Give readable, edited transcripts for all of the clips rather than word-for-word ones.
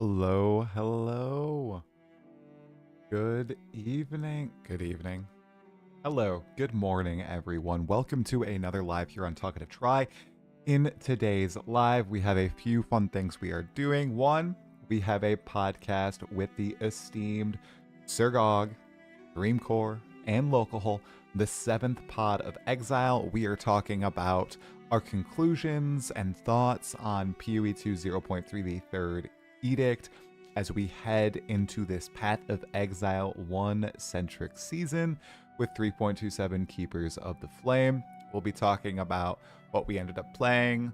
Hello, hello. Good evening. Good evening. Hello, good morning, everyone. Welcome to another live here on Talkative Try. In today's live, we have a few fun things we are doing. One, we have a podcast with the esteemed Sirgog, Dreamcore, and Lolcohol, the 7th Pod of Exile. We are talking about our conclusions and thoughts on PoE 2 0.3, the third edict, as we head into this Path of Exile 1-centric season with 3.27 Keepers of the Flame. We'll be talking about what we ended up playing,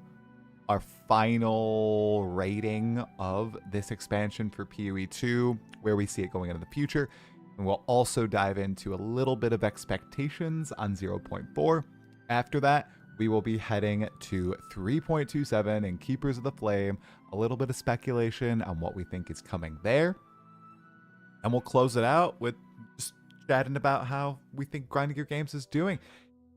our final rating of this expansion for PoE 2, where we see it going into the future, and we'll also dive into a little bit of expectations on 0.4. After that, we will be heading to 3.27 and Keepers of the Flame, a little bit of speculation on what we think is coming there. And we'll close it out with just chatting about how we think Grinding Your Games is doing.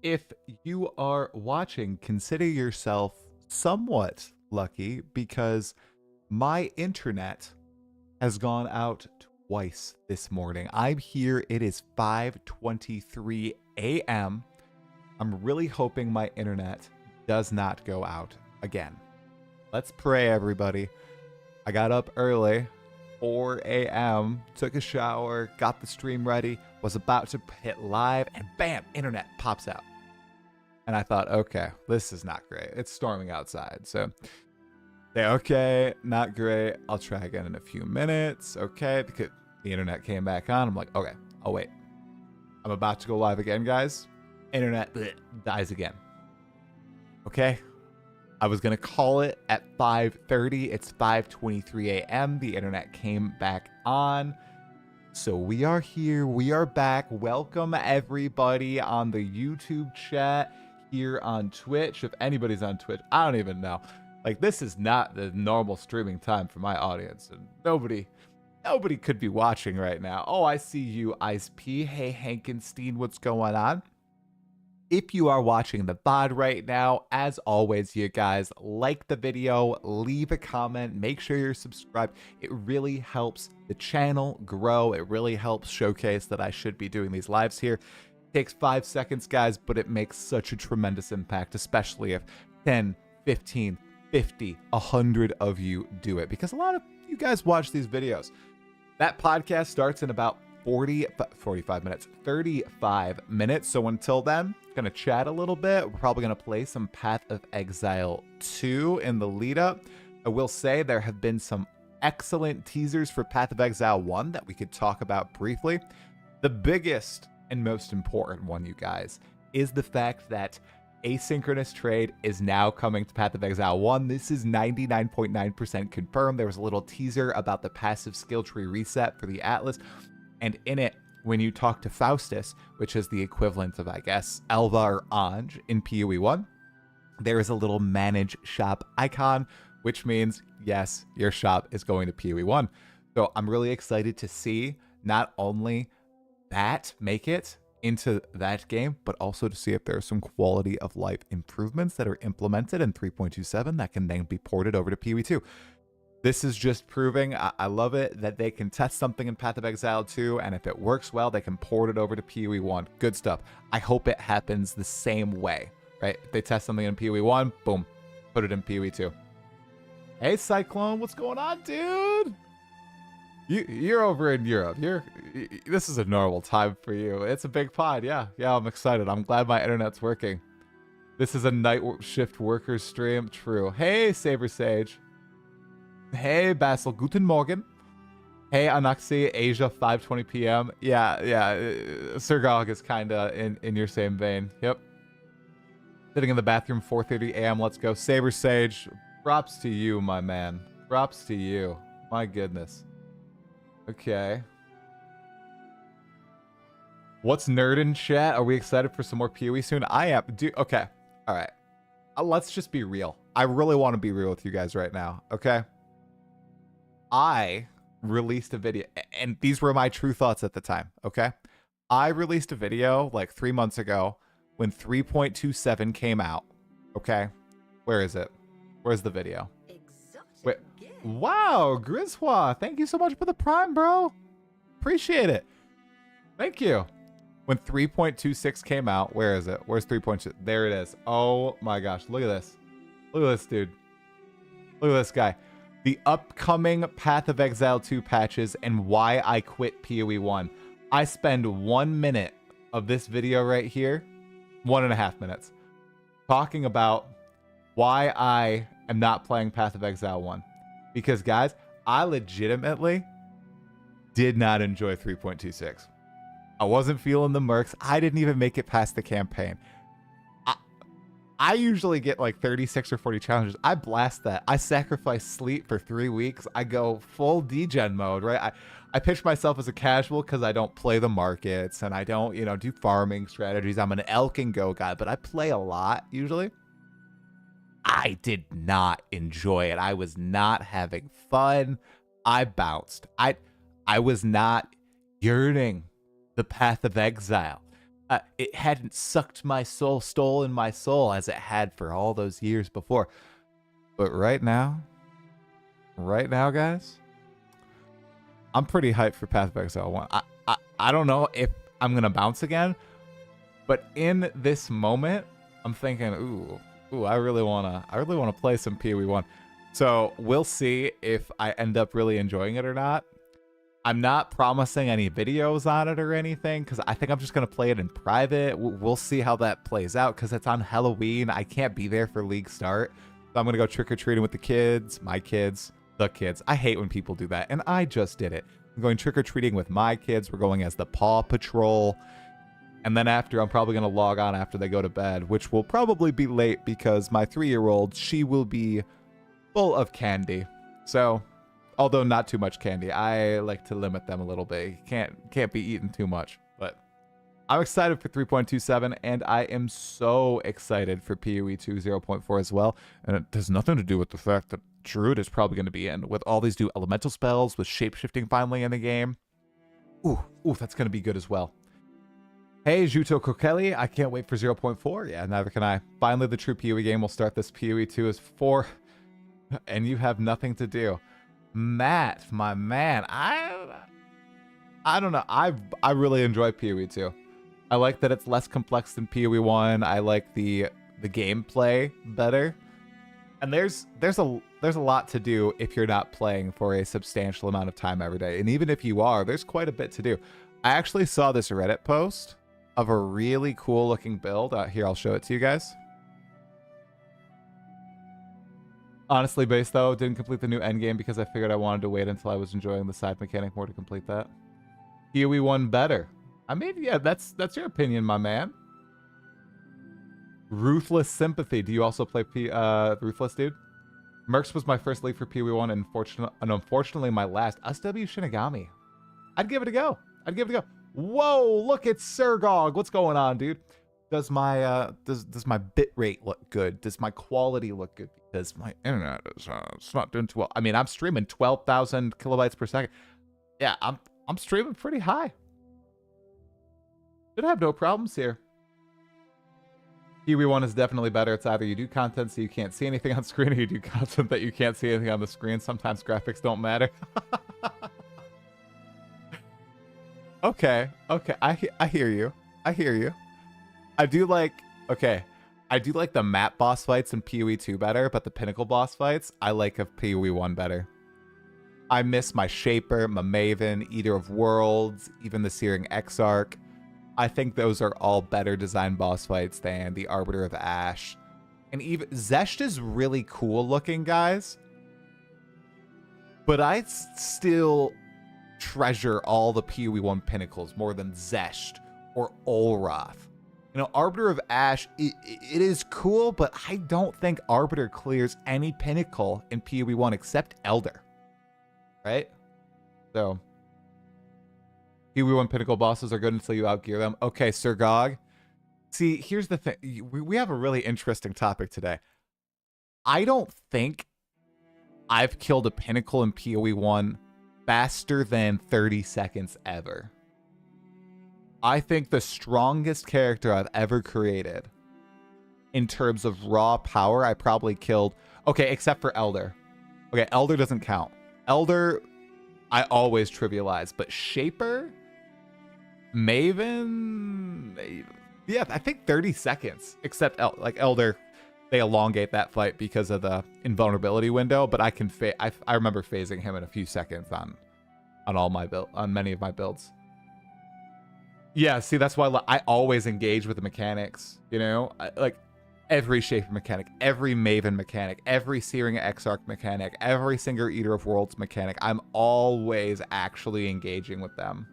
If you are watching, consider yourself somewhat lucky because my internet has gone out twice this morning. I'm here. It is 5:23 a.m. I'm really hoping my internet does not go out again. Let's pray, everybody. I got up early, 4 a.m., took a shower, got the stream ready, was about to hit live, and bam, internet pops out. And I thought, okay, this is not great. It's storming outside. So, yeah, okay, not great. I'll try again in a few minutes. Okay, because the internet came back on. I'm like, okay, I'll wait. I'm about to go live again, guys. Internet dies again. Okay. I was going to call it at 5:30. It's 5:23 a.m. The internet came back on. So we are here. We are back. Welcome everybody on the YouTube chat, here on Twitch. If anybody's on Twitch, I don't even know. Like, this is not the normal streaming time for my audience. And nobody could be watching right now. Oh, I see you, Ice P. Hey, Hankenstein, what's going on? If you are watching the VOD right now, as always, you guys, like the video, leave a comment, make sure you're subscribed. It really helps the channel grow. It really helps showcase that I should be doing these lives here. It takes 5 seconds, guys, but it makes such a tremendous impact, especially if 10, 15, 50, 100 of you do it, because a lot of you guys watch these videos. That podcast starts in about 35 minutes. So until then, gonna chat a little bit. We're probably gonna play some Path of Exile 2 in the lead up. I will say there have been some excellent teasers for Path of Exile 1 that we could talk about briefly. The biggest and most important one, you guys, is the fact that asynchronous trade is now coming to Path of Exile 1. This is 99.9% confirmed. There was a little teaser about the passive skill tree reset for the Atlas. And in it, when you talk to Faustus, which is the equivalent of, I guess, Elva or Anj in PoE 1, there is a little manage shop icon, which means, yes, your shop is going to PoE 1. So I'm really excited to see not only that make it into that game, but also to see if there are some quality of life improvements that are implemented in 3.27 that can then be ported over to PoE 2. This is just proving, I love it, that they can test something in Path of Exile 2, and if it works well, they can port it over to PoE 1. Good stuff. I hope it happens the same way, right? If they test something in PoE 1, boom, put it in PoE 2. Hey, Cyclone, what's going on, dude? You're over in Europe. This is a normal time for you. It's a big pod, yeah. Yeah, I'm excited. I'm glad my internet's working. This is a night shift workers stream. True. Hey, Saber Sage. Hey, Basil, guten Morgen. Hey, Anaxi, Asia, 5:20 p.m. Yeah, Sirgog is kind of in your same vein. Yep. Sitting in the bathroom, 4:30 a.m. Let's go. Saber Sage, props to you, my man. Props to you. My goodness. Okay. What's nerd in chat? Are we excited for some more PoE soon? I am. Okay. All right. Let's just be real. I really want to be real with you guys right now. Okay. I released a video, and these were my true thoughts at the time, okay? I released a video like 3 months ago when 3.27 came out, okay? Where is it? Where's the video? Wait, Wow, Griswa, thank you so much for the prime, bro. Appreciate it. Thank you. When 3.26 came out, where is it? Where's 3.2? There it is. Oh my gosh, look at this. Look at this, dude. Look at this guy. The upcoming Path of Exile 2 patches and why I quit PoE 1. I spend 1 minute of this video right here, 1.5 minutes, talking about why I am not playing Path of Exile 1. Because, guys, I legitimately did not enjoy 3.26. I wasn't feeling the mercs. I didn't even make it past the campaign. I usually get like 36 or 40 challenges. I blast that. I sacrifice sleep for 3 weeks. I go full degen mode, right? I pitch myself as a casual because I don't play the markets and I don't, do farming strategies. I'm an elk and go guy, but I play a lot usually. I did not enjoy it. I was not having fun. I bounced. I was not yearning the Path of Exile. It hadn't sucked my soul, stolen my soul as it had for all those years before. But right now, guys, I'm pretty hyped for Path of Exile 1. I don't know if I'm going to bounce again, but in this moment, I'm thinking, ooh, I really want to play some PoE 1. So we'll see if I end up really enjoying it or not. I'm not promising any videos on it or anything because I think I'm just going to play it in private. We'll see how that plays out because it's on Halloween. I can't be there for League start. So I'm going to go trick-or-treating with the kids, my kids, the kids. I hate when people do that, and I just did it. I'm going trick-or-treating with my kids. We're going as the Paw Patrol. And then after, I'm probably going to log on after they go to bed, which will probably be late because my 3-year-old, she will be full of candy. So... although not too much candy. I like to limit them a little bit. Can't be eating too much. But I'm excited for 3.27, and I am so excited for PoE 2 0.4 as well. And it has nothing to do with the fact that Druid is probably going to be in with all these new elemental spells, with shapeshifting finally in the game. Ooh, that's going to be good as well. Hey, Juto Kokeli, I can't wait for 0.4. Yeah, neither can I. Finally, the true PoE game will start. This PoE 2 is 4, and you have nothing to do. Matt, my man, I don't know. I really enjoy PoE 2. I like that it's less complex than PoE 1. I like the gameplay better. And there's a lot to do if you're not playing for a substantial amount of time every day. And even if you are, there's quite a bit to do. I actually saw this Reddit post of a really cool looking build. Here, I'll show it to you guys. Honestly, base though, didn't complete the new endgame because I figured I wanted to wait until I was enjoying the side mechanic more to complete that. PoE 1 better. I mean, yeah, that's your opinion, my man. Ruthless Sympathy. Do you also play Ruthless, dude? Mercs was my first league for PoE 1 and unfortunately my last. SW Shinigami. I'd give it a go. Whoa, look, it's Sirgog. What's going on, dude? Does my does my bit rate look good? Does my quality look good? Because my internet is it's not doing too well. I mean, I'm streaming 12,000 kilobytes per second. Yeah, I'm streaming pretty high. Should have no problems here. PoE 1 is definitely better. It's either you do content so you can't see anything on screen, or you do content that you can't see anything on the screen. Sometimes graphics don't matter. Okay, I hear you. I do like the map boss fights in PoE 2 better, but the pinnacle boss fights, I like of PoE 1 better. I miss my Shaper, my Maven, Eater of Worlds, even the Searing Exarch. I think those are all better designed boss fights than the Arbiter of Ash. And even Zesht is really cool looking, guys. But I still treasure all the PoE 1 pinnacles more than Zesht or Olroth. You know, Arbiter of Ash, it is cool, but I don't think Arbiter clears any pinnacle in PoE 1 except Elder. Right? So, PoE 1 pinnacle bosses are good until you outgear them. Okay, Sirgog. See, here's the thing. We have a really interesting topic today. I don't think I've killed a pinnacle in PoE 1 faster than 30 seconds ever. I think the strongest character I've ever created in terms of raw power, I probably killed... Okay, except for Elder. Okay, Elder doesn't count. Elder, I always trivialize, but Shaper, Maven, yeah, I think 30 seconds. Except like Elder, they elongate that fight because of the invulnerability window. But I can I remember phasing him in a few seconds on all my many of my builds. Yeah, see, that's why I always engage with the mechanics. You know, like every Shaper mechanic, every Maven mechanic, every Searing Exarch mechanic, every single Eater of Worlds mechanic. I'm always actually engaging with them.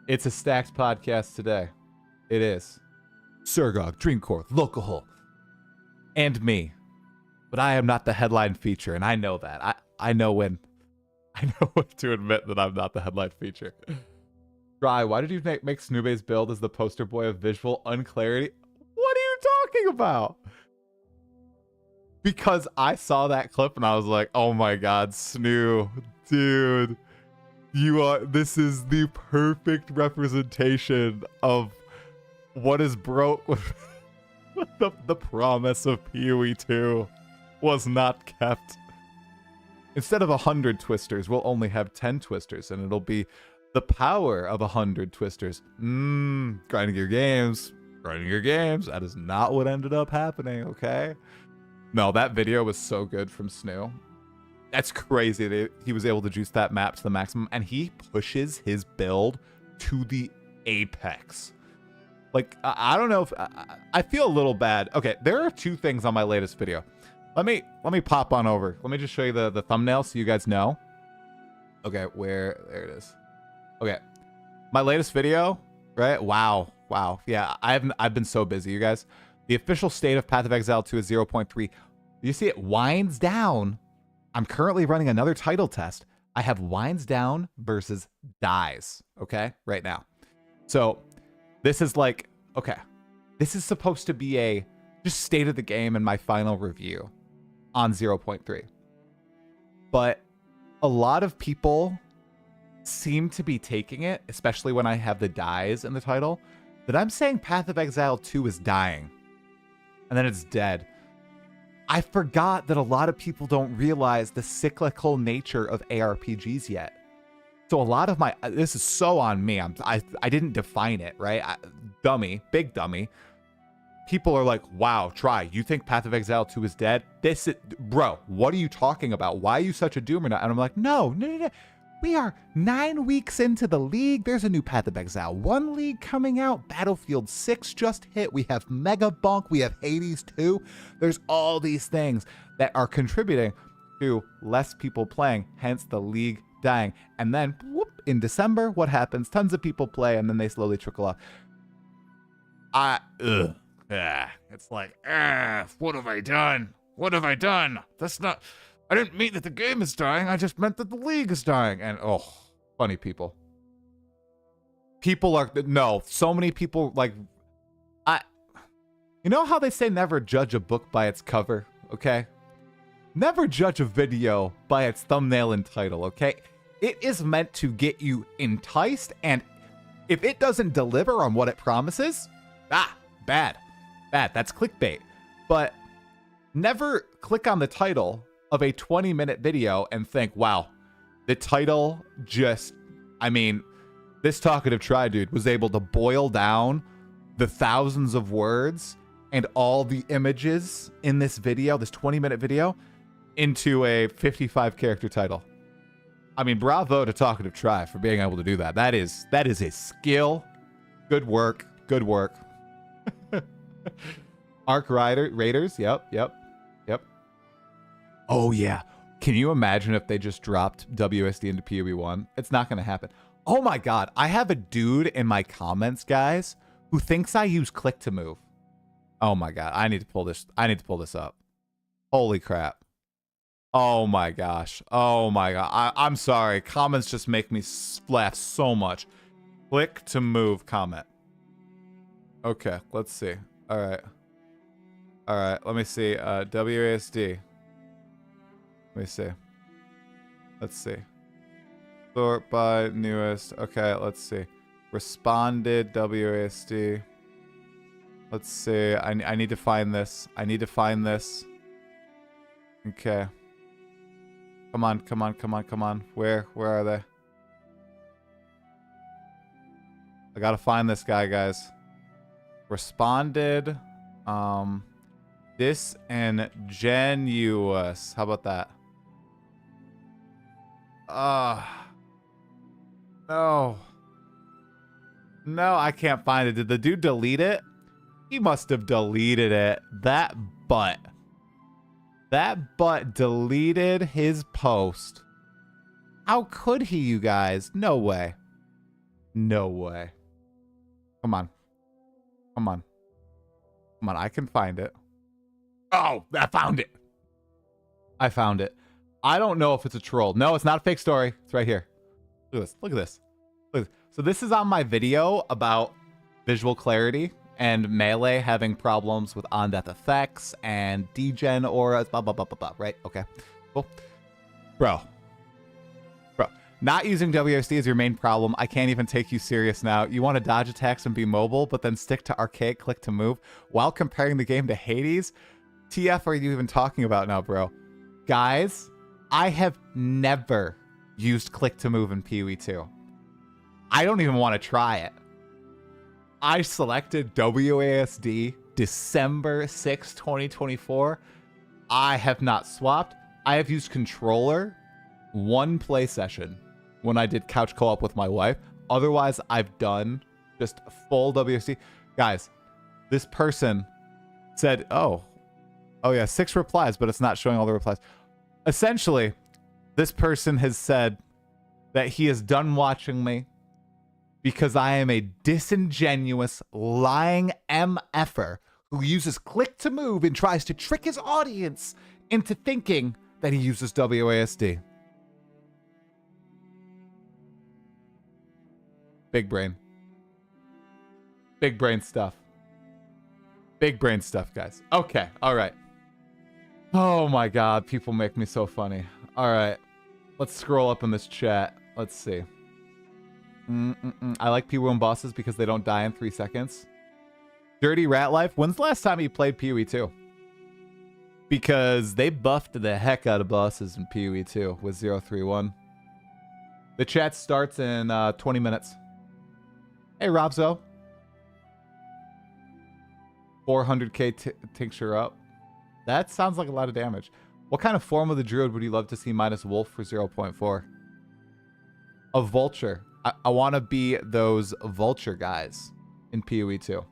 It's a stacked podcast today. It is. Sirgog, Dreamcore, Lolcohol, and me. But I am not the headline feature, and I know that. I know when to admit that I'm not the headline feature. Try, why did you make Snoobe's build as the poster boy of visual unclarity? What are you talking about? Because I saw that clip and I was like, oh my god, Snoo, dude. This is the perfect representation of what is broke with the promise of PoE 2 was not kept. Instead of 100 twisters, we'll only have 10 twisters, and it'll be the power of 100 twisters. Grinding your games. Grinding your games. That is not what ended up happening, okay? No, that video was so good from Snoo. That's crazy that he was able to juice that map to the maximum, and he pushes his build to the apex. Like, I don't know if... I feel a little bad. Okay, there are two things on my latest video. Let me pop on over. Let me just show you the thumbnail so you guys know. Okay, there it is. Okay, my latest video, right? Wow. Yeah, I've been so busy, you guys. The official state of Path of Exile 2 is 0.3. You see it winds down. I'm currently running another title test. I have winds down versus dies, okay, right now. So this is like, okay, this is supposed to be a just state of the game in my final review on 0.3. But a lot of people seem to be taking it, especially when I have the dies in the title, that I'm saying Path of Exile 2 is dying. And then it's dead. I forgot that a lot of people don't realize the cyclical nature of ARPGs yet. So a lot of this is so on me. I didn't define it, right? Dummy, big dummy. People are like, wow, you think Path of Exile 2 is dead? Bro, what are you talking about? Why are you such a doomer now? And I'm like, no. We are 9 weeks into the league. There's a new Path of Exile 1 league coming out. Battlefield 6 just hit. We have Mega Bonk. We have Hades 2. There's all these things that are contributing to less people playing, hence the league dying. And then, whoop, in December, what happens? Tons of people play, and then they slowly trickle off. It's like, what have I done? What have I done? I didn't mean that the game is dying. I just meant that the league is dying. And, funny people. So many people, like, you know how they say never judge a book by its cover, okay? Never judge a video by its thumbnail and title, okay? It is meant to get you enticed, and if it doesn't deliver on what it promises, bad. That's clickbait. But never click on the title of a 20-minute video and think, wow, the title this Talkative Try dude was able to boil down the thousands of words and all the images in this video, this 20-minute video, into a 55-character title. I mean, bravo to Talkative Try for being able to do that. That is a skill. Good work. Arc Raiders, yep. Oh, yeah. Can you imagine if they just dropped WSD into PoE 1? It's not going to happen. Oh, my God. I have a dude in my comments, guys, who thinks I use click to move. Oh, my God. I need to pull this up. Holy crap. Oh, my gosh. Oh, my God. I'm sorry. Comments just make me laugh so much. Click to move comment. Okay, let's see. All right. Let me see. WASD. Let me see. Let's see. Sort by newest. Okay, let's see. Responded WASD. Let's see. I need to find this. I need to find this. Okay. Come on, come on, come on, come on. Where are they? I gotta find this guy, guys. Responded. Disingenuous. How about that? No. No, I can't find it. Did the dude delete it? He must have deleted it. That butt deleted his post. How could he, you guys? No way. No way. Come on. Come on. Come on, I can find it. Oh, I found it. I found it. I don't know if it's a troll. No, it's not a fake story. It's right here. Look at this. Look at this. Look at this. So this is on my video about visual clarity and Melee having problems with on-death effects and degen auras, blah, blah, blah, blah, blah, right? Okay, cool. Bro, not using WSD is your main problem. I can't even take you serious now. You want to dodge attacks and be mobile, but then stick to archaic click to move while comparing the game to Hades? TF are you even talking about now, bro? Guys, I have never used click to move in PoE 2. I don't even want to try it. I selected WASD December 6, 2024. I have not swapped. I have used controller one play session when I did couch co-op with my wife. Otherwise, I've done just full WASD. Guys, this person said, oh yeah, 6 replies, but it's not showing all the replies. Essentially, this person has said that he is done watching me because I am a disingenuous, lying MFer who uses click to move and tries to trick his audience into thinking that he uses WASD. Big brain. Big brain stuff. Big brain stuff, guys. Okay, all right. Oh my god, people make me so funny. All right, let's scroll up in this chat. Let's see. I like P1 bosses because they don't die in 3 seconds. Dirty Rat Life. When's the last time you played PoE 2? Because they buffed the heck out of bosses in PoE 2 with 031. The chat starts in 20 minutes. Hey, Robzo. 400k tincture up. That sounds like a lot of damage. What kind of form of the druid would you love to see minus wolf for 0.4? A vulture. I want to be those vulture guys in PoE 2.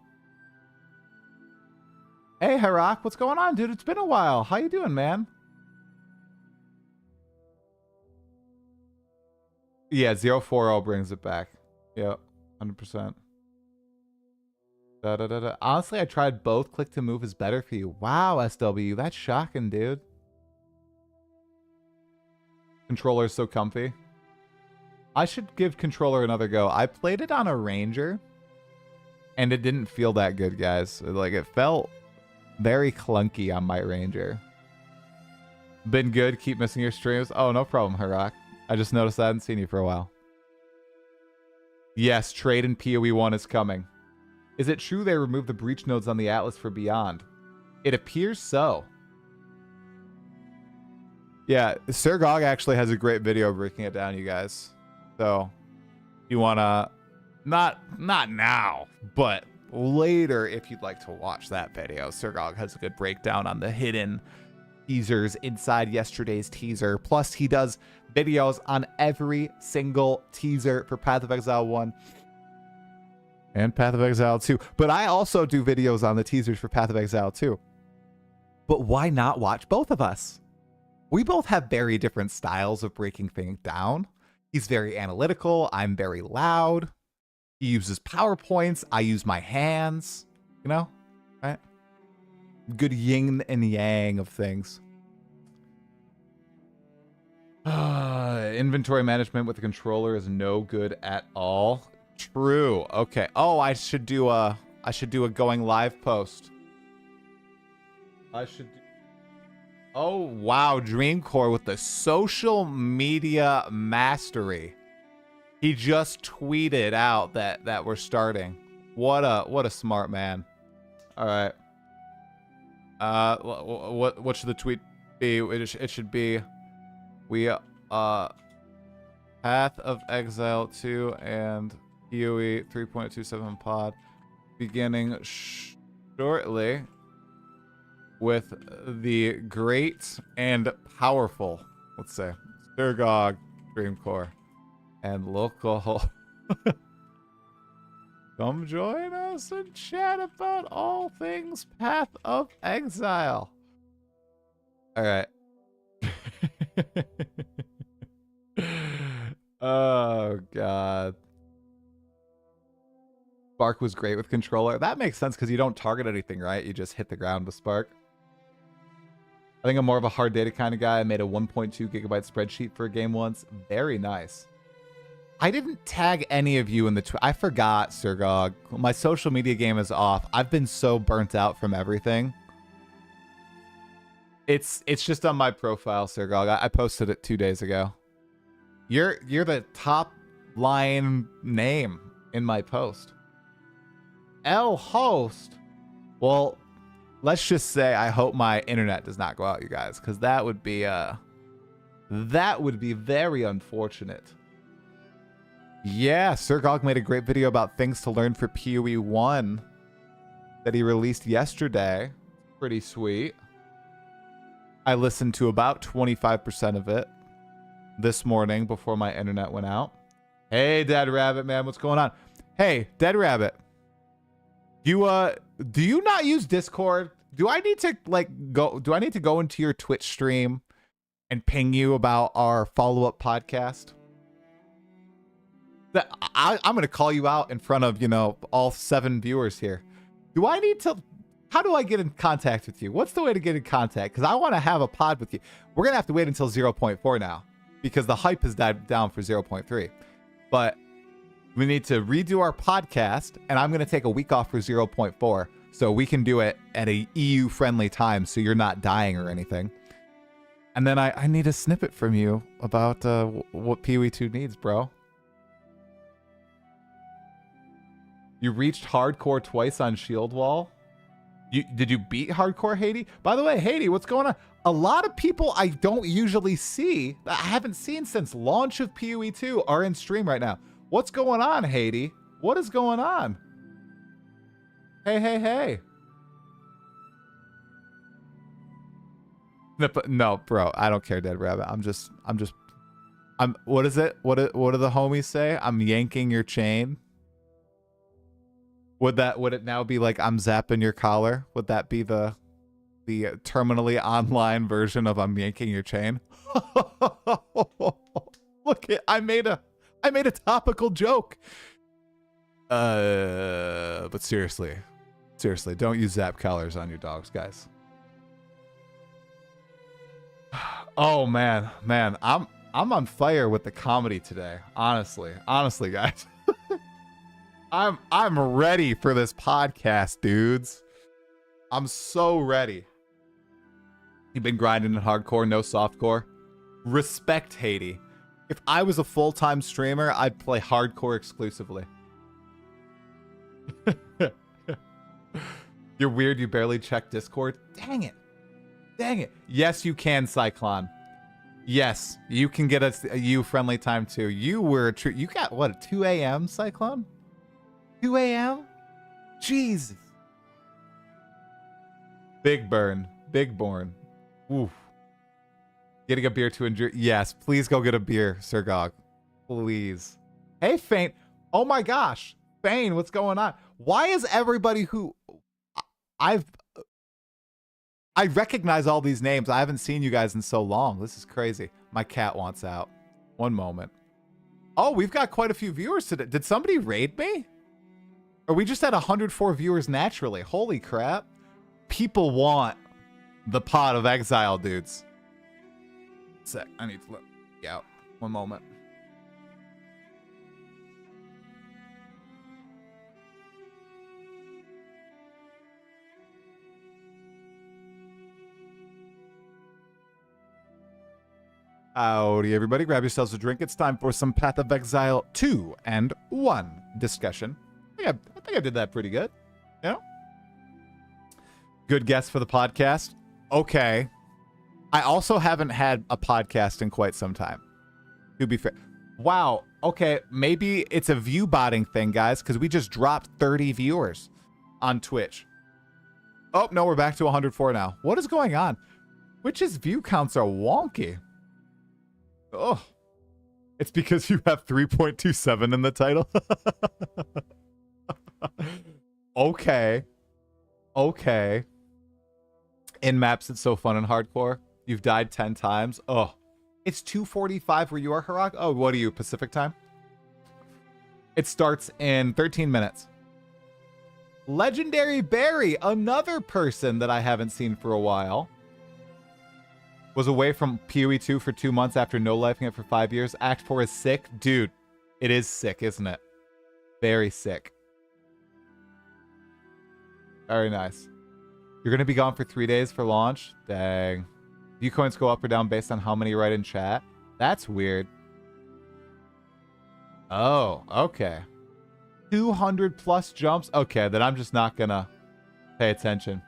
Hey, Harak, what's going on, dude? It's been a while. How you doing, man? Yeah, 040 brings it back. Yep, 100%. Honestly, I tried both. Click to move is better for you. Wow, SW, that's shocking, dude. Controller's so comfy. I should give controller another go. I played it on a Ranger, and it didn't feel that good, guys. Like, it felt very clunky on my Ranger. Been good. Keep missing your streams. Oh, no problem, Harak. I just noticed I hadn't seen you for a while. Yes, trade in PoE 1 is coming. Is it true they removed the breach nodes on the Atlas for Beyond? It appears so. Yeah, Sirgog actually has a great video breaking it down, you guys. So, you wanna not now, but later if you'd like to watch that video. Sirgog has a good breakdown on the hidden teasers inside yesterday's teaser. Plus, he does videos on every single teaser for Path of Exile 1 and Path of Exile 2. But I also do videos on the teasers for Path of Exile 2. But why not watch both of us? We both have very different styles of breaking things down. He's very analytical. I'm very loud. He uses PowerPoints. I use my hands. You know? Right? Good yin and yang of things. Inventory management with the controller is no good at all. True. Okay. Oh, I should do a going live post. Oh, wow. Dreamcore with the social media mastery. He just tweeted out that we're starting. What a smart man. All right. What should the tweet be? It should be, we Path of Exile 2 and PoE 3.27 pod beginning shortly with the great and powerful, let's say, Sirgog, Dreamcore, and Lolcohol. Come join us and chat about all things Path of Exile. All right. Oh, God. Spark was great with controller. That makes sense because you don't target anything, right? You just hit the ground with Spark. I think I'm more of a hard data kind of guy. I made a 1.2 gigabyte spreadsheet for a game once. Very nice. I didn't tag any of you in the I forgot, Sirgog. My social media game is off. I've been so burnt out from everything. It's just on my profile, Sirgog. I posted it 2 days ago. You're the top line name in my post. L host. Well, let's just say I hope my internet does not go out, you guys, because that would be very unfortunate. Yeah, Sirgog made a great video about things to learn for PoE 1 that he released yesterday. Pretty sweet. I listened to about 25% of it this morning before my internet went out. Hey, Dead Rabbit, man, what's going on? Hey, Dead Rabbit. Do you not use Discord? Do I need to go into your Twitch stream and ping you about our follow-up podcast? I'm going to call you out in front of, all 7 viewers here. How do I get in contact with you? What's the way to get in contact? Because I want to have a pod with you. We're going to have to wait until 0.4 now because the hype has died down for 0.3. But we need to redo our podcast, and I'm going to take a week off for 0.4 so we can do it at a EU-friendly time so you're not dying or anything. And then I need a snippet from you about what PoE 2 needs, bro. You reached hardcore twice on Shield Wall. Did you beat hardcore, Haiti? By the way, Haiti, what's going on? A lot of people I don't usually see, I haven't seen since launch of PoE 2 are in stream right now. What's going on, Haiti? What is going on? Hey. No, bro, I don't care, Dead Rabbit. What is it? What do the homies say? I'm yanking your chain. Would it now be like I'm zapping your collar? Would that be the terminally online version of I'm yanking your chain? Look, I made a topical joke. But seriously, don't use zap collars on your dogs, guys. Oh man, I'm on fire with the comedy today. Honestly, guys. I'm ready for this podcast, dudes. I'm so ready. You've been grinding in hardcore, no softcore. Respect, Haiti. If I was a full-time streamer, I'd play hardcore exclusively. You're weird, you barely check Discord. Dang it. Yes, you can, Cyclone. Yes, you can get a you-friendly time too. You got what, a 2 a.m. Cyclone? 2 a.m.? Jesus. Big born. Oof. Getting a beer to enjoy. Yes, please go get a beer, Sirgog. Please. Hey, Fane. Oh my gosh. Fane, what's going on? Why is everybody who I recognize all these names. I haven't seen you guys in so long. This is crazy. My cat wants out. One moment. Oh, we've got quite a few viewers today. Did somebody raid me? Or we just had 104 viewers naturally. Holy crap. People want the Pod of Exile, dudes. Sec, I need to let you out. One moment. Howdy, everybody. Grab yourselves a drink. It's time for some Path of Exile 2 and 1 discussion. I think I did that pretty good. You know? Good guess for the podcast. Okay. I also haven't had a podcast in quite some time, to be fair. Wow. Okay. Maybe it's a view botting thing, guys, because we just dropped 30 viewers on Twitch. Oh, no, we're back to 104 now. What is going on? Twitch's view counts are wonky. Oh. It's because you have 3.27 in the title. Okay. Okay. In maps, it's so fun and hardcore. You've died 10 times. Oh. It's 2:45 where you are, Harag? Oh, what are you, Pacific time? It starts in 13 minutes. Legendary Barry, another person that I haven't seen for a while. Was away from PoE 2 for 2 months after no-lifing it for 5 years. Act 4 is sick. Dude, it is sick, isn't it? Very sick. Very nice. You're going to be gone for 3 days for launch? Dang. View coins go up or down based on how many write in chat? That's weird. Oh, okay. 200 plus jumps? Okay, then I'm just not going to pay attention.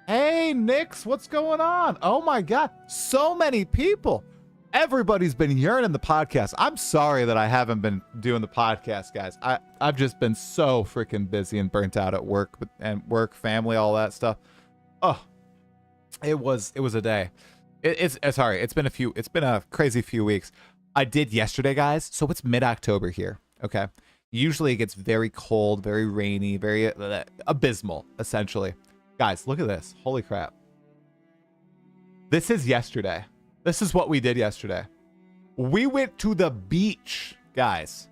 Hey, Nix, what's going on? Oh my God, so many people. Everybody's been yearning the podcast. I'm sorry that I haven't been doing the podcast, guys. I've just been so freaking busy and burnt out at work and family, all that stuff. Oh, it was a day. It's sorry. It's been a crazy few weeks. I did yesterday, guys. So it's mid-October here. Okay. Usually it gets very cold, very rainy, very abysmal, essentially. Guys, look at this. Holy crap. This is yesterday. This is what we did yesterday. We went to the beach, guys.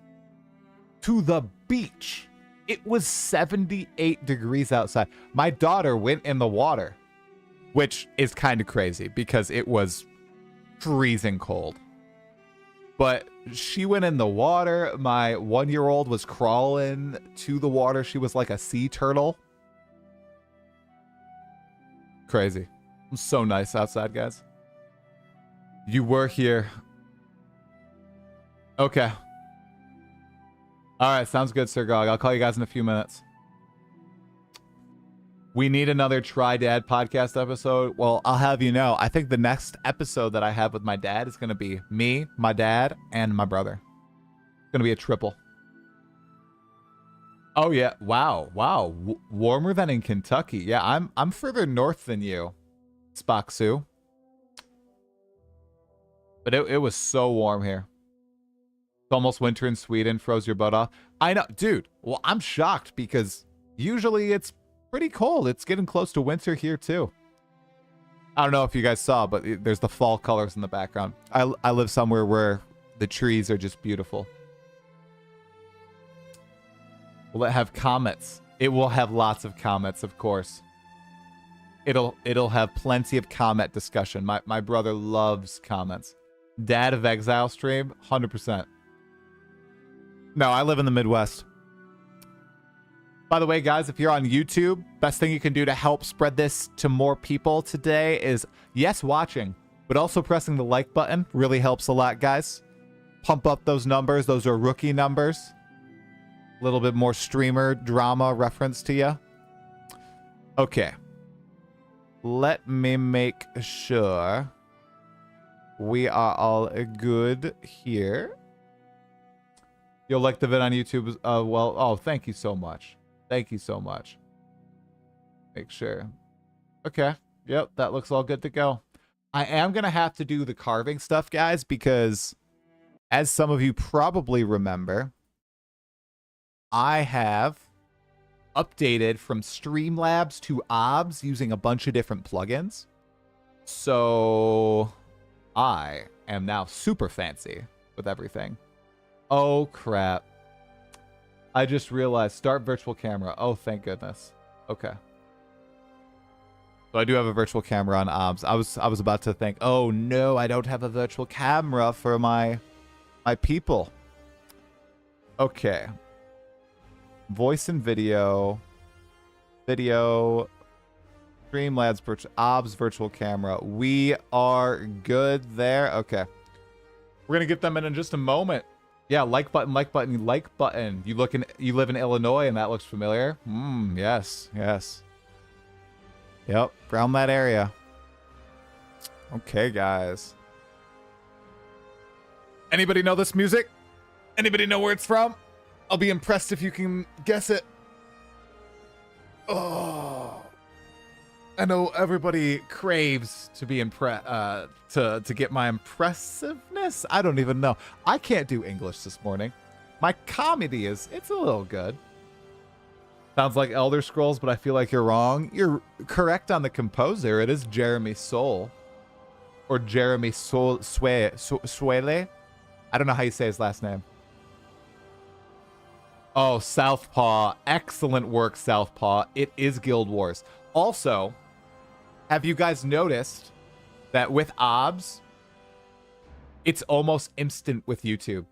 To the beach. It was 78 degrees outside. My daughter went in the water, which is kind of crazy because it was freezing cold. But she went in the water. My 1-year-old was crawling to the water. She was like a sea turtle. Crazy. It was so nice outside, guys. You were here. Okay. All right, sounds good, Sirgog. I'll call you guys in a few minutes. We need another Try Dad podcast episode. Well, I'll have you know, I think the next episode that I have with my dad is going to be me, my dad, and my brother. It's going to be a triple. Oh yeah, wow. Warmer than in Kentucky. Yeah, I'm further north than you, Spoxu. But it was so warm here. It's almost winter in Sweden, froze your butt off. I know, dude. Well, I'm shocked because usually it's pretty cold. It's getting close to winter here too. I don't know if you guys saw, but there's the fall colors in the background. I live somewhere where the trees are just beautiful. Will it have comets? It will have lots of comets, of course. It'll have plenty of comet discussion. My brother loves comments. Dad of Exile stream, 100%. No, I live in the Midwest. By the way, guys, if you're on YouTube, best thing you can do to help spread this to more people today is, yes, watching, but also pressing the like button really helps a lot, guys. Pump up those numbers. Those are rookie numbers. A little bit more streamer drama reference to you. Okay. Let me make sure we are all good here. You'll like the vid on YouTube. Well, oh, thank you so much. Thank you so much. Make sure. Okay. Yep, that looks all good to go. I am going to have to do the carving stuff, guys, because as some of you probably remember, I have updated from Streamlabs to OBS using a bunch of different plugins. So I am now super fancy with everything. Oh, crap. I just realized start virtual camera. Oh, thank goodness. Okay. So I do have a virtual camera on OBS. I was about to think, oh no, I don't have a virtual camera for my people. Okay. Voice and video. Video. Streamlabs virtual OBS virtual camera. We are good there. Okay. We're gonna get them in just a moment. Yeah, like button, like button, like button. You live in Illinois and that looks familiar. Yes, yes. Yep, around that area. Okay, guys. Anybody know this music? Anybody know where it's from? I'll be impressed if you can guess it. Oh, I know everybody craves to be to get my impressiveness. I don't even know. I can't do English this morning. My comedy it's a little good. Sounds like Elder Scrolls, but I feel like you're wrong. You're correct on the composer. It is Jeremy Soule. Or Jeremy Swale. I don't know how you say his last name. Oh, Southpaw. Excellent work, Southpaw. It is Guild Wars. Also, have you guys noticed that with OBS, it's almost instant with YouTube?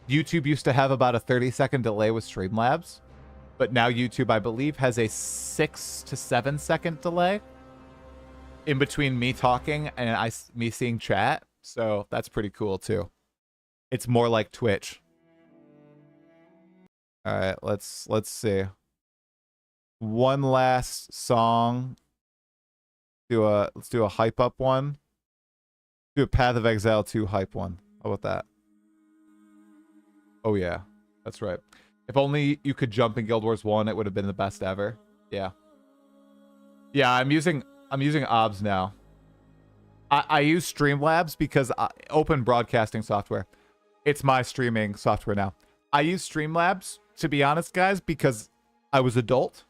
YouTube used to have about a 30-second delay with Streamlabs, but now YouTube, I believe, has a 6 to 7 second delay in between me talking and me seeing chat. So that's pretty cool too. It's more like Twitch. All right, let's see. One last song. Let's do a hype up one. Do a Path of Exile 2 hype one. How about that? Oh yeah, that's right. If only you could jump in Guild Wars 1, it would have been the best ever. Yeah. Yeah, I'm using OBS now. I use Streamlabs because open broadcasting software. It's my streaming software now. I use Streamlabs, to be honest, guys, because I was adult.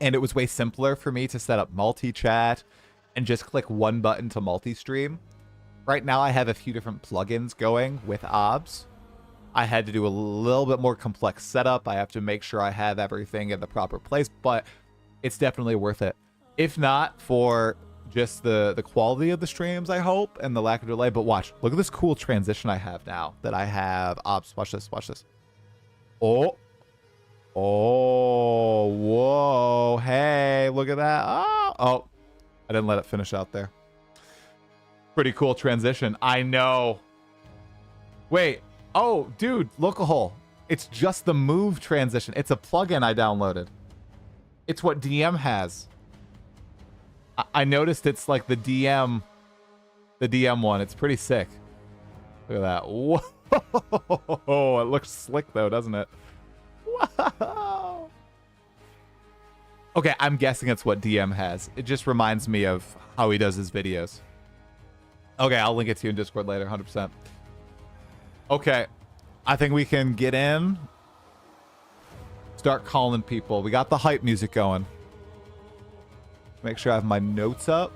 And it was way simpler for me to set up multi-chat and just click one button to multi-stream. Right now, I have a few different plugins going with OBS. I had to do a little bit more complex setup. I have to make sure I have everything in the proper place, but it's definitely worth it. If not for just the quality of the streams, I hope, and the lack of delay. But watch, look at this cool transition I have now that I have OBS. Watch this, watch this. Oh, whoa, hey, look at that. Oh, I didn't let it finish out there. Pretty cool transition. I know. Wait. Oh, dude, Lolcohol. It's just the move transition. It's a plugin I downloaded. It's what DM has. I noticed it's like the DM one. It's pretty sick. Look at that. Whoa. It looks slick though, doesn't it? Wow. Okay, I'm guessing it's what DM has. It just reminds me of how he does his videos. Okay, I'll link it to you in Discord later, 100%. Okay, I think we can get in. Start calling people. We got the hype music going. Make sure I have my notes up.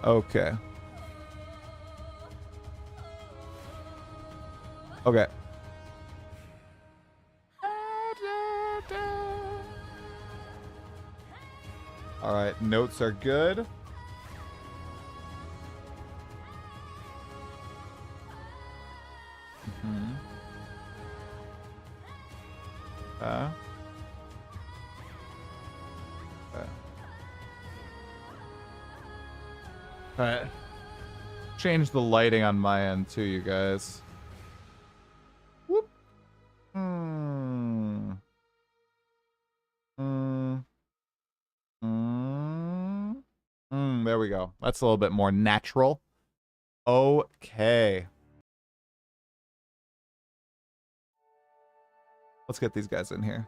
Okay. Okay. All right, notes are good. Okay. All right. Change the lighting on my end too, you guys. Whoop. There we go. That's a little bit more natural. Okay. Let's get these guys in here.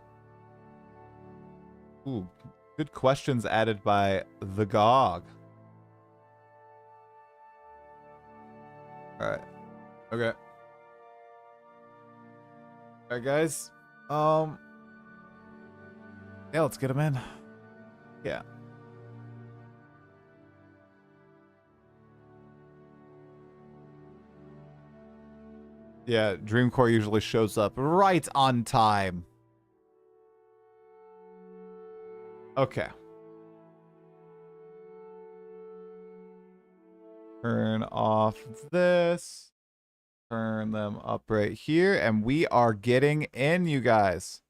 Ooh, good questions added by the GOG. All right. Okay. All right, guys. Yeah, let's get them in. Yeah. Yeah, Dreamcore usually shows up right on time. Okay. Turn off this. Turn them up right here. And we are getting in, you guys.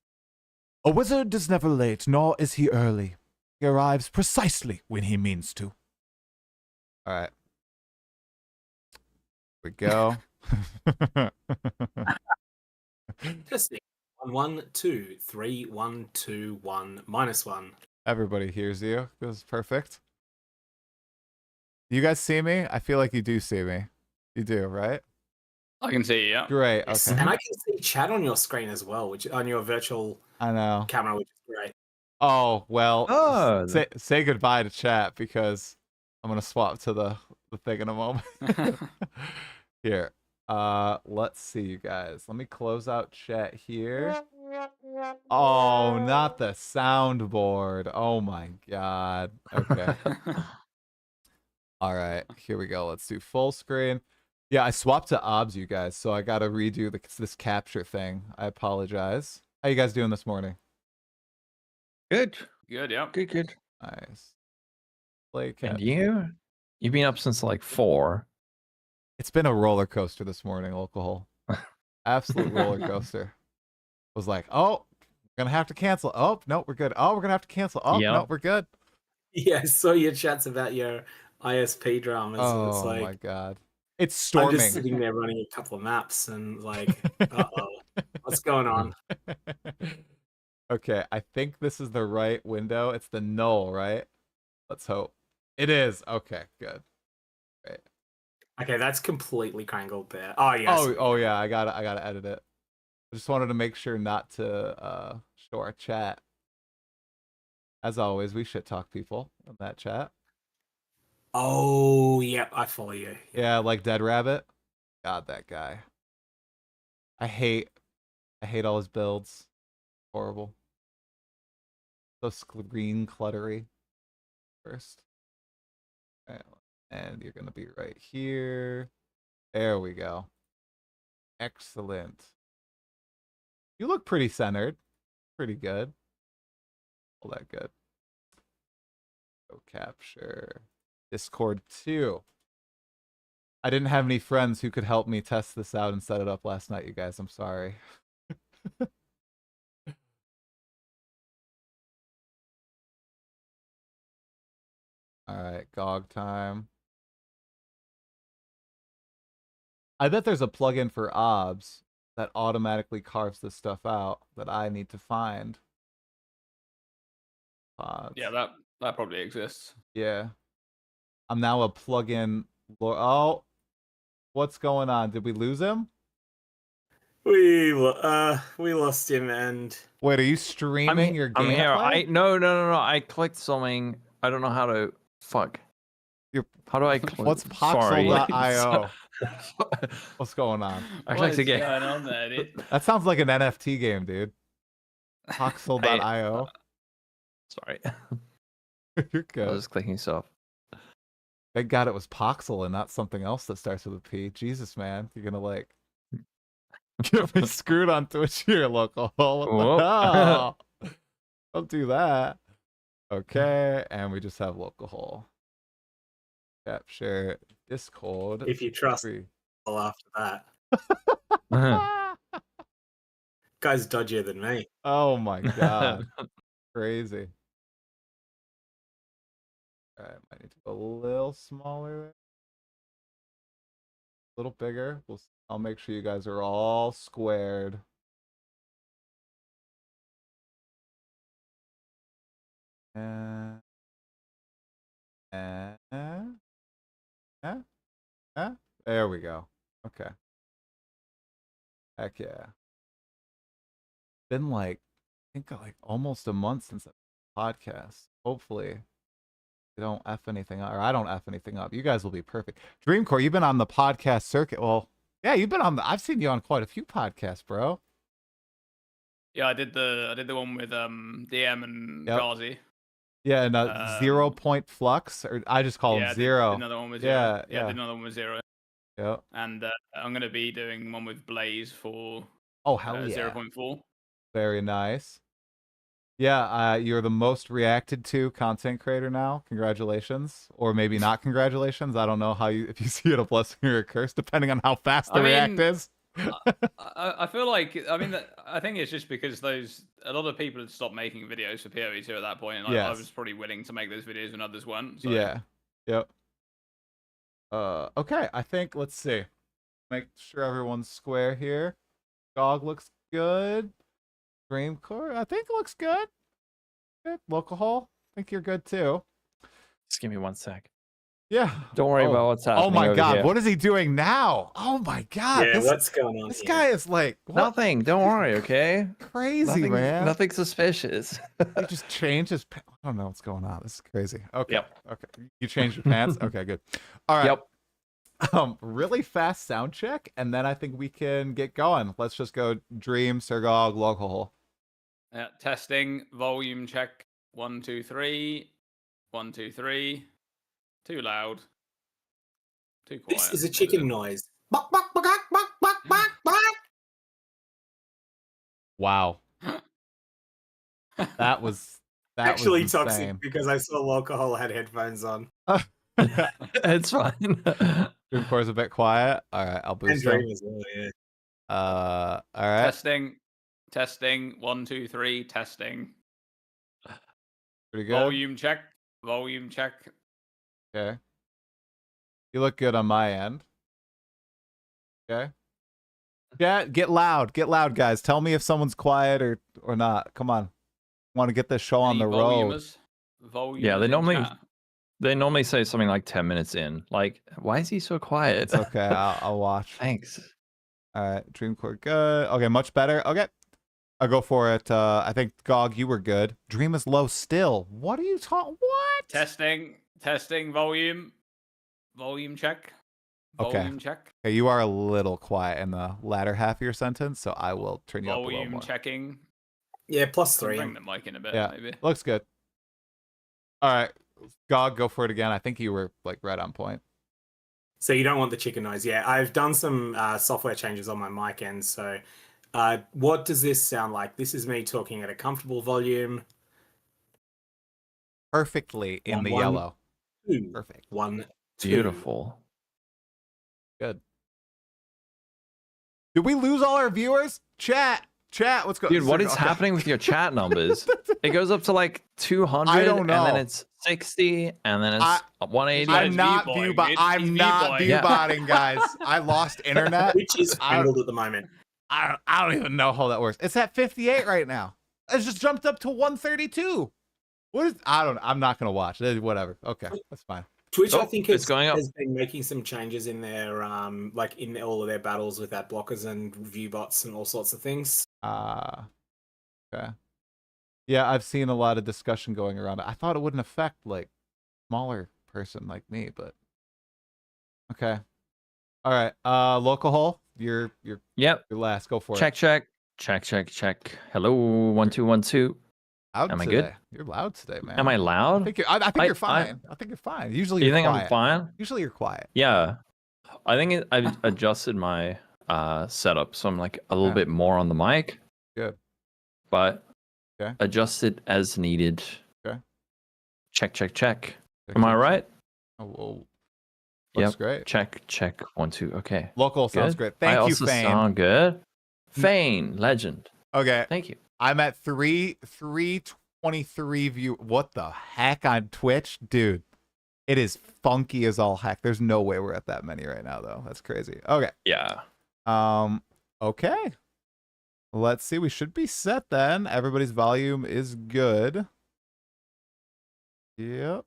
A wizard is never late, nor is he early. He arrives precisely when he means to. All right. Here we go. Testing. 1, 1, 2, 3, 1, 2, 1, -1. Everybody hears you. This is perfect. You guys see me? I feel like you do see me. You do, right? I can see you, yeah. Great. Yes, Okay. and I can see chat on your screen as well, which on your virtual I know. camera, which is great. Oh, well, Oh. say goodbye to chat because I'm going to swap to the thing in a moment. Here. Let's see, you guys. Let me close out chat here. Oh, not the soundboard. Oh my god. Okay. All right, here we go. Let's do full screen. Yeah, I swapped to OBS, you guys, so I got to redo this capture thing. I apologize. How you guys doing this morning? Good. Good, yeah. Good. Nice. Play And capture. you've been up since like 4. It's been a roller coaster this morning, Lolcohol. Absolute roller coaster. Was like, oh, we're gonna have to cancel. Oh, no, we're good. Oh, we're gonna have to cancel. Oh, Yeah. no, we're good. Yeah, I saw your chats about your ISP dramas. Oh It's like, my god. It's I'm storming. just sitting there running a couple of maps and like, uh-oh, what's going on? Okay, I think this is the right window. It's the null, right? Let's hope. It is. Okay, good. Great. Okay, that's completely crangled there. Oh, yes. Oh yeah, I gotta edit it. I just wanted to make sure not to show our chat. As always, we shit talk people in that chat. Oh, yep, I follow you. Yeah, like Dead Rabbit. God, that guy. I hate all his builds. Horrible. So screen cluttery. First. And you're gonna be right here. There we go. Excellent. You look pretty centered. Pretty good. All that good. Go capture. Discord 2. I didn't have any friends who could help me test this out and set it up last night, you guys. I'm sorry. Alright, GOG time. I bet there's a plugin for OBS that automatically carves this stuff out that I need to find. Pods. Yeah, that probably exists. Yeah. I'm now a plugin. Oh, what's going on? Did we lose him? We lost him, and wait, are you streaming your gameplay? I'm here. No. I clicked something. I don't know how to. Fuck. How do I click? What's Poxel.io? What's going on? What's going on there, dude? That sounds like an NFT game, dude. Poxel.io. Sorry. You're good. I was just clicking stuff. Thank God it was Poxel and not something else that starts with a P. Jesus, man. You're gonna like get me screwed on Twitch here, Lolcohol. What the hell? Don't do that. Okay, and we just have Lolcohol. Capture Discord. if you trust well after that. Guy's dodgier than me. Oh my god. Crazy. Alright, might need to go a little smaller there. A little bigger. I'll make sure you guys are all squared. There we go. Okay. Heck yeah. Been like, I think like almost a month since the podcast. Hopefully you don't F anything up, or I don't F anything up. You guys will be perfect. Dreamcore, you've been on the podcast circuit. Well, yeah, you've been on I've seen you on quite a few podcasts, bro. Yeah, I did the one with DM and Gazi. Yeah, and 0 Point Flux, or I just call him Zero. Did another one with Zero. Yeah, I did another one with Zero. Yeah. And I'm gonna be doing one with Blaze for hell yeah. 0.4. Very nice. Yeah, you're the most reacted to content creator now. Congratulations, or maybe not congratulations. I don't know if you see it a blessing or a curse, depending on how fast the react is. I feel like I think it's just because a lot of people had stopped making videos for PoE2 at that point, and I was probably willing to make those videos when others weren't. So. Yeah. Yep. Okay, I think let's see. Make sure everyone's square here. Dog looks good. Dreamcore, I think looks good. Good. Lolcohol, I think you're good too. Just give me 1 sec. Yeah. Don't worry about what's happening. Oh my over god, here. what is he doing now? Oh my god. Yeah, what's going on This here? guy is like what? Nothing. Don't worry, okay? Crazy, man. Nothing suspicious. He just changed his pants. I don't know what's going on. This is crazy. Okay. Yep. Okay. You changed your pants? Okay, good. All right. Yep. Really fast sound check, and then I think we can get going. Let's just go Dream, Sirgog, Lolcohol. Testing, volume check. 1, 2, 3. 1, 2, 3. Too loud. Too quiet. This is a chicken noise. Buck, buck, buck, buck, buck, buck, buck, buck. Wow. That was Actually was toxic insane. because I saw Lolcohol had headphones on. It's fine. Dreamcore's a bit quiet. All right, I'll And boost Dream him. as well, yeah. All right. Testing. 1, 2, 3. Testing. Pretty good. Volume check. Volume check. Okay. You look good on my end. Okay. Yeah, get loud, guys. Tell me if someone's quiet or not. Come on. Want to get this show on the road. Yeah, they normally say something like 10 minutes in. Like, why is he so quiet? It's okay. I'll watch. Thanks. All right, Dreamcore, good. Okay, much better. Okay, I'll go for it. I think Gog, you were good. Dream is low still. What are you talking? What? Testing. Volume check. Volume check. Okay, you are a little quiet in the latter half of your sentence, so I will turn you up a little more. Volume checking. Yeah, +3. Bring the mic in a bit, Yeah, maybe. looks good. All right, Gog, go for it again. I think you were like right on point. So you don't want the chicken noise. Yeah, I've done some software changes on my mic end. So what does this sound like? This is me talking at a comfortable volume. Perfectly in the yellow. 2. Perfect. 1, 2. Beautiful. Good. Did we lose all our viewers? Chat, what's going on? Dude, what is happening with your chat numbers? It goes up to like 200, I don't know. and then it's 60, and then it's 180. I'm not viewbotting, guys. I lost internet. Which is handled at the moment. I don't even know how that works. It's at 58 right now. It's just jumped up to 132. What is? I'm not gonna watch. Whatever. Okay, that's fine. Twitch, I think, it's going up. Has been making some changes in their like in all of their battles with ad blockers and view bots and all sorts of things. Okay. Yeah, I've seen a lot of discussion going around it. I thought it wouldn't affect like smaller person like me, but okay. All right. Lolcohol, you're last. Go for it. Check. Hello, 1 2 1 2. Loud Am I today. good? You're loud today, man. Am I loud? I think you're fine. I think you're fine. Usually you you're think quiet. I'm fine? Usually you're quiet. Yeah. I think I've adjusted my setup, so I'm like a little bit more on the mic. Good. But okay. Adjust it as needed. Okay. Check. Am I right? Oh, well, looks great. Check. 1 2. Okay. Local sounds great. Thank you, also Fane. Sound good. Fane, legend. Okay. Thank you. I'm at 323 view. What the heck on Twitch, dude? It is funky as all heck. There's no way we're at that many right now, though. That's crazy. Okay. Yeah. Okay. Let's see. We should be set then. Everybody's volume is good. Yep.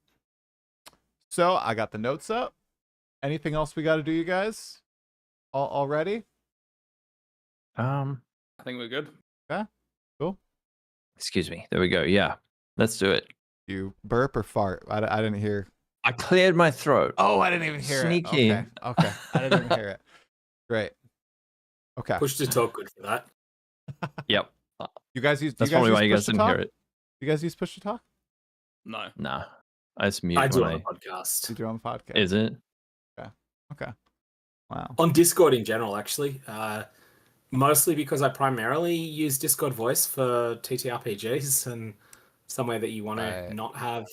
So I got the notes up. Anything else we got to do, you guys? All ready? I think we're good. Yeah. Cool. Excuse me. There we go. Yeah. Let's do it. You burp or fart? I didn't hear. I cleared my throat. Oh, I didn't even hear Sneaky. it. Okay. I didn't even hear it. Great. Okay. Push to talk, good for that. Yep. You guys use. That's probably why you guys didn't hear it. You guys use push to talk? No. Nah. I just mute. I do on a podcast. You do on podcast. Is it? Okay. Wow. On Discord in general, actually. Mostly because I primarily use Discord voice for TTRPGs and somewhere that you want to not have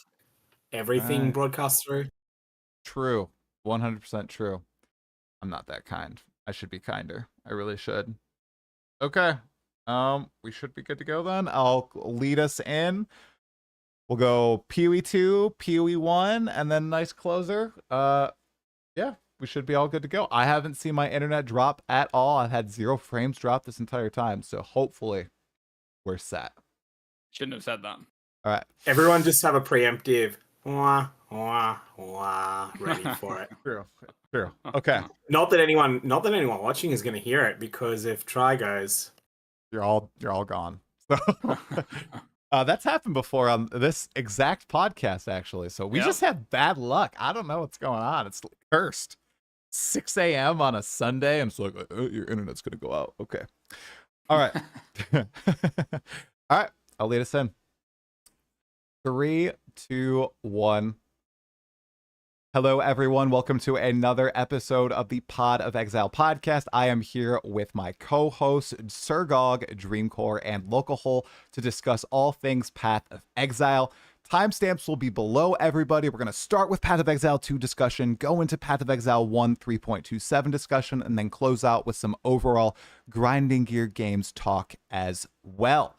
everything broadcast through. True. 100% true. I'm not that kind. I should be kinder. I really should. Okay. We should be good to go then. I'll lead us in. We'll go PoE 2, PoE 1, and then nice closer. Yeah, we should be all good to go. I haven't seen my internet drop at all. I've had 0 frames drop this entire time, so hopefully we're set. Shouldn't have said that. All right. Everyone just have a preemptive wah, wah, wah ready for it. True. Okay. Not that anyone watching is going to hear it, because if Try goes, you're all gone. So that's happened before on this exact podcast, actually. So we just have bad luck. I don't know what's going on. It's cursed. 6 a.m. on a Sunday, and it's like, your internet's gonna go out. Okay. All right. All right. I'll lead us in. 3, 2, 1. Hello, everyone. Welcome to another episode of the Pod of Exile podcast. I am here with my co-hosts, Sirgog, Dreamcore, and Lolcohol to discuss all things Path of Exile. Timestamps will be below, everybody. We're going to start with Path of Exile 2 discussion, go into Path of Exile 1 3.27 discussion, and then close out with some overall Grinding Gear games talk as well.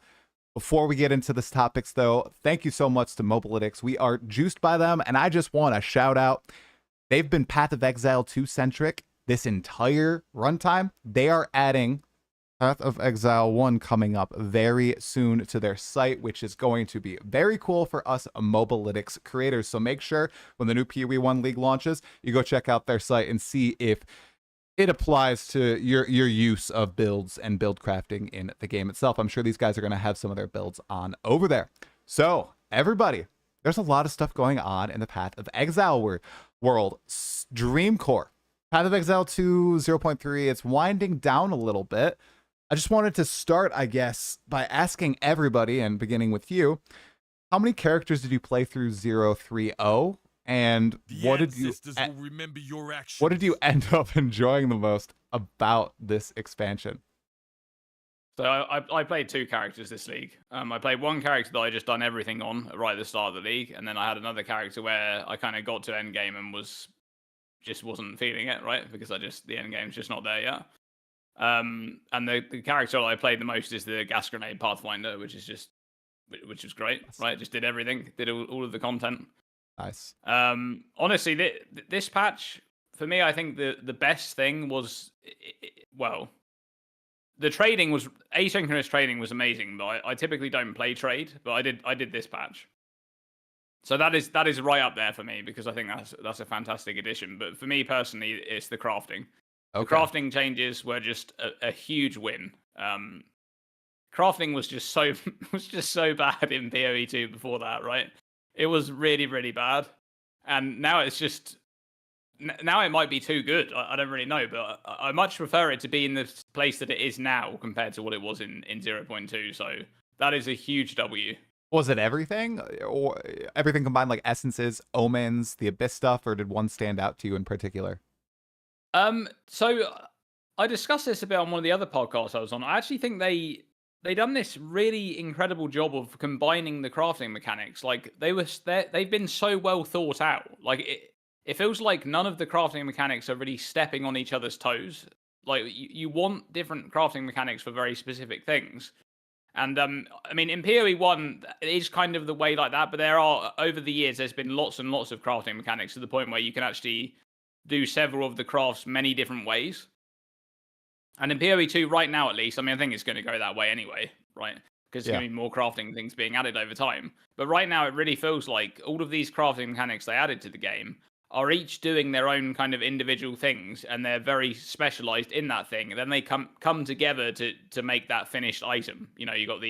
Before we get into this topics, though, thank you so much to Mobalytics. We are juiced by them, and I just want to shout out. They've been Path of Exile 2 centric this entire runtime. They are adding Path of Exile 1 coming up very soon to their site, which is going to be very cool for us Mobalytics creators. So make sure when the new PoE 1 League launches, you go check out their site and see if it applies to your use of builds and build crafting in the game itself. I'm sure these guys are going to have some of their builds on over there. So everybody, there's a lot of stuff going on in the Path of Exile world. Dreamcore, Path of Exile 2 0.3, it's winding down a little bit. I just wanted to start, I guess, by asking everybody, and beginning with you, how many characters did you play through 0.30? And what did you remember your actions. What did you end up enjoying the most about this expansion? So I played 2 characters this league. I played one character that I just done everything on right at the start of the league, and then I had another character where I kind of got to end game and wasn't feeling it, right? Because the end game's just not there yet. And the character that I played the most is the gas grenade pathfinder, which was great, right? Just did everything, did all of the content. Nice. Honestly, this patch for me, I think the best thing was, the trading was asynchronous trading was amazing. But I typically don't play trade, but I did this patch, so that is right up there for me because I think that's a fantastic addition. But for me personally, it's the crafting. Okay. The crafting changes were just a huge win. Crafting was just so bad in PoE 2 before that, right? It was really, really bad. And now it's just... Now it might be too good. I don't really know, but I much prefer it to be in the place that it is now compared to what it was in 0.2. So that is a huge W. Was it everything? Or everything combined, like essences, omens, the abyss stuff, or did one stand out to you in particular? So I discussed this a bit on one of the other podcasts I was on. I actually think they done this really incredible job of combining the crafting mechanics. Like they've been so well thought out. Like it feels like none of the crafting mechanics are really stepping on each other's toes. Like you want different crafting mechanics for very specific things. And I mean, in PoE 1, it is kind of the way like that. But over the years, there's been lots and lots of crafting mechanics to the point where you can actually do several of the crafts many different ways. And in PoE 2, right now at least, I mean, I think it's going to go that way anyway, right? Because there's going to be more crafting things being added over time. But right now, it really feels like all of these crafting mechanics they added to the game are each doing their own kind of individual things, and they're very specialized in that thing. And then they come together to make that finished item. You know, you got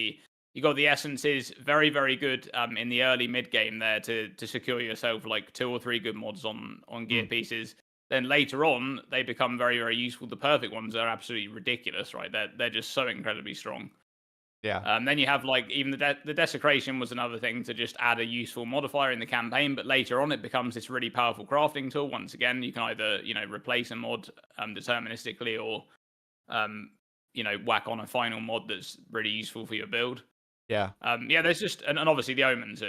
the essences, very, very good in the early mid game there to secure yourself like 2 or 3 good mods on gear pieces. Then later on, they become very, very useful. The perfect ones are absolutely ridiculous, right? They're just so incredibly strong. Yeah. Then you have like even the desecration was another thing to just add a useful modifier in the campaign. But later on, it becomes this really powerful crafting tool. Once again, you can either replace a mod deterministically or whack on a final mod that's really useful for your build. Yeah. There's just and obviously the omens,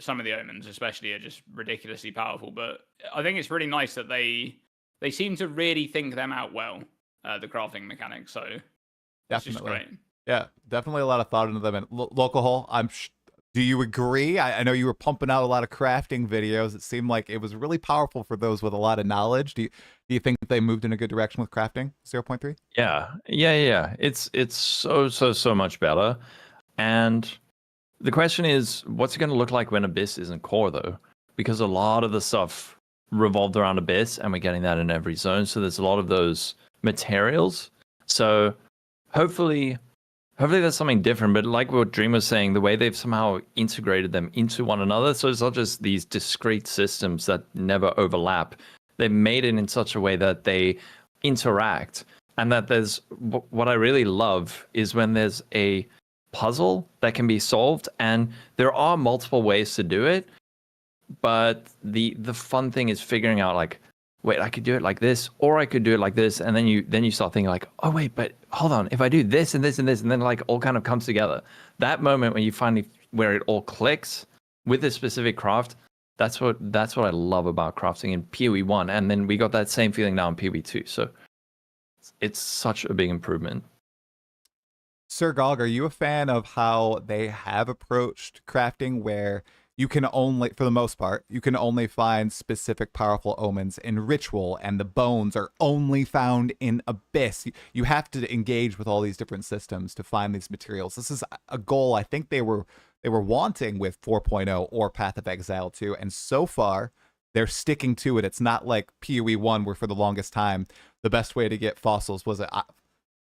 some of the omens especially are just ridiculously powerful. But I think it's really nice that they seem to really think them out well, the crafting mechanics. So it's just great. Yeah, definitely a lot of thought into them. And Lolcohol, Do you agree? I know you were pumping out a lot of crafting videos. It seemed like it was really powerful for those with a lot of knowledge. Do you think that they moved in a good direction with crafting 0.3? Yeah. It's so much better. And the question is, what's it going to look like when Abyss isn't core, though? Because a lot of the stuff revolved around Abyss, and we're getting that in every zone. So there's a lot of those materials. So hopefully there's something different. But like what Dream was saying, the way they've somehow integrated them into one another, so it's not just these discrete systems that never overlap. They've made it in such a way that they interact, and that there's what I really love is when there's a puzzle that can be solved, and there are multiple ways to do it, but the fun thing is figuring out, like, wait, I could do it like this, or I could do it like this, and then you start thinking like, oh wait, but hold on, if I do this and this and this, and then like all kind of comes together. That moment when you finally, where it all clicks with a specific craft, that's what I love about crafting in PoE 1, and then we got that same feeling now in PoE 2. So it's such a big improvement. Sirgog, are you a fan of how they have approached crafting, where you can only, for the most part, you can only find specific powerful omens in Ritual, and the bones are only found in Abyss? You have to engage with all these different systems to find these materials. This is a goal I think they were wanting with 4.0 or Path of Exile 2, and so far they're sticking to it. It's not like PoE 1, where for the longest time the best way to get fossils was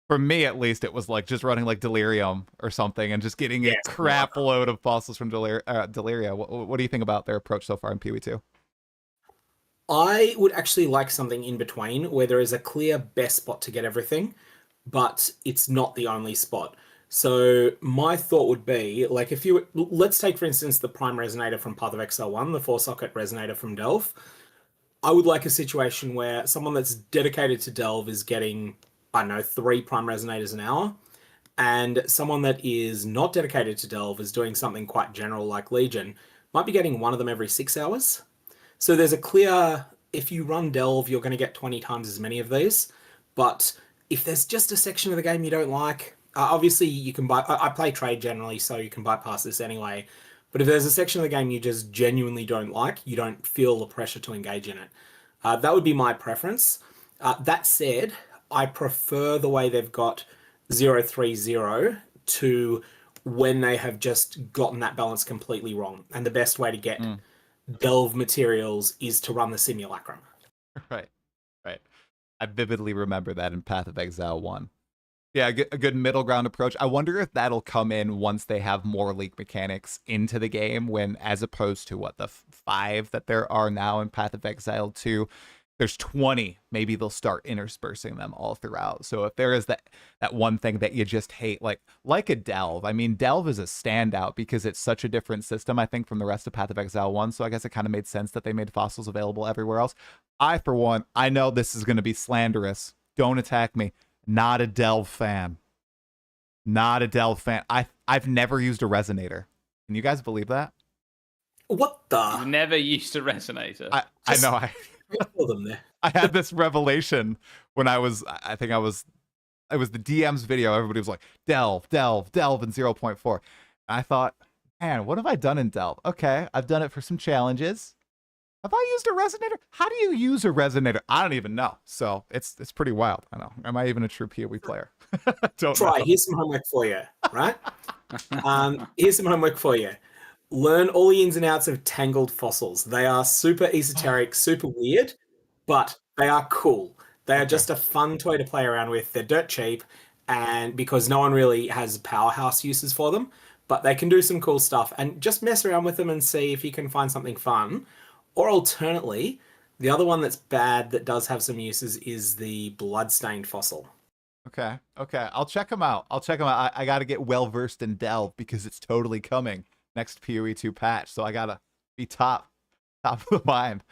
for me at least, it was like just running like Delirium or something and just getting a crap load of fossils from Deliria. What do you think about their approach so far in PoE 2? I would actually like something in between, where there is a clear best spot to get everything, but it's not the only spot. So my thought would be, like, let's take, for instance, the Prime Resonator from Path of Exile 1, the 4-socket Resonator from Delve. I would like a situation where someone that's dedicated to Delve is getting, I don't know, 3 Prime Resonators an hour, and someone that is not dedicated to Delve is doing something quite general like Legion, might be getting one of them every 6 hours. So there's a clear, if you run Delve, you're going to get 20 times as many of these. But if there's just a section of the game you don't like, obviously you can I play trade generally, so you can bypass this anyway. But if there's a section of the game you just genuinely don't like, you don't feel the pressure to engage in it. That would be my preference. That said, I prefer the way they've got 030 to when they have just gotten that balance completely wrong. And the best way to get Delve materials is to run the simulacrum. Right. I vividly remember that in Path of Exile 1. Yeah, a good middle ground approach. I wonder if that'll come in once they have more leak mechanics into the game, when, as opposed to what, the 5 that there are now in Path of Exile 2, there's 20. Maybe they'll start interspersing them all throughout. So if there is that one thing that you just hate, like a Delve. I mean, Delve is a standout because it's such a different system, I think, from the rest of Path of Exile 1. So I guess it kind of made sense that they made fossils available everywhere else. I, for one, I know this is going to be slanderous. Don't attack me. Not a Delve fan. I've never used a resonator. Can you guys believe that? What the? You've never used a resonator. I know. I had this revelation when it was the DM's video. Everybody was like, Delve in 0.4. And I thought, man, what have I done in Delve? Okay, I've done it for some challenges. Have I used a resonator? How do you use a resonator? I don't even know. So it's pretty wild. I know. Am I even a true PoE player? Don't know. Here's some homework for you, right? Here's some homework for you. Learn all the ins and outs of tangled fossils. They are super esoteric, super weird, but they are cool. They are just a fun toy to play around with. They're dirt cheap, and because no one really has powerhouse uses for them, but they can do some cool stuff. And just mess around with them and see if you can find something fun. Or alternately, the other one that's bad that does have some uses is the bloodstained fossil. Okay. I'll check them out. I got to get well versed in Delve because it's totally coming next PoE 2 patch. So I got to be top of the mind.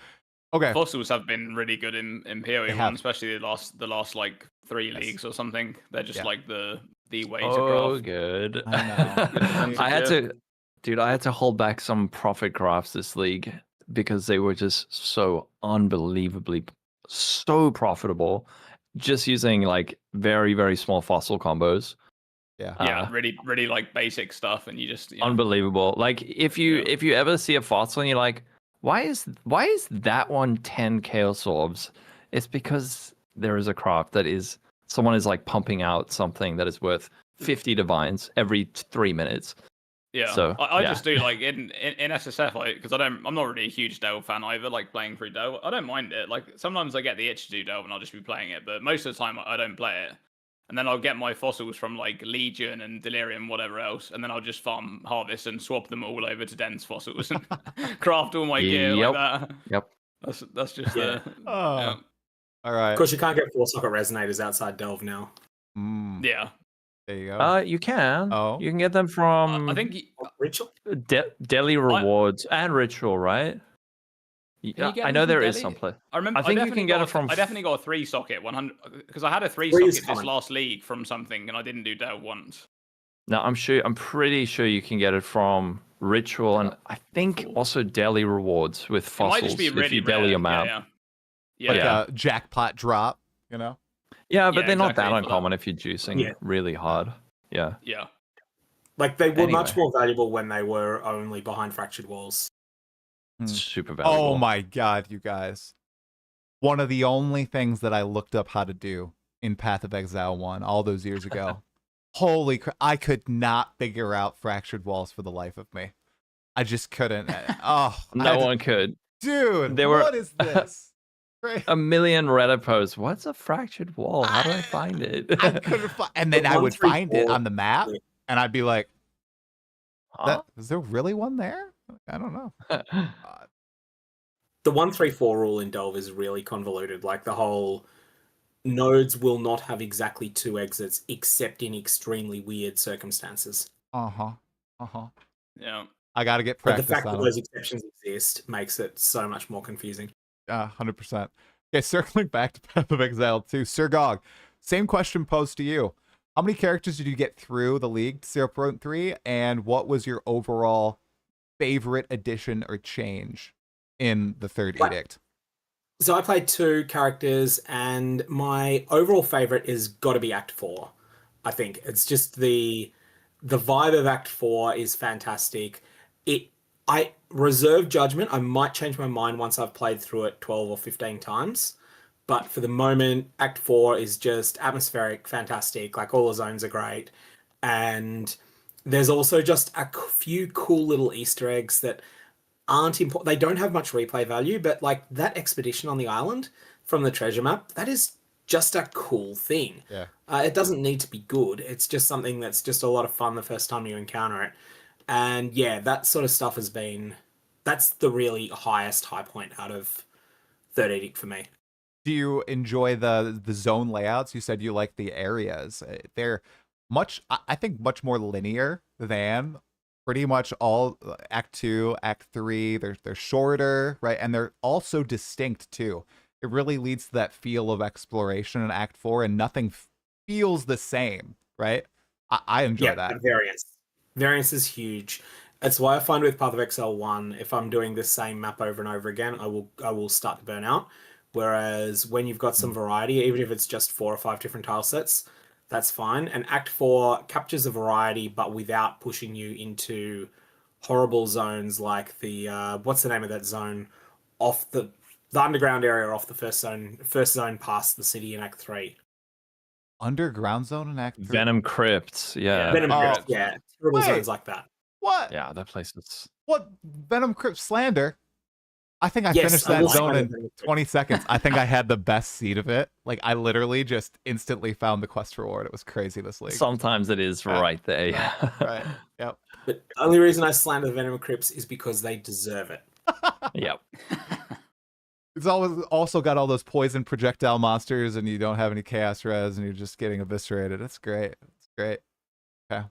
Okay. Fossils have been really good in PoE 1, especially the last like 3 leagues or something. They're just like the way to craft. Oh, good. I know. I had to hold back some profit crafts this league because they were just so unbelievably so profitable, just using like very, very small fossil combos. Yeah, really like basic stuff, and you just unbelievable. Like if you ever see a fossil and you're like, why is that one 10 chaos orbs? It's because there is a craft that is someone is like pumping out something that is worth 50 divines every 3 minutes. Yeah, so I just do like in SSF, like, because I'm not really a huge Delve fan either. Like playing through Delve, I don't mind it. Like sometimes I get the itch to do Delve and I'll just be playing it, but most of the time I don't play it. And then I'll get my fossils from like Legion and Delirium, whatever else, and then I'll just farm harvest and swap them all over to dense fossils and craft all my gear like that. Yep. That's just Yeah. All right. Of course, you can't get 4-socket resonators outside Delve now. Yeah. There you go. You can. Oh. You can get them from I think Ritual? Daily Rewards and Ritual, right? I know there is some place. I remember. I think you can get it from. I definitely got a 3-socket 100 because I had a 3-socket this last league from something, and I didn't do Delve once. No, I'm pretty sure you can get it from Ritual, and I think also Daily Rewards with fossils. It might just be really if you daily them out. Yeah. Like a jackpot drop, you know? Yeah, but they're not exactly, that uncommon if you're juicing really hard. Yeah. Yeah. Like they were much more valuable when they were only behind fractured walls. Super valuable. Oh my god, you guys. One of the only things that I looked up how to do in Path of Exile 1 all those years ago. Holy crap, I could not figure out fractured walls for the life of me. I just couldn't. No one could. Dude, There were... what is this? A million Reddit posts. What's a fractured wall? How do I find it? I couldn't find, and then I would find it on the map, and I'd be like, is there really one there? I don't know. The 1-3-4 rule in Delve is really convoluted. Like the whole nodes will not have exactly 2 exits except in extremely weird circumstances. Yeah. I gotta get practice. But the fact that on those exceptions exist makes it so much more confusing. 100%. Okay, circling back to Path of Exile 2, Sirgog, same question posed to you. How many characters did you get through the League 0.3, and what was your overall favorite addition or change in the third edict? So I played 2 characters, and my overall favorite is got to be Act 4. I think it's just the vibe of Act 4 is fantastic. I reserve judgment. I might change my mind once I've played through it 12 or 15 times. But for the moment, Act 4 is just atmospheric, fantastic. Like all the zones are great. And there's also just a few cool little Easter eggs that aren't important. They don't have much replay value, but like that expedition on the island from the treasure map, that is just a cool thing. Yeah. It doesn't need to be good. It's just something that's just a lot of fun the first time you encounter it. And yeah, that sort of stuff that's the really highest high point out of Third Edict for me. Do you enjoy the zone layouts? You said you like the areas. They're I think much more linear than pretty much all Act 2, Act 3. They're shorter, right? And they're also distinct too. It really leads to that feel of exploration in Act 4, and nothing feels the same, right? I enjoy that. Variance is huge. That's why I find with Path of Exile 1, if I'm doing the same map over and over again, I will start to burn out. Whereas when you've got some variety, even if it's just 4 or 5 different tile sets, that's fine. And Act 4 captures the variety, but without pushing you into horrible zones like the what's the name of that zone off the underground area off the first zone past the city in Act 3. Underground zone in Act 3? Venom Crypts, yeah. Venom Crypts, yeah. Terrible zones like that. What? Yeah, that place is... What? Venom Crypt Slander? I think I finished that zone in 20 seconds. I think I had the best seed of it. Like, I literally just instantly found the quest reward. It was crazy this league. Sometimes it is right there, yeah. Right, yep. But the only reason I slander the Venom Crypts is because they deserve it. Yep. It's always also got all those poison projectile monsters, and you don't have any chaos res, and you're just getting eviscerated. It's great. It's great. Okay.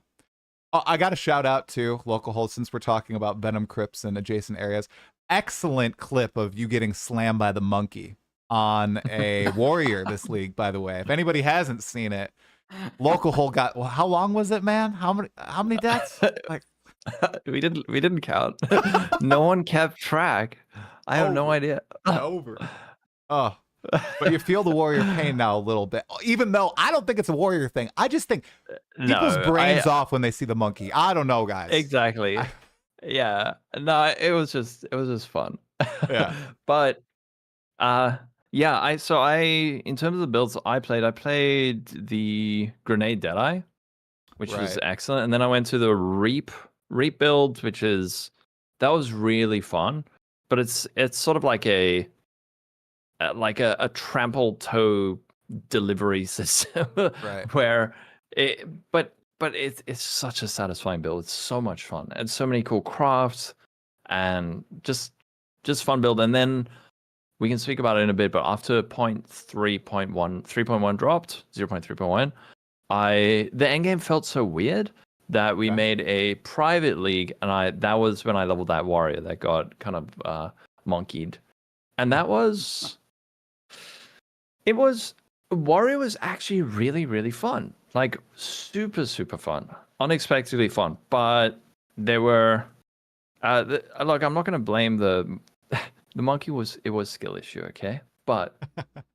Oh, I got a shout out to Lolcohol since we're talking about Venom Crypts and adjacent areas. Excellent clip of you getting slammed by the monkey on a warrior this league, by the way. If anybody hasn't seen it, Lolcohol got, well, how long was it, man? How many deaths? Like, we didn't count. No one kept track. I have no idea. Over. Oh, But you feel the warrior pain now a little bit, even though I don't think it's a warrior thing. I just think people's brains off when they see the monkey. I don't know, guys. Exactly. Yeah. No, it was just fun. Yeah. But yeah, I in terms of the builds I played the Grenade Deadeye, which was excellent, and then I went to the Reap build, which that was really fun. But it's sort of like a trample toe delivery system, where it's such a satisfying build. It's so much fun and so many cool crafts and just fun build. And then we can speak about it in a bit, but after 3.1 dropped, 0.3.1, the endgame felt so weird that we made a private league, and that was when I leveled that warrior that got kind of monkeyed. And warrior was actually really, really fun. Like super, super fun. Unexpectedly fun. But there were look, I'm not gonna blame the monkey. It was skill issue, okay? But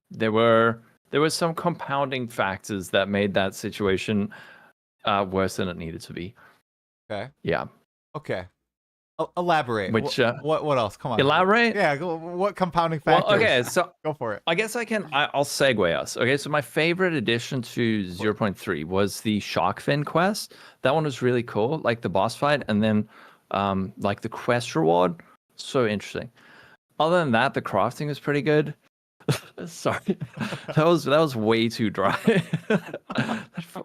there were some compounding factors that made that situation worse than it needed to be. Okay. Yeah. Okay. Elaborate. Which what else? Come on. Elaborate? Yeah. What compounding factors? Well, okay, so go for it. I guess I'll segue us. Okay, so my favorite addition to 0.3 was the shark fin quest. That one was really cool, like the boss fight, and then like the quest reward. So interesting. Other than that, the crafting was pretty good. Sorry, that was way too dry.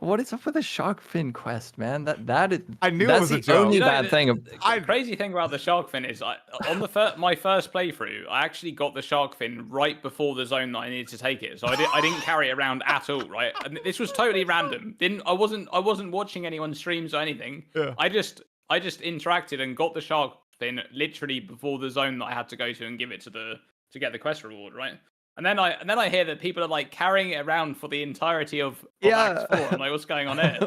What is up with the shark fin quest, man? That is. I knew that's it was the a joke. only bad thing. The crazy thing about the shark fin is, on my first playthrough, I actually got the shark fin right before the zone that I needed to take it, so I didn't carry it around at all, right? And this was totally random. I wasn't watching anyone's streams or anything. Yeah. I just interacted and got the shark fin literally before the zone that I had to go to and give it to get the quest reward, right? And then I hear that people are like carrying it around for the entirety of Act 4. I'm like, what's going on here?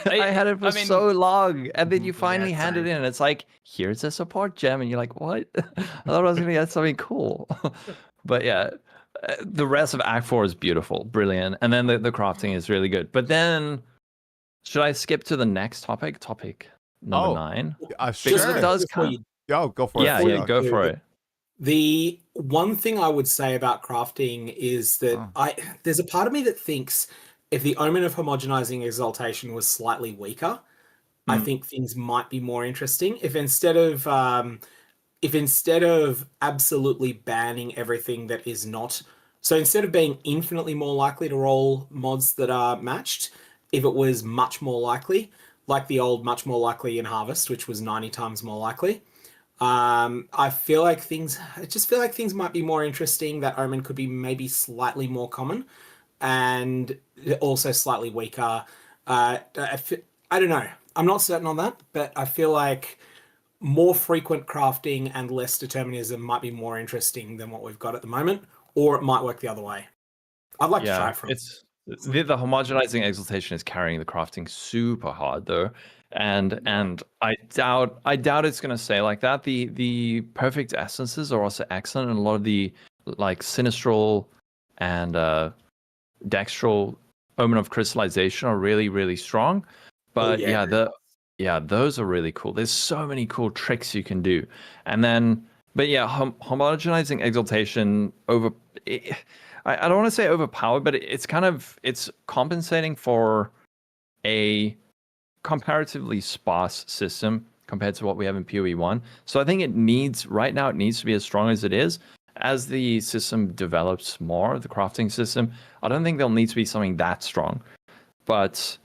I had it for so long, and then you finally hand it in, and it's like, here's a support gem, and you're like, what? I thought I was gonna get something cool. But yeah, the rest of Act 4 is beautiful, brilliant, and then the crafting is really good. But then, should I skip to the next topic? Topic number 9. Sure. Because it does come. Go for it. Yeah, go for it. The one thing I would say about crafting is that there's a part of me that thinks if the Omen of Homogenizing Exaltation was slightly weaker, I think things might be more interesting. If instead of absolutely banning everything that is not, so instead of being infinitely more likely to roll mods that are matched, if it was much more likely, like the old much more likely in Harvest, which was 90 times more likely. I just feel like things might be more interesting. That Omen could be maybe slightly more common and also slightly weaker. I don't know. I'm not certain on that, but I feel like more frequent crafting and less determinism might be more interesting than what we've got at the moment, or it might work the other way. I'd like to try it from. The homogenizing exaltation is carrying the crafting super hard though. And I doubt it's gonna stay like that. The perfect essences are also excellent, and a lot of the like sinistral and dextral Omen of Crystallization are really, really strong. But those are really cool. There's so many cool tricks you can do. And then homogenizing exaltation I don't want to say overpowered, but it's compensating for a comparatively sparse system compared to what we have in PoE 1. So I think it needs to be as strong as it is. As the system develops more, the crafting system, I don't think there'll need to be something that strong. But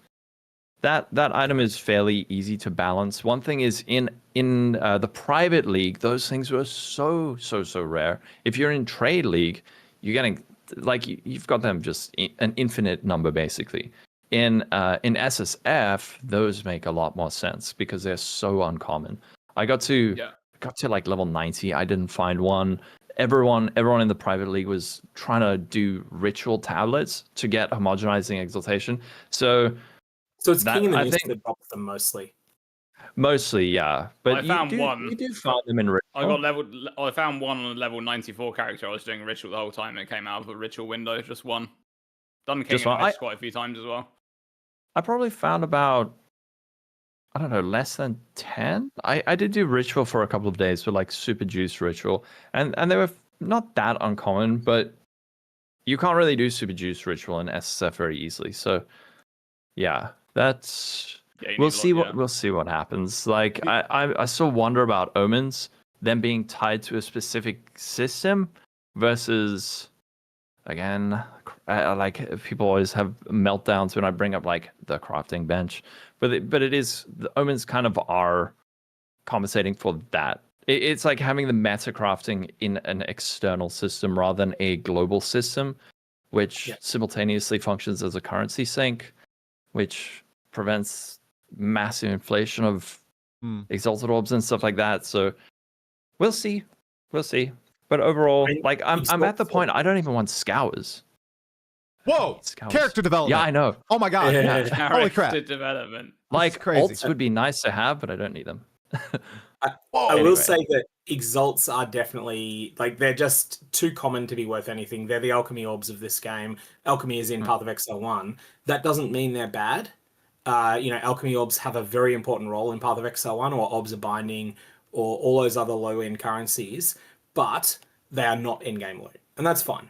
that item is fairly easy to balance. One thing is in the private league, those things were so rare. If you're in trade league, you're getting you've got them just an infinite number basically. In SSF, those make a lot more sense because they're so uncommon. I got to like level 90. I didn't find one. Everyone in the private league was trying to do ritual tablets to get homogenizing exaltation. So it's King in the Mist that drops them mostly. Mostly, yeah. But I found one. You do find them in ritual. I found one on a level 94 character. I was doing ritual the whole time. It came out of a ritual window, just one. Done King and Mist quite a few times as well. I probably found about, I don't know, less than 10. I did do ritual for a couple of days for like super juice ritual, and they were not that uncommon, but you can't really do super juice ritual in SSF very easily. So yeah, that's we'll see what happens. Like I still wonder about omens, them being tied to a specific system versus, again, like people always have meltdowns when I bring up like the crafting bench, but it is, the omens kind of are compensating for that. It's like having the meta crafting in an external system rather than a global system, which simultaneously functions as a currency sink, which prevents massive inflation of exalted orbs and stuff like that. So we'll see. But overall, like I'm at the point I don't even want scours. Whoa! Character development. Yeah, I know. Oh my god! Yeah. Holy crap! Development. Like alts would be nice to have, but I don't need them. I will say that exalts are definitely, like, they're just too common to be worth anything. They're the alchemy orbs of this game. Alchemy is in Path of Exile 1. That doesn't mean they're bad. Alchemy orbs have a very important role in Path of Exile 1, or orbs of binding, or all those other low-end currencies, but they are not in-game loot, and that's fine.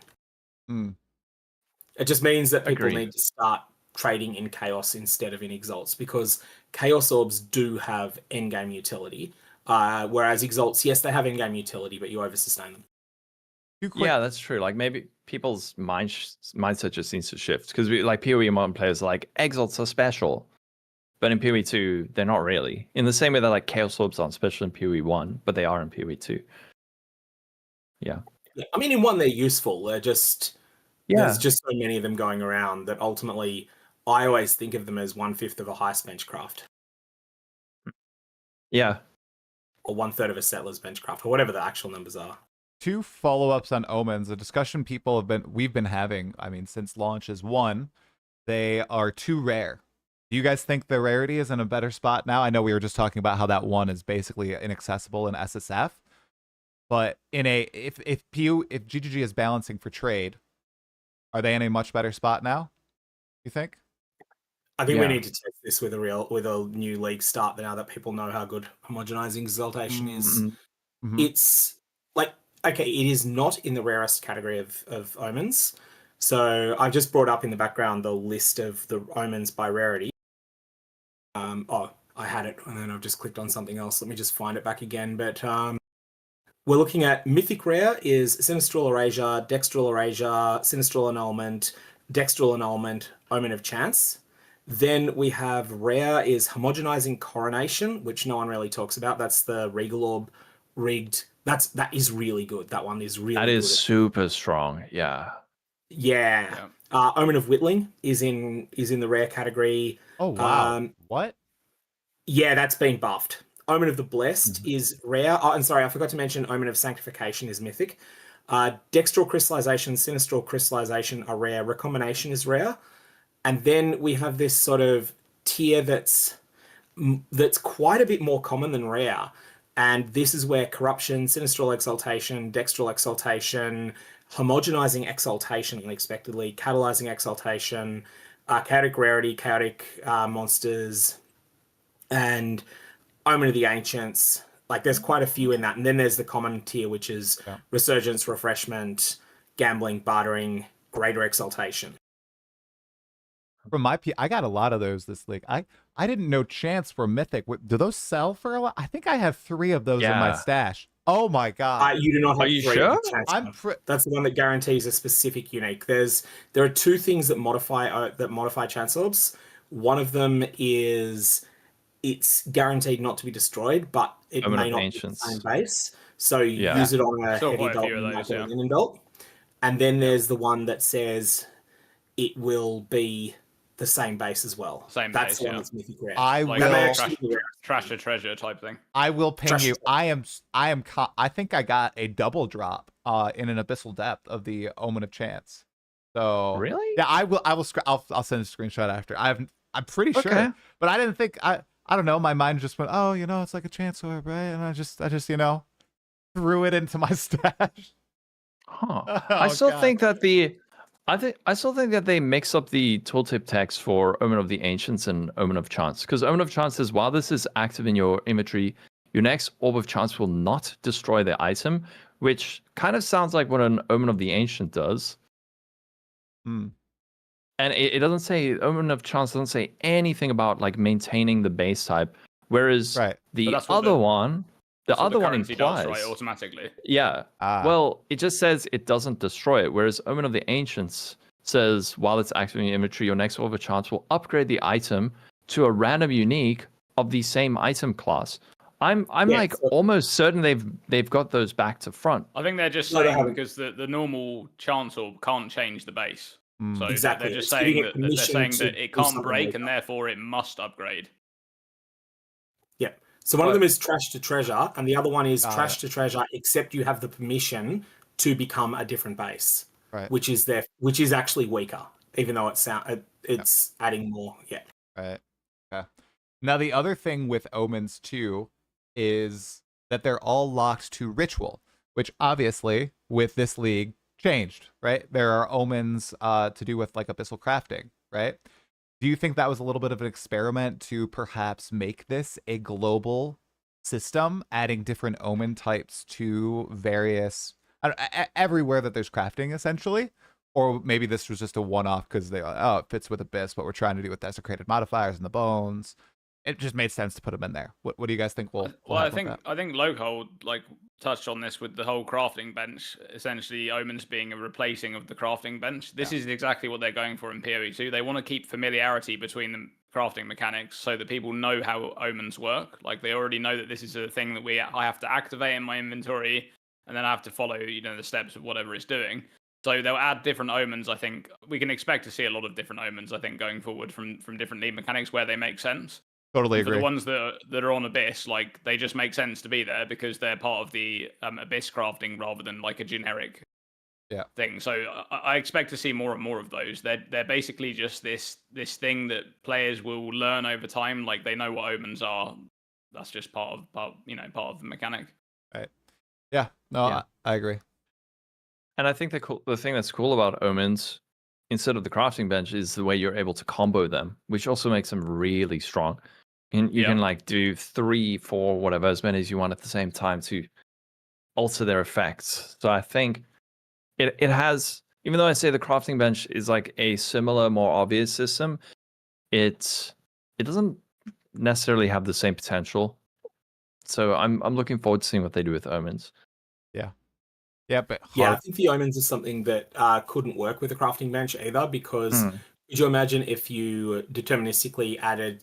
It just means that people need to start trading in chaos instead of in exalts, because chaos orbs do have end-game utility. Whereas exalts, yes, they have in-game utility, but you over-sustain them. Yeah, that's true. Like maybe people's mindset just needs to shift, because like PoE1 players are like, exalts are special, but in PoE2 they're not really. In the same way that like chaos orbs aren't special in PoE1, but they are in PoE2. Yeah. I mean, in 1 they're useful. They're just there's just so many of them going around that ultimately I always think of them as 1/5 of a heist benchcraft. Yeah. Or 1/3 of a settler's benchcraft, or whatever the actual numbers are. 2 follow-ups on omens. A discussion we've been having, I mean, since launch is 1, they are too rare. Do you guys think the rarity is in a better spot now? I know we were just talking about how that 1 is basically inaccessible in SSF, but if GGG is balancing for trade, are they in a much better spot now, you think? I think we need to test this with a new league start now that people know how good homogenizing exaltation is. It's like, okay, it is not in the rarest category of omens. So I've just brought up in the background the list of the omens by rarity. I had it and then I've just clicked on something else. Let me just find it back again. But we're looking at mythic rare is Sinistral Erasure, Dextral Erasure, Sinistral Annulment, Dextral Annulment, Omen of Chance. Then we have rare is Homogenizing Coronation, which no one really talks about. That's the Regal Orb rigged. That is really good. That one is really good. That is super strong. Yeah. Omen of Whittling is in the rare category. Oh wow. What? Yeah, that's been buffed. Omen of the Blessed is rare. Oh, and sorry, I forgot to mention Omen of Sanctification is mythic. Dextral Crystallization, Sinistral Crystallization are rare. Recombination is rare. And then we have this sort of tier that's quite a bit more common than rare. And this is where Corruption, Sinistral Exaltation, Dextral Exaltation, Homogenizing Exaltation unexpectedly, Catalyzing Exaltation, Chaotic Rarity, Chaotic Monsters, and Omen of the Ancients. Like, there's quite a few in that. And then there's the common tier, which is Resurgence, Refreshment, Gambling, Bartering, Greater Exaltation. From I got a lot of those this league. I didn't know Chance were mythic. Do those sell for a lot? I think I have 3 of those in my stash. Oh my god! You do not have 3. Are you sure? That's the one that guarantees a specific unique. There are 2 things that modify Chance Orbs. One of them is it's guaranteed not to be destroyed, but it may not be the same base. So you use it on a heavy belt like a linen belt. And then there's the one that says it will be the same base as well. That's the one that's mythic rare. Trash or treasure type thing. I will ping you. I think I got a double drop in an abyssal depth of the Omen of Chance. So really? Yeah, I'll send a screenshot after. I'm pretty sure, but I didn't think I don't know, my mind just went, oh, it's like a chance orb, right? And I just threw it into my stash. Huh. Oh, I still God. think that I still think that they mix up the tooltip text for Omen of the Ancients and Omen of Chance. Because Omen of Chance says while this is active in your inventory, your next Orb of Chance will not destroy the item, which kind of sounds like what an Omen of the Ancient does. Hmm. And it doesn't say, Omen of Chance doesn't say anything about like maintaining the base type. Whereas Right. the other one currency implies, does, right, automatically. yeah. Well, it just says it doesn't destroy it. Whereas Omen of the Ancients says while it's active in your inventory, your next Orb of Chance will upgrade the item to a random unique of the same item class. I'm almost certain they've got those back to front. I think they're just saying because the normal chance orb can't change the base. So exactly. they're just saying that it can't break and therefore it must upgrade. Yeah. So one of them is trash to treasure, and the other one is trash to treasure, except you have the permission to become a different base, right? Which is actually weaker, even though it's adding more. Yeah. Right. Yeah. Now the other thing with omens too is that they're all locked to ritual, which obviously with this league changed, right? There are omens to do with like abyssal crafting, right? Do you think that was a little bit of an experiment to perhaps make this a global system, adding different omen types to various everywhere that there's crafting, essentially? Or maybe this was just a one-off because it fits with Abyss, what we're trying to do with desecrated modifiers and the bones. It just made sense to put them in there. What do you guys think? I think Lolcohol like touched on this with the whole crafting bench. Essentially, omens being a replacing of the crafting bench. This is exactly what they're going for in PoE 2. They want to keep familiarity between the crafting mechanics so that people know how omens work. Like they already know that this is a thing that I have to activate in my inventory, and then I have to follow the steps of whatever it's doing. So they'll add different omens. I think we can expect to see a lot of different omens. I think going forward from different league mechanics where they make sense. Totally agree. For the ones that are on Abyss, like they just make sense to be there because they're part of the Abyss crafting rather than like a generic thing. So I expect to see more and more of those. They're basically just this thing that players will learn over time. Like they know what omens are. That's just part of the mechanic. Right. Yeah. No, I agree. And I think the thing that's cool about omens, instead of the crafting bench, is the way you're able to combo them, which also makes them really strong. And you can like do 3, 4, whatever, as many as you want at the same time to alter their effects. So I think it has, even though I say the crafting bench is like a similar, more obvious system, it doesn't necessarily have the same potential. So I'm looking forward to seeing what they do with omens. Yeah. Yeah, but I think the omens is something that couldn't work with a crafting bench either because could you imagine if you deterministically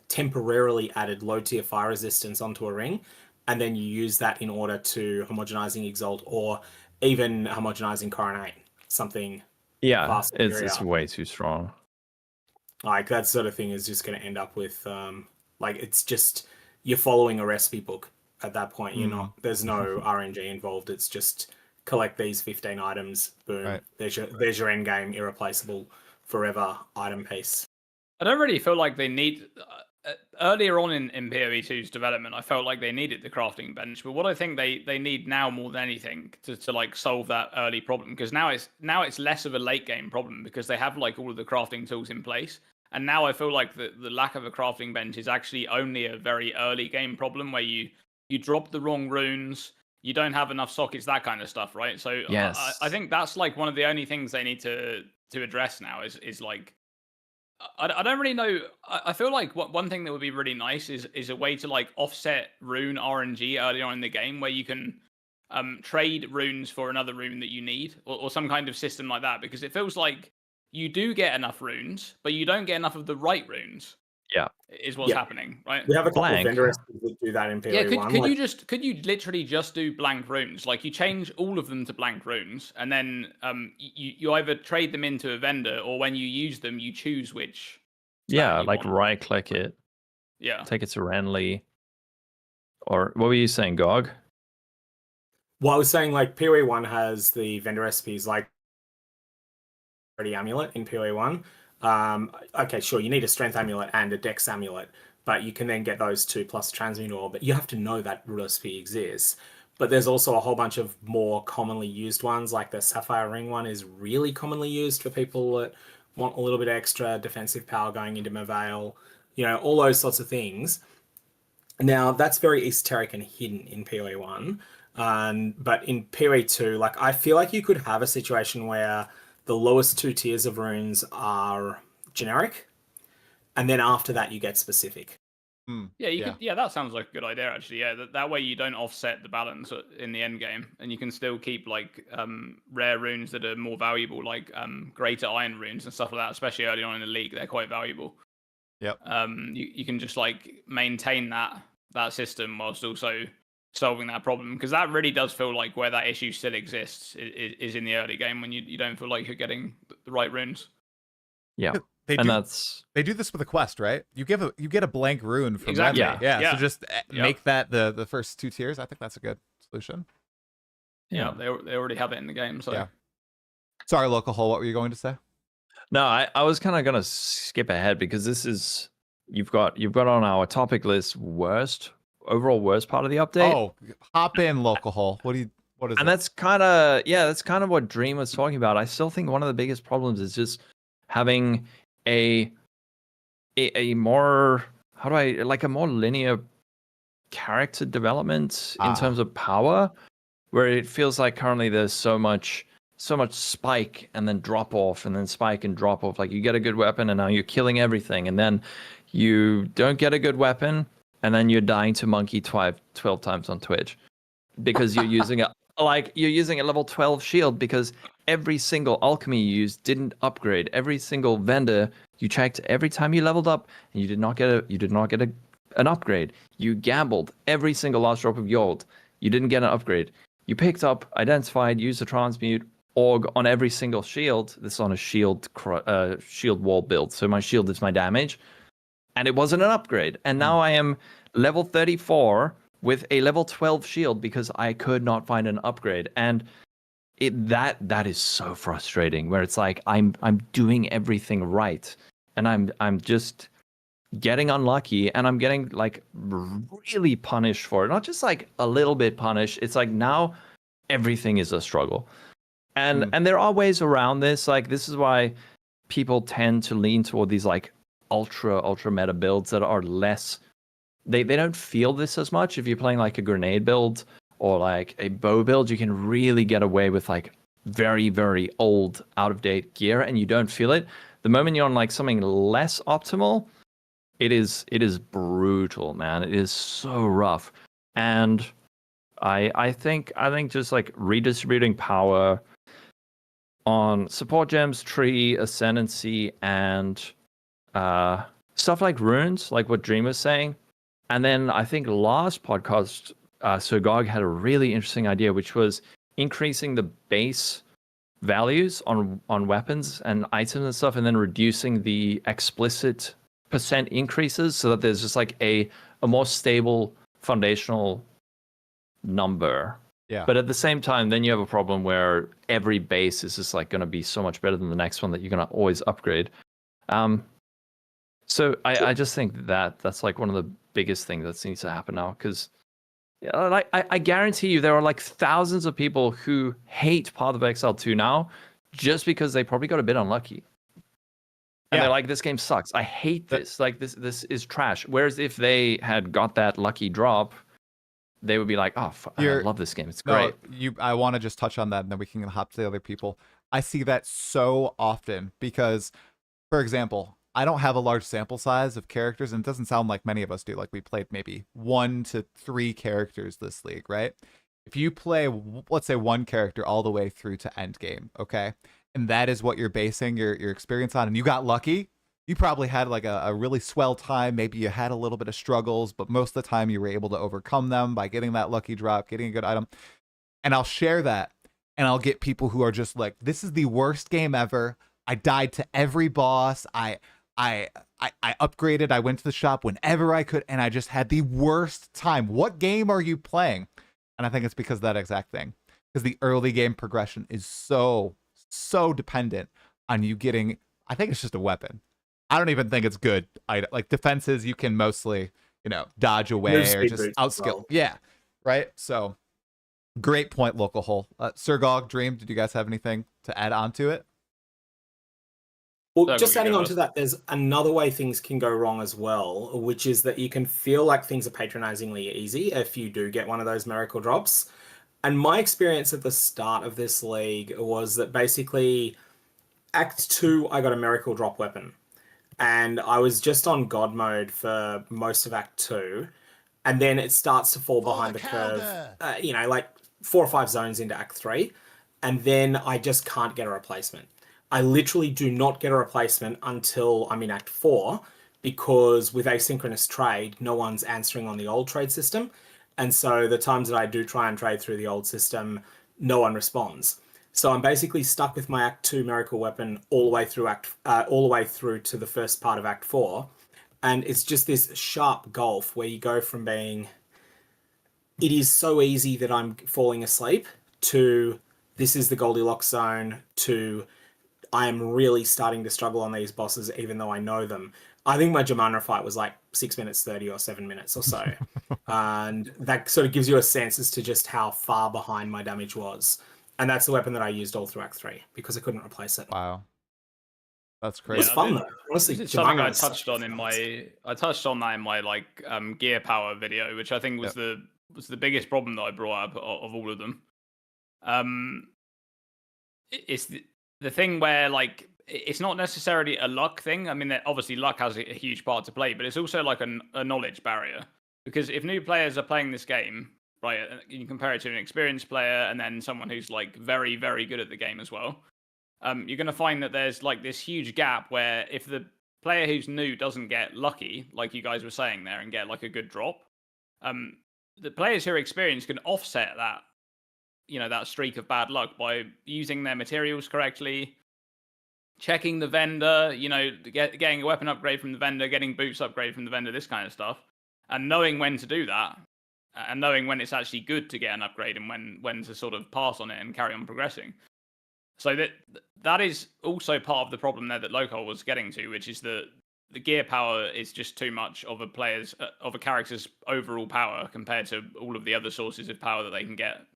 temporarily added low tier fire resistance onto a ring, and then you use that in order to homogenizing Exalt or even homogenizing Coronate, something. Yeah, it's way too strong. Like that sort of thing is just going to end up with it's just you're following a recipe book at that point. You're not. There's no RNG involved. It's just collect these 15 items. Boom. Right. There's your end game, irreplaceable, forever item piece. I don't really feel like they need. Earlier on in PoE 2's development, I felt like they needed the crafting bench, but what I think they need now more than anything to like solve that early problem, because now it's less of a late game problem because they have like all of the crafting tools in place, and now I feel like the lack of a crafting bench is actually only a very early game problem where you drop the wrong runes, you don't have enough sockets, that kind of stuff, right? So yes. I think that's like one of the only things they need to address now is like. I don't really know. I feel like one thing that would be really nice is a way to like offset rune RNG early on in the game where you can trade runes for another rune that you need or some kind of system like that, because it feels like you do get enough runes, but you don't get enough of the right runes. Yeah, is what's happening, right? We have a couple of vendor recipes that do that in PoE 1. Could you literally just do blank runes? Like you change all of them to blank runes, and then you either trade them into a vendor, or when you use them, you choose which. Yeah, like right click it. Yeah. Take it to Renly. Or what were you saying, Gog? Well, I was saying like PoE 1 has the vendor recipes like Amulet in PoE 1. Okay, sure, you need a strength amulet and a dex amulet, but you can then get those 2 plus transmute orb. But you have to know that recipe exists. But there's also a whole bunch of more commonly used ones, like the Sapphire Ring one is really commonly used for people that want a little bit extra defensive power going into Mavale, all those sorts of things. Now, that's very esoteric and hidden in PoE 1. But in PoE 2, like, I feel like you could have a situation where the lowest 2 tiers of runes are generic, and then after that you get specific. Yeah, that sounds like a good idea, actually. Yeah, that way you don't offset the balance in the end game, and you can still keep like rare runes that are more valuable, like greater iron runes and stuff like that. Especially early on in the league, they're quite valuable. Yep. You can just like maintain that system whilst also solving that problem, because that really does feel like where that issue still exists is in the early game when you don't feel like you're getting the right runes. Yeah. They do this with a quest, right? You get a blank rune from exactly. memory. Yeah. So just make that the first 2 tiers. I think that's a good solution. Yeah, they already have it in the game. So yeah. Sorry, Lolcohol, what were you going to say? No, I was kind of gonna skip ahead because this is you've got on our topic list overall worst part of the update. Oh, hop in, Lolcohol. What is it? And that's kind of what Dream was talking about. I still think one of the biggest problems is just having a more a more linear character development in terms of power, where it feels like currently there's so much spike and then drop off and then spike and drop off. Like you get a good weapon and now you're killing everything, and then you don't get a good weapon and then you're dying to monkey 12 times on Twitch because you're using a level 12 shield because every single alchemy you used didn't upgrade. Every single vendor you checked every time you leveled up and you did not get an upgrade. You gambled every single last drop of gold. You didn't get an upgrade. You picked up, identified, used a transmute org on every single shield. This is on a shield wall build, so my shield is my damage, and it wasn't an upgrade. And now I am level 34 with a level 12 shield because I could not find an upgrade. And that is so frustrating. Where it's like I'm doing everything right, and I'm just getting unlucky, and I'm getting like really punished for it. Not just like a little bit punished. It's like now everything is a struggle. And there are ways around this. Like this is why people tend to lean toward these like ultra meta builds that are less. They don't feel this as much. If you're playing like a grenade build or like a bow build, you can really get away with like very, very old, out of date gear, and you don't feel it. The moment you're on like something less optimal, it is brutal, man. It is so rough. And I think just like redistributing power on support gems, tree, ascendancy, and stuff like runes, like what Dream was saying. And then I think last podcast, Sirgog had a really interesting idea, which was increasing the base values on weapons and items and stuff, and then reducing the explicit percent increases so that there's just like a more stable foundational number. Yeah. But at the same time, then you have a problem where every base is just like going to be so much better than the next one that you're going to always upgrade. So I just think that's like one of the biggest things that needs to happen now, because like I guarantee you there are like thousands of people who hate Path of Exile 2 now just because they probably got a bit unlucky. And they're like, this game sucks. I hate this. Like this is trash. Whereas if they had got that lucky drop, they would be like, oh, I love this game. It's great. I want to just touch on that, and then we can hop to the other people. I see that so often because, for example, I don't have a large sample size of characters, and it doesn't sound like many of us do. Like we played maybe 1 to 3 characters this league, right? If you play, let's say, 1 character all the way through to end game, okay? And that is what you're basing your experience on, and you got lucky, you probably had like a really swell time. Maybe you had a little bit of struggles, but most of the time you were able to overcome them by getting that lucky drop, getting a good item. And I'll share that, and I'll get people who are just like, this is the worst game ever. I died to every boss. I upgraded. I went to the shop whenever I could, and I just had the worst time. What game are you playing? And I think it's because of that exact thing. Because the early game progression is so dependent on you getting, I think it's just a weapon. I don't even think it's good. Like defenses, you can mostly, dodge away Move or speed just boots as outskill. well. Yeah, right. So great point, Lolcohol. Sirgog, Dream, did you guys have anything to add on to it? Well, just adding on to that, there's another way things can go wrong as well, which is that you can feel like things are patronizingly easy if you do get one of those miracle drops. And my experience at the start of this league was that basically Act 2, I got a miracle drop weapon. And I was just on God mode for most of Act 2. And then it starts to fall behind the curve, like 4 or 5 zones into Act 3. And then I just can't get a replacement. I literally do not get a replacement until I'm in Act 4, because with asynchronous trade, no one's answering on the old trade system. And so the times that I do try and trade through the old system, no one responds. So I'm basically stuck with my Act 2 miracle weapon all the way through to the first part of Act 4. And it's just this sharp gulf where you go from being, it is so easy that I'm falling asleep, to this is the Goldilocks zone, to I am really starting to struggle on these bosses, even though I know them. I think my Jamandra fight was like 6 minutes 30 or 7 minutes or so. And that sort of gives you a sense as to just how far behind my damage was. And that's the weapon that I used all through Act 3, because I couldn't replace it. Wow. That's crazy. It was fun though. Honestly, this is something I touched on in that in my like gear power video, which I think was the biggest problem that I brought up of all of them. It's the thing where like it's not necessarily a luck thing. I mean, obviously luck has a huge part to play, but it's also like a knowledge barrier, because if new players are playing this game, right, you compare it to an experienced player and then someone who's like very, very good at the game as well. You're going to find that there's like this huge gap where if the player who's new doesn't get lucky, like you guys were saying there, and get like a good drop, the players who are experienced can offset that, that streak of bad luck by using their materials correctly, checking the vendor, getting a weapon upgrade from the vendor, getting boots upgrade from the vendor, this kind of stuff, and knowing when to do that, and knowing when it's actually good to get an upgrade and when to sort of pass on it and carry on progressing. So that is also part of the problem there that Lolcohol was getting to, which is the gear power is just too much of a character's overall power compared to all of the other sources of power that they can get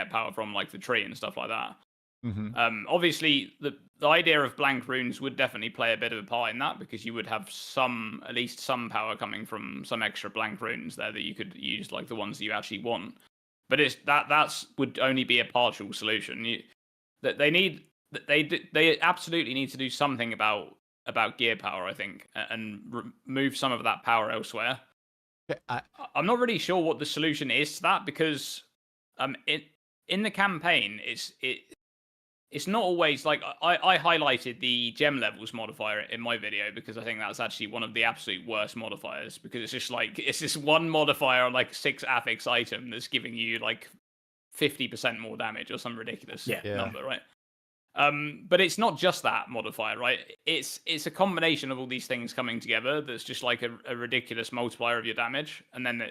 power from, like the tree and stuff like that. Mm-hmm. Obviously, the idea of blank runes would definitely play a bit of a part in that, because you would have at least some power coming from some extra blank runes there that you could use, like the ones that you actually want. But that's would only be a partial solution. They absolutely need to do something about gear power, I think, and remove some of that power elsewhere. I'm not really sure what the solution is to that, because in the campaign, it's not always like I highlighted the gem levels modifier in my video, because I think that's actually one of the absolute worst modifiers, because it's just like it's this one modifier on like a 6 affix item that's giving you like 50% more damage or some ridiculous number, right? But it's not just that modifier, right? It's a combination of all these things coming together that's just like a ridiculous multiplier of your damage, and then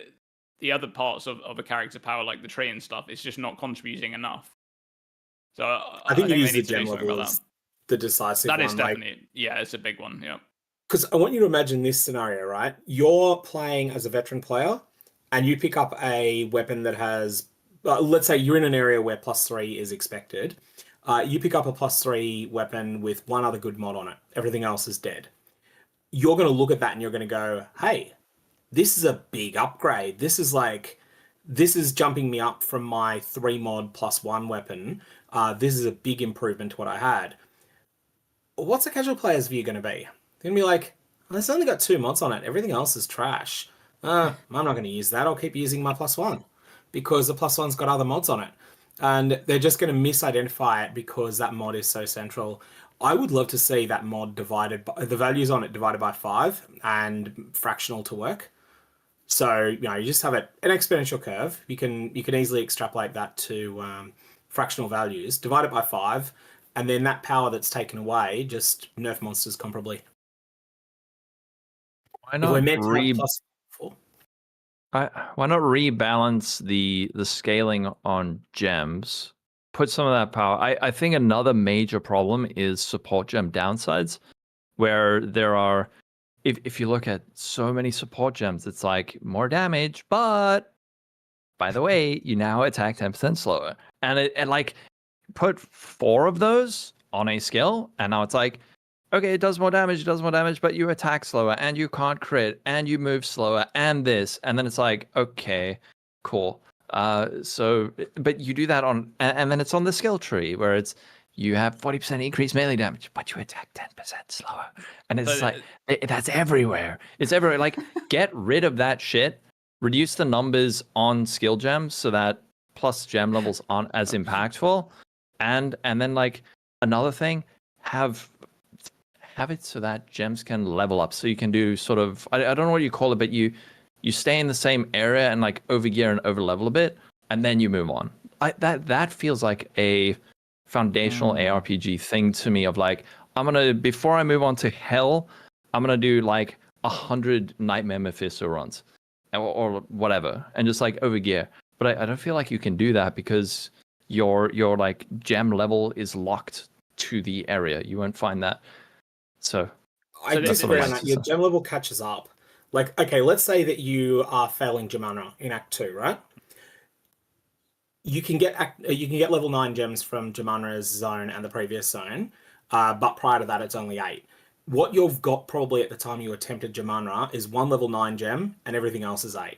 the other parts of a character power, like the tree and stuff, is just not contributing enough. So I think you use the gem level as the decisive one. That is definitely, it's a big one, yeah. Because I want you to imagine this scenario, right? You're playing as a veteran player, and you pick up a weapon that has, let's say you're in an area where +3 is expected. You pick up a +3 weapon with one other good mod on it. Everything else is dead. You're going to look at that and you're going to go, hey, this is a big upgrade. This is jumping me up from my 3 mod +1 weapon. This is a big improvement to what I had. What's a casual player's view going to be? They're going to be like, oh, it's only got 2 mods on it. Everything else is trash. I'm not going to use that. I'll keep using my +1 because the +1's got other mods on it. And they're just going to misidentify it because that mod is so central. I would love to see that mod the values on it divided by 5 and fractional to work. So, you just have an exponential curve. You can easily extrapolate that to fractional values, divide it by 5, and then that power that's taken away, just nerf monsters comparably. Why not why not rebalance the scaling on gems? Put some of that power. I think another major problem is support gem downsides, where there are, if you look at so many support gems, it's like more damage, but by the way, you now attack 10% slower. And like put 4 of those on a skill, and now it's like, okay, it does more damage, but you attack slower, and you can't crit, and you move slower, and this, and then it's like, okay, cool. So, but you do that on, and then it's on the skill tree where it's you have 40% increased melee damage, but you attack 10% slower, and it's like that's everywhere. It's everywhere. Like, get rid of that shit. Reduce the numbers on skill gems so that plus gem levels aren't as impactful, and then like another thing, have it so that gems can level up. So you can do sort of, I don't know what you call it, but you stay in the same area and like overgear and overlevel a bit, and then you move on. That feels like a foundational ARPG thing to me. Of like, before I move on to hell, I'm gonna do like 100 Nightmare Mephisto runs, or whatever, and just like overgear. But I don't feel like you can do that because your like gem level is locked to the area. You won't find that. So I disagree on that. Your gem level catches up. Like, okay, let's say that you are failing Jamana in Act 2, right? You can get level 9 gems from Jamana's zone and the previous zone, but prior to that, it's only 8. What you've got probably at the time you attempted Jamana is 1 level 9 gem, and everything else is 8.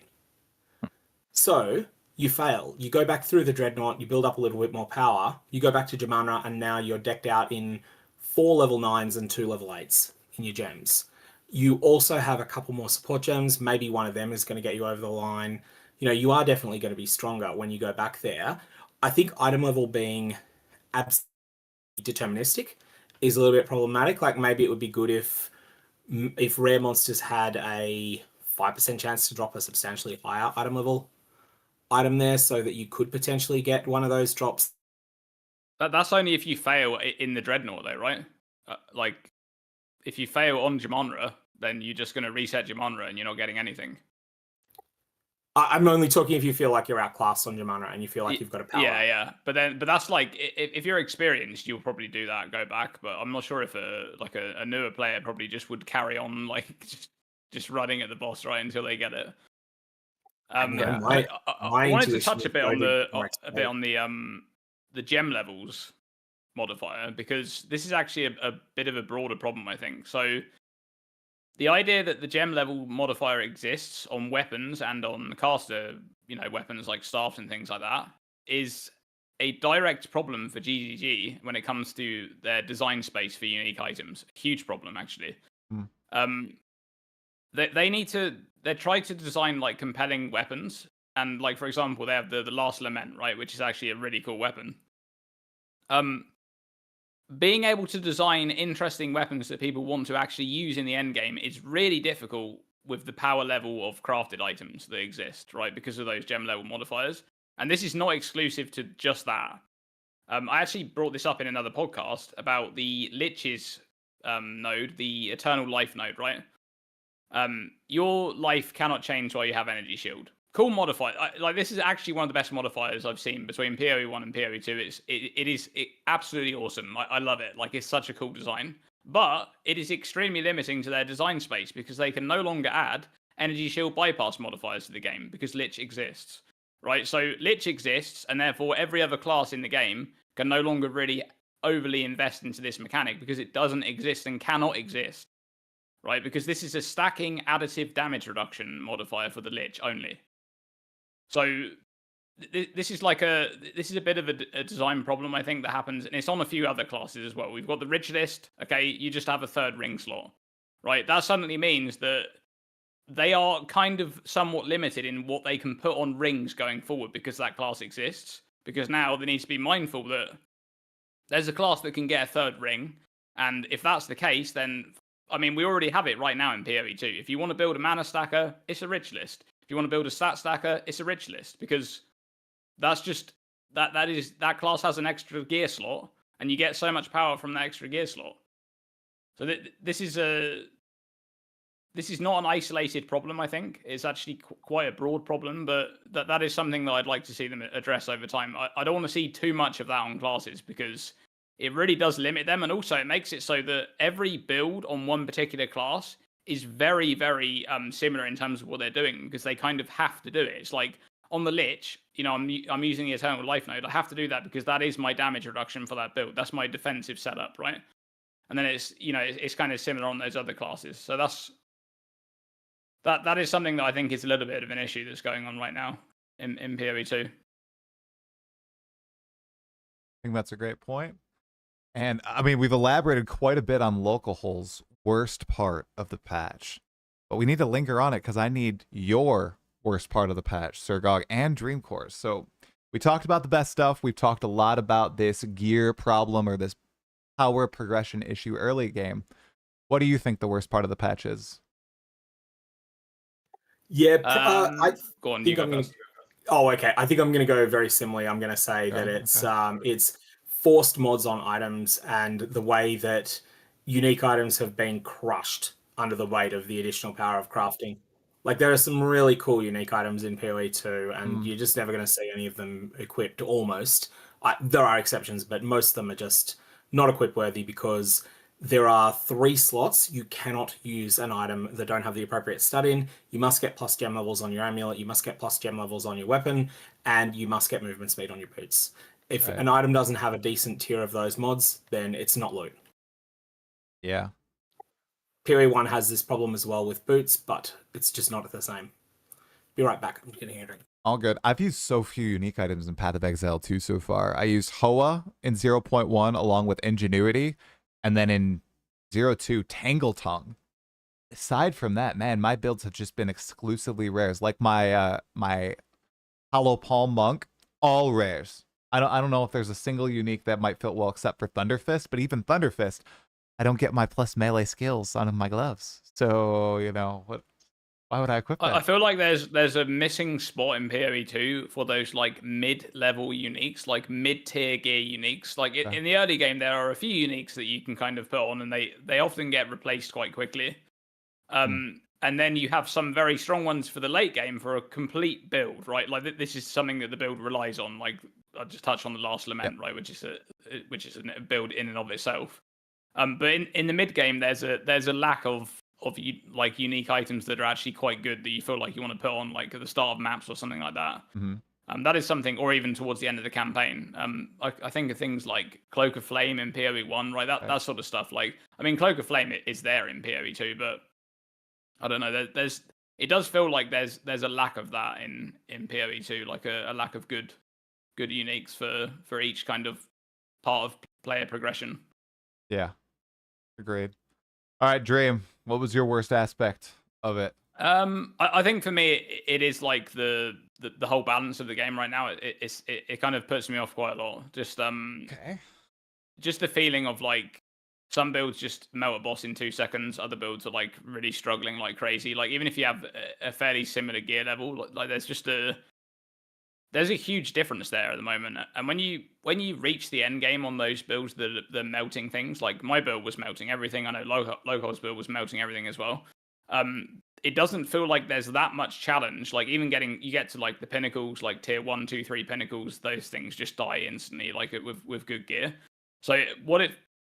So you fail. You go back through the Dreadnought, you build up a little bit more power, you go back to Jamana, and now you're decked out in 4 level 9s and 2 level 8s in your gems. You also have a couple more support gems. Maybe one of them is going to get you over the line. You know, you are definitely going to be stronger when you go back there. I think item level being absolutely deterministic is a little bit problematic. Like, maybe it would be good if rare monsters had a 5% chance to drop a substantially higher item level item there, so that you could potentially get one of those drops. That's only if you fail in the Dreadnought, though, right? Like, if you fail on Jamandra, then you're just going to reset Jamandra and you're not getting anything. I'm only talking if you feel like you're outclassed on Jamandra and you feel like you've got a power. Yeah. But that's like, if you're experienced, you'll probably do that, go back. But I'm not sure if a newer player probably just would carry on, like, just running at the boss right until they get it. I wanted to touch a bit on the gem levels modifier, because this is actually a bit of a broader problem, I think. So the idea that the gem level modifier exists on weapons and on caster, weapons like staffs and things like that, is a direct problem for GGG when it comes to their design space for unique items. A huge problem, actually. They try to design like compelling weapons, and like, for example, they have the Last Lament, right, which is actually a really cool weapon. Being able to design interesting weapons that people want to actually use in the end game is really difficult with the power level of crafted items that exist, right, because of those gem level modifiers. And this is not exclusive to just that. I actually brought this up in another podcast about the Lich's node, the Eternal Life node, right? Your life cannot change while you have Energy Shield. Cool modifier. Like, this is actually one of the best modifiers I've seen between PoE 1 and PoE 2. It is absolutely awesome. I love it. Like, it's such a cool design. But it is extremely limiting to their design space, because they can no longer add Energy Shield bypass modifiers to the game because Lich exists. Right? So Lich exists, and therefore every other class in the game can no longer really overly invest into this mechanic because it doesn't exist and cannot exist. Right? Because this is a stacking additive damage reduction modifier for the Lich only. So this is a bit of a design problem, I think, that happens, and it's on a few other classes as well. We've got the Rich List. Okay, you just have a 3rd ring slot, right? That suddenly means that they are kind of somewhat limited in what they can put on rings going forward because that class exists. Because now they need to be mindful that there's a class that can get a 3rd ring, and if that's the case, then I mean, we already have it right now in PoE 2. If you want to build a mana stacker, it's a Rich List. If you want to build a stat stacker, it's a Rich List, because that's just that class has an extra gear slot, and you get so much power from that extra gear slot. So this is not an isolated problem. I think it's actually quite a broad problem, but that is something that I'd like to see them address over time. I don't want to see too much of that on classes, because it really does limit them, and also it makes it so that every build on one particular class is very, very similar in terms of what they're doing, because they kind of have to do it. It's like on the Lich, I'm using the Eternal Life Node. I have to do that because that is my damage reduction for that build. That's my defensive setup, right? And then it's kind of similar on those other classes. So that is something that I think is a little bit of an issue that's going on right now in PoE 2. I think that's a great point. And I mean, we've elaborated quite a bit on Lolcohol's worst part of the patch, but we need to linger on it because I need your worst part of the patch, Sirgog and Dreamcore. So we talked about the best stuff. We've talked a lot about this gear problem or this power progression issue early game. What do you think the worst part of the patch is? Yeah, go on, you go first. Oh, okay. I think I'm going to go very similarly. I'm going to say that it's forced mods on items and the way that unique items have been crushed under the weight of the additional power of crafting. Like, there are some really cool unique items in PoE 2, and you're just never going to see any of them equipped, almost. There are exceptions, but most of them are just not equip worthy because there are 3 slots. You cannot use an item that don't have the appropriate stat in. You must get plus gem levels on your amulet, you must get plus gem levels on your weapon, and you must get movement speed on your boots. If an item doesn't have a decent tier of those mods, then it's not loot. Yeah. PoE 1 has this problem as well with boots, but it's just not the same. Be right back. I'm getting a drink. All good. I've used so few unique items in Path of Exile 2 so far. I used Hoa in 0.1 along with Ingenuity, and then in 0.2, Tangle Tongue. Aside from that, man, my builds have just been exclusively rares. Like my my Hollow Palm Monk, all rares. I don't know if there's a single unique that might fit well except for Thunderfist, but even Thunderfist, I don't get my plus melee skills on my gloves. So, why would I equip that? I feel like there's a missing spot in PoE 2 for those like mid-level uniques, like mid-tier gear uniques. Like in the early game, there are a few uniques that you can kind of put on, and they often get replaced quite quickly. And then you have some very strong ones for the late game for a complete build, right? Like this is something that the build relies on. Like I just touched on the Last Lament, right, which is a build in and of itself. But in the mid game, there's a lack of like unique items that are actually quite good that you feel like you want to put on like at the start of maps or something like that. That is something, or even towards the end of the campaign. I think of things like Cloak of Flame in PoE 1, right? That sort of stuff. Like, I mean, Cloak of Flame is there in PoE 2, but I don't know. It does feel like there's a lack of that in PoE 2, like a lack of good uniques for each kind of part of player progression. Yeah, agreed. All right, Dream, what was your worst aspect of it? I think for me, it is like the whole balance of the game right now. It kind of puts me off quite a lot. Just just the feeling of like some builds just melt a boss in 2 seconds. Other builds are like really struggling like crazy. Like even if you have a fairly similar gear level, like there's a huge difference there at the moment. And when you reach the end game on those builds, the melting things, like my build was melting everything. I know Lolcohol's build was melting everything as well. It doesn't feel like there's that much challenge. Like even you get to like the pinnacles, like tier 1, 2, 3 pinnacles, those things just die instantly, like with good gear. So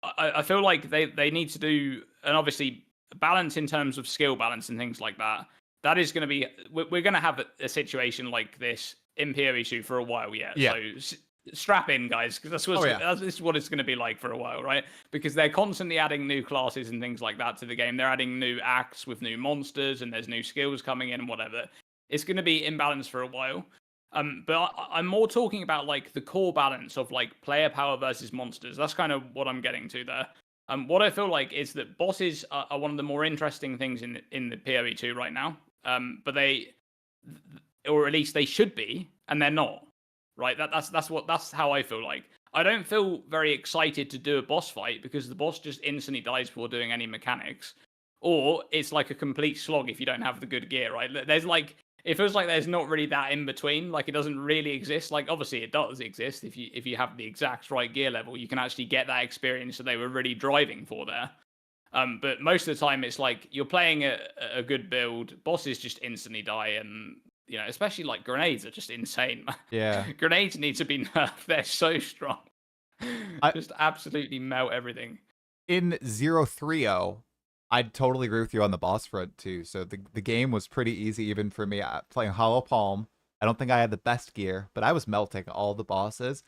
I feel like they need to do, and obviously balance in terms of skill balance and things like that. That is going to be, we're going to have a situation like this in PoE 2 for a while yet. Yeah. So strap in, guys, because this is what it's going to be like for a while, right? Because they're constantly adding new classes and things like that to the game. They're adding new acts with new monsters, and there's new skills coming in and whatever. It's going to be imbalanced for a while. But I'm more talking about like the core balance of like player power versus monsters. That's kind of what I'm getting to there. What I feel like is that bosses are one of the more interesting things in the PoE 2 right now. But or at least they should be, and they're not. Right? That's how I feel like. I don't feel very excited to do a boss fight because the boss just instantly dies before doing any mechanics. Or it's like a complete slog if you don't have the good gear, right? There's like, it feels like there's not really that in between. Like it doesn't really exist. Like obviously it does exist if you have the exact right gear level, you can actually get that experience that they were really driving for there. But most of the time it's like you're playing a good build, bosses just instantly die, and especially like grenades are just insane. Yeah. Grenades need to be nerfed. They're so strong. Just absolutely melt everything. In 030, I'd totally agree with you on the boss front too. So the game was pretty easy even for me. Playing Hollow Palm, I don't think I had the best gear, but I was melting all the bosses.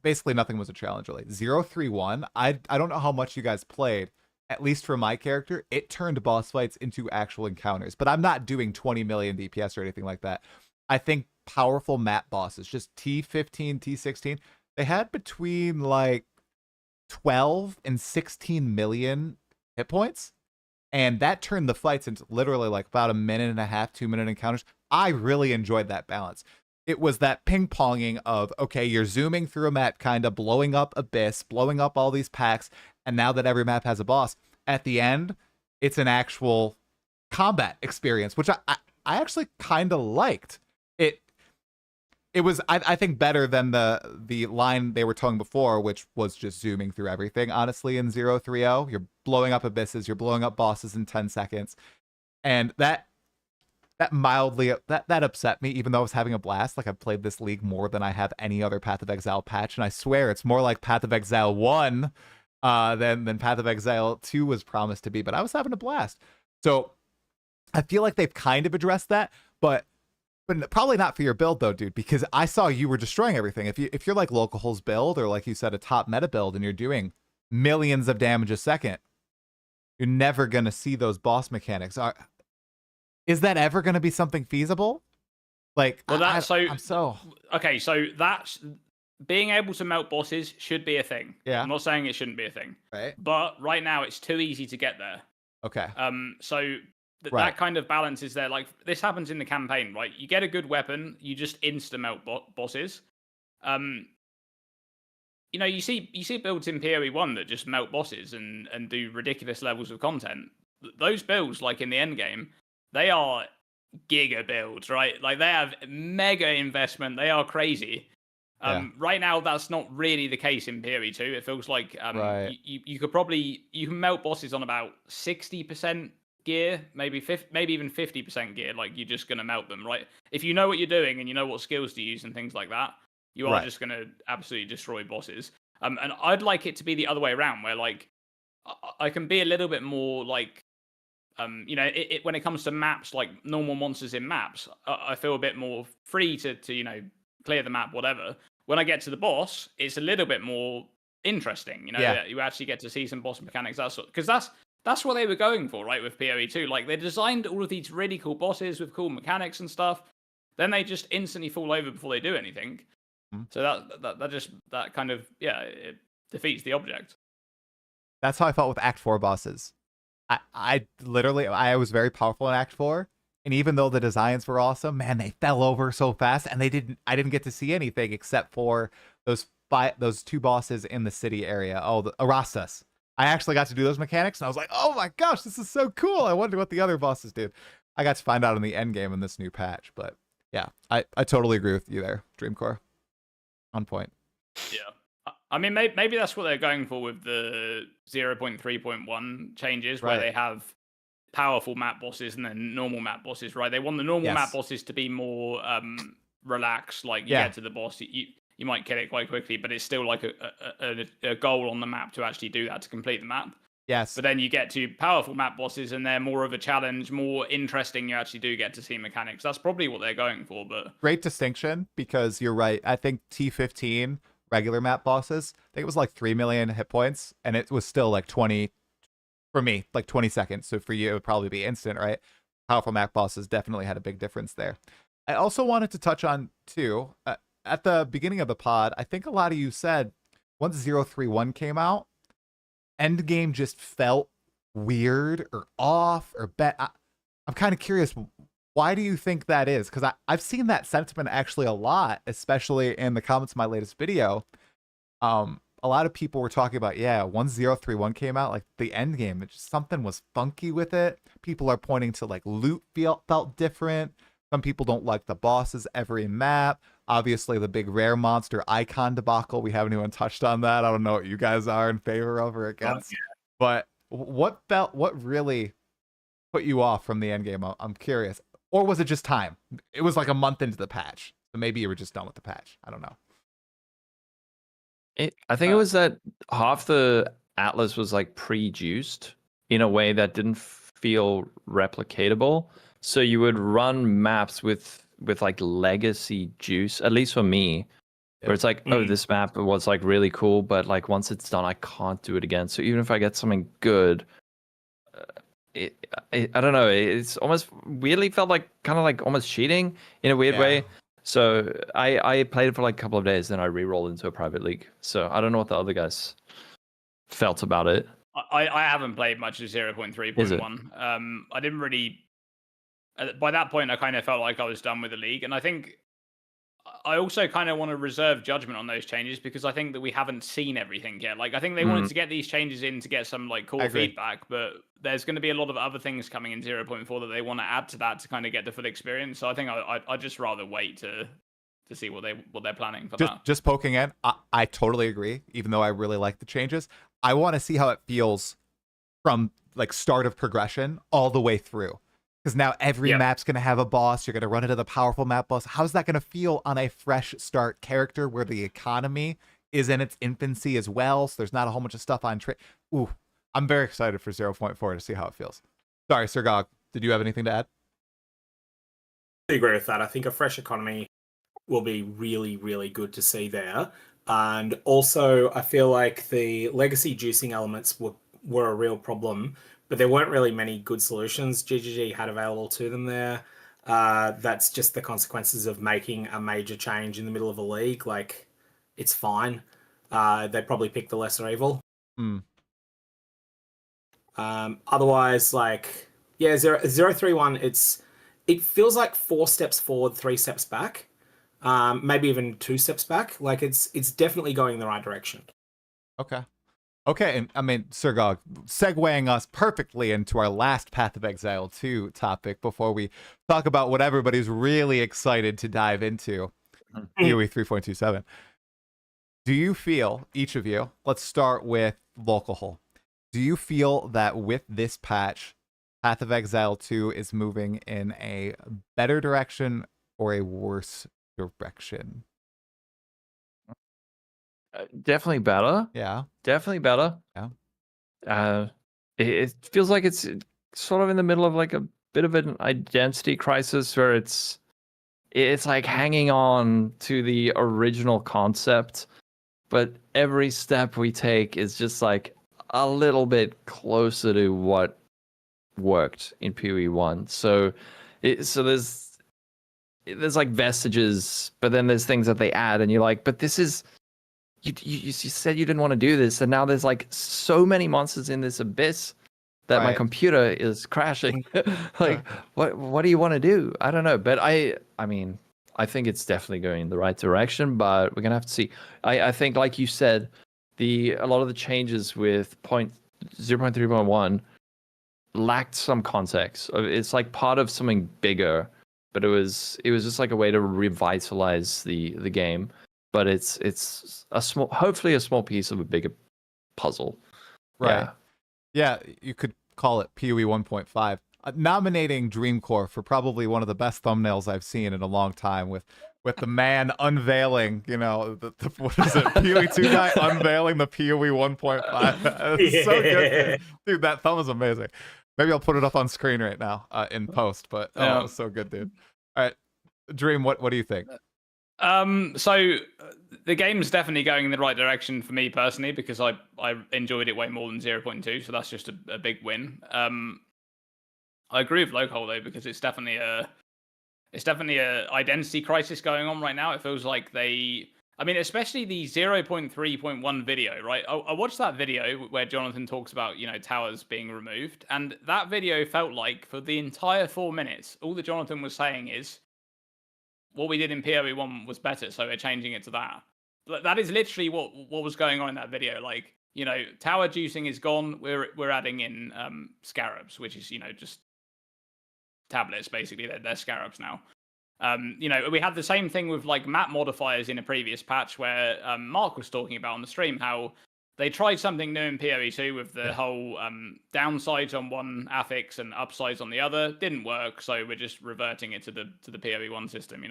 Basically nothing was a challenge really. 031, I don't know how much you guys played. At least for my character, it turned boss fights into actual encounters. But I'm not doing 20 million DPS or anything like that. I think powerful map bosses, just T15, T16, they had between like 12 and 16 million hit points. And that turned the fights into literally like about a minute and a half, 2-minute encounters. I really enjoyed that balance. It was that ping-ponging of, okay, you're zooming through a map, kind of blowing up Abyss, blowing up all these packs, and now that every map has a boss, at the end, it's an actual combat experience, which I actually kind of liked. It was, I think, better than the line they were towing before, which was just zooming through everything, honestly, in 030. You're blowing up Abysses, you're blowing up bosses in 10 seconds, and that mildly that upset me, even though I was having a blast. Like, I've played this league more than I have any other Path of Exile patch, and I swear it's more like Path of Exile 1 than Path of Exile 2 was promised to be, but I was having a blast. So I feel like they've kind of addressed that, but probably not for your build though, dude, because I saw you were destroying everything. If you're like Lolcohol's build, or like you said, a top meta build, and you're doing millions of damage a second, you're never gonna see those boss mechanics. Is that ever going to be something feasible? Like, well, okay. So that's being able to melt bosses should be a thing. Yeah. I'm not saying it shouldn't be a thing. Right. But right now it's too easy to get there. Okay. So that kind of balance is there. Like, this happens in the campaign, right? You get a good weapon, you just insta melt bosses. You know, you see builds in PoE 1 that just melt bosses and do ridiculous levels of content. Those builds, like in the end game, they are giga builds, right? Like, they have mega investment. They are crazy. Right now, that's not really the case in PoE 2. It feels like you can melt bosses on about 60% gear, maybe even 50% gear. Like, you're just gonna melt them, right? If you know what you're doing and you know what skills to use and things like that, you are just gonna absolutely destroy bosses. And I'd like it to be the other way around, where like I can be a little bit more like, you know, when it comes to maps, like normal monsters in maps, I feel a bit more free to you know, clear the map, whatever. When I get to the boss, it's a little bit more interesting. You know, you actually get to see some boss mechanics, that sort. Because that's what they were going for, right? With PoE 2, like, they designed all of these really cool bosses with cool mechanics and stuff. Then they just instantly fall over before they do anything. So that kind of it defeats the object. That's how I felt with Act 4 bosses. I was very powerful in Act 4, and even though the designs were awesome, man, they fell over so fast, and I didn't get to see anything except for those two bosses in the city area. Oh, the Arastas. I actually got to do those mechanics, and I was like, oh my gosh, this is so cool. I wonder what the other bosses did. I got to find out in the end game in this new patch, but yeah, I totally agree with you there, Dreamcore. On point. Yeah. I mean, maybe that's what they're going for with the 0.3.1 changes, where they have powerful map bosses and then normal map bosses, right? They want the normal map bosses to be more relaxed. Like, you get to the boss, you might kill it quite quickly, but it's still like a goal on the map to actually do that, to complete the map. Yes. But then you get to powerful map bosses, and they're more of a challenge, more interesting. You actually do get to see mechanics. That's probably what they're going for. But great distinction, because you're right. I think T15 regular map bosses, I think it was like 3 million hit points, and it was still like 20 for me, like 20 seconds. So for you, it would probably be instant, right? Powerful map bosses definitely had a big difference there. I also wanted to touch on too, at the beginning of the pod, I think a lot of you said once 031 came out, endgame just felt weird or off or I'm kind of curious, why do you think that is? Because I've seen that sentiment actually a lot, especially in the comments of my latest video. A lot of people were talking about, once 031 came out, like the end game, something was funky with it. People are pointing to like loot felt different. Some people don't like the bosses every map. Obviously, the big rare monster icon debacle. We haven't even touched on that. I don't know what you guys are in favor of or against. But what really put you off from the end game? I'm curious. Or was it just time? It was like a month into the patch, so maybe you were just done with the patch. I don't know. I think it was that half the atlas was like pre-juiced in a way that didn't feel replicatable. So you would run maps with like legacy juice, at least for me, where it's like, oh, this map was like really cool, but like once it's done, I can't do it again. So even if I get something good, I don't know. It's almost weirdly felt like kind of like almost cheating in a weird way. So I played it for like a couple of days, then I re-rolled into a private league. So I don't know what the other guys felt about it. I haven't played much of 0.3.1. I didn't really. By that point, I kind of felt like I was done with the league, and I think I also kind of want to reserve judgment on those changes because I think that we haven't seen everything yet. Like I think they wanted to get these changes in to get some like cool feedback, but there's going to be a lot of other things coming in 0.4 that they want to add to that to kind of get the full experience. So I think I'd just rather wait to see what they're planning for that. Just poking in, I totally agree. Even though I really like the changes, I want to see how it feels from like start of progression all the way through. Because now every map's going to have a boss. You're going to run into the powerful map boss. How's that going to feel on a fresh start character where the economy is in its infancy as well? So there's not a whole bunch of stuff on trade. Ooh, I'm very excited for 0.4 to see how it feels. Sorry, Sirgog, did you have anything to add? I agree with that. I think a fresh economy will be really, really good to see there. And also, I feel like the legacy juicing elements were a real problem, but there weren't really many good solutions GGG had available to them there. That's just the consequences of making a major change in the middle of a league. Like, it's fine. They probably picked the lesser evil. Otherwise, like, 0.3.1, it feels like 4 steps forward, 3 steps back. Maybe even 2 steps back. Like, it's definitely going in the right direction. Okay, and I mean, Sirgog, segueing us perfectly into our last Path of Exile 2 topic before we talk about what everybody's really excited to dive into, PoE 3.27. Do you feel, each of you, let's start with Lolcohol, do you feel that with this patch, Path of Exile 2 is moving in a better direction or a worse direction? Definitely better. Yeah. Definitely better. Yeah. It feels like it's sort of in the middle of like a bit of an identity crisis where it's like hanging on to the original concept, but every step we take is just like a little bit closer to what worked in PoE 1. So there's like vestiges, but then there's things that they add, and you're like, but this is. You said you didn't want to do this, and now there's like so many monsters in this abyss that my computer is crashing. Like, what do you want to do? I don't know, but I mean, I think it's definitely going in the right direction, but we're gonna have to see. I think, like you said, a lot of the changes with 0.3.1 lacked some context. It's like part of something bigger, but it was just like a way to revitalize the game. But it's hopefully a small piece of a bigger puzzle. Right. Yeah, you could call it PoE 1.5. Nominating Dreamcore for probably one of the best thumbnails I've seen in a long time with the man unveiling, what is it, PoE 2 guy unveiling the PoE 1.5. It's so good. Dude, that thumb is amazing. Maybe I'll put it up on screen right now in post, but that was so good, dude. All right, Dream, what do you think? So the game's definitely going in the right direction for me personally because I enjoyed it way more than 0.2, so that's just a big win. I agree with Lolcohol though because it's definitely a identity crisis going on right now. It feels like especially the 0.3.1 video, right? I watched that video where Jonathan talks about towers being removed, and that video felt like for the entire 4 minutes, all that Jonathan was saying is, what we did in PoE 1 was better, so we're changing it to that. That is literally what was going on in that video. Like, tower juicing is gone. We're adding in scarabs, which is just tablets basically. They're scarabs now. We had the same thing with like map modifiers in a previous patch where Mark was talking about on the stream how they tried something new in PoE 2 with the whole downsides on one affix and upsides on the other. Didn't work, so we're just reverting it to the PoE 1 system,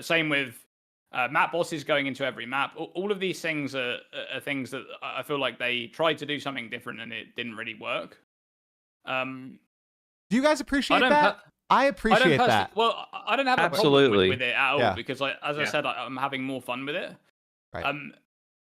Same with Map bosses going into every map. All of these things are things that I feel like they tried to do something different and it didn't really work. Do you guys appreciate that? I appreciate that. Well, I don't have a problem with it at all because, as I said, I'm having more fun with it. Right.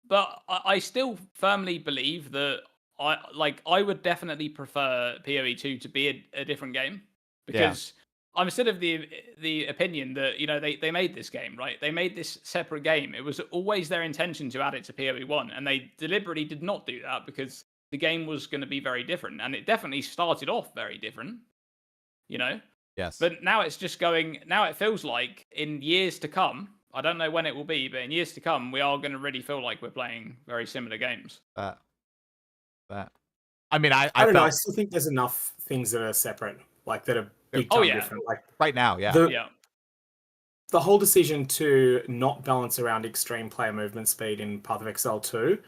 But I still firmly believe that I would definitely prefer PoE 2 to be a different game because I'm still of the opinion that they made this game, right? They made this separate game. It was always their intention to add it to PoE 1, and they deliberately did not do that because the game was going to be very different, and it definitely started off very different. Yes. But now it's just going. Now it feels like in years to come. I don't know when it will be, but in years to come, we are going to really feel like we're playing very similar games. I mean, I don't know. I still think there's enough things that are separate, like that are big time different. Like right now, the whole decision to not balance around extreme player movement speed in Path of Exile 2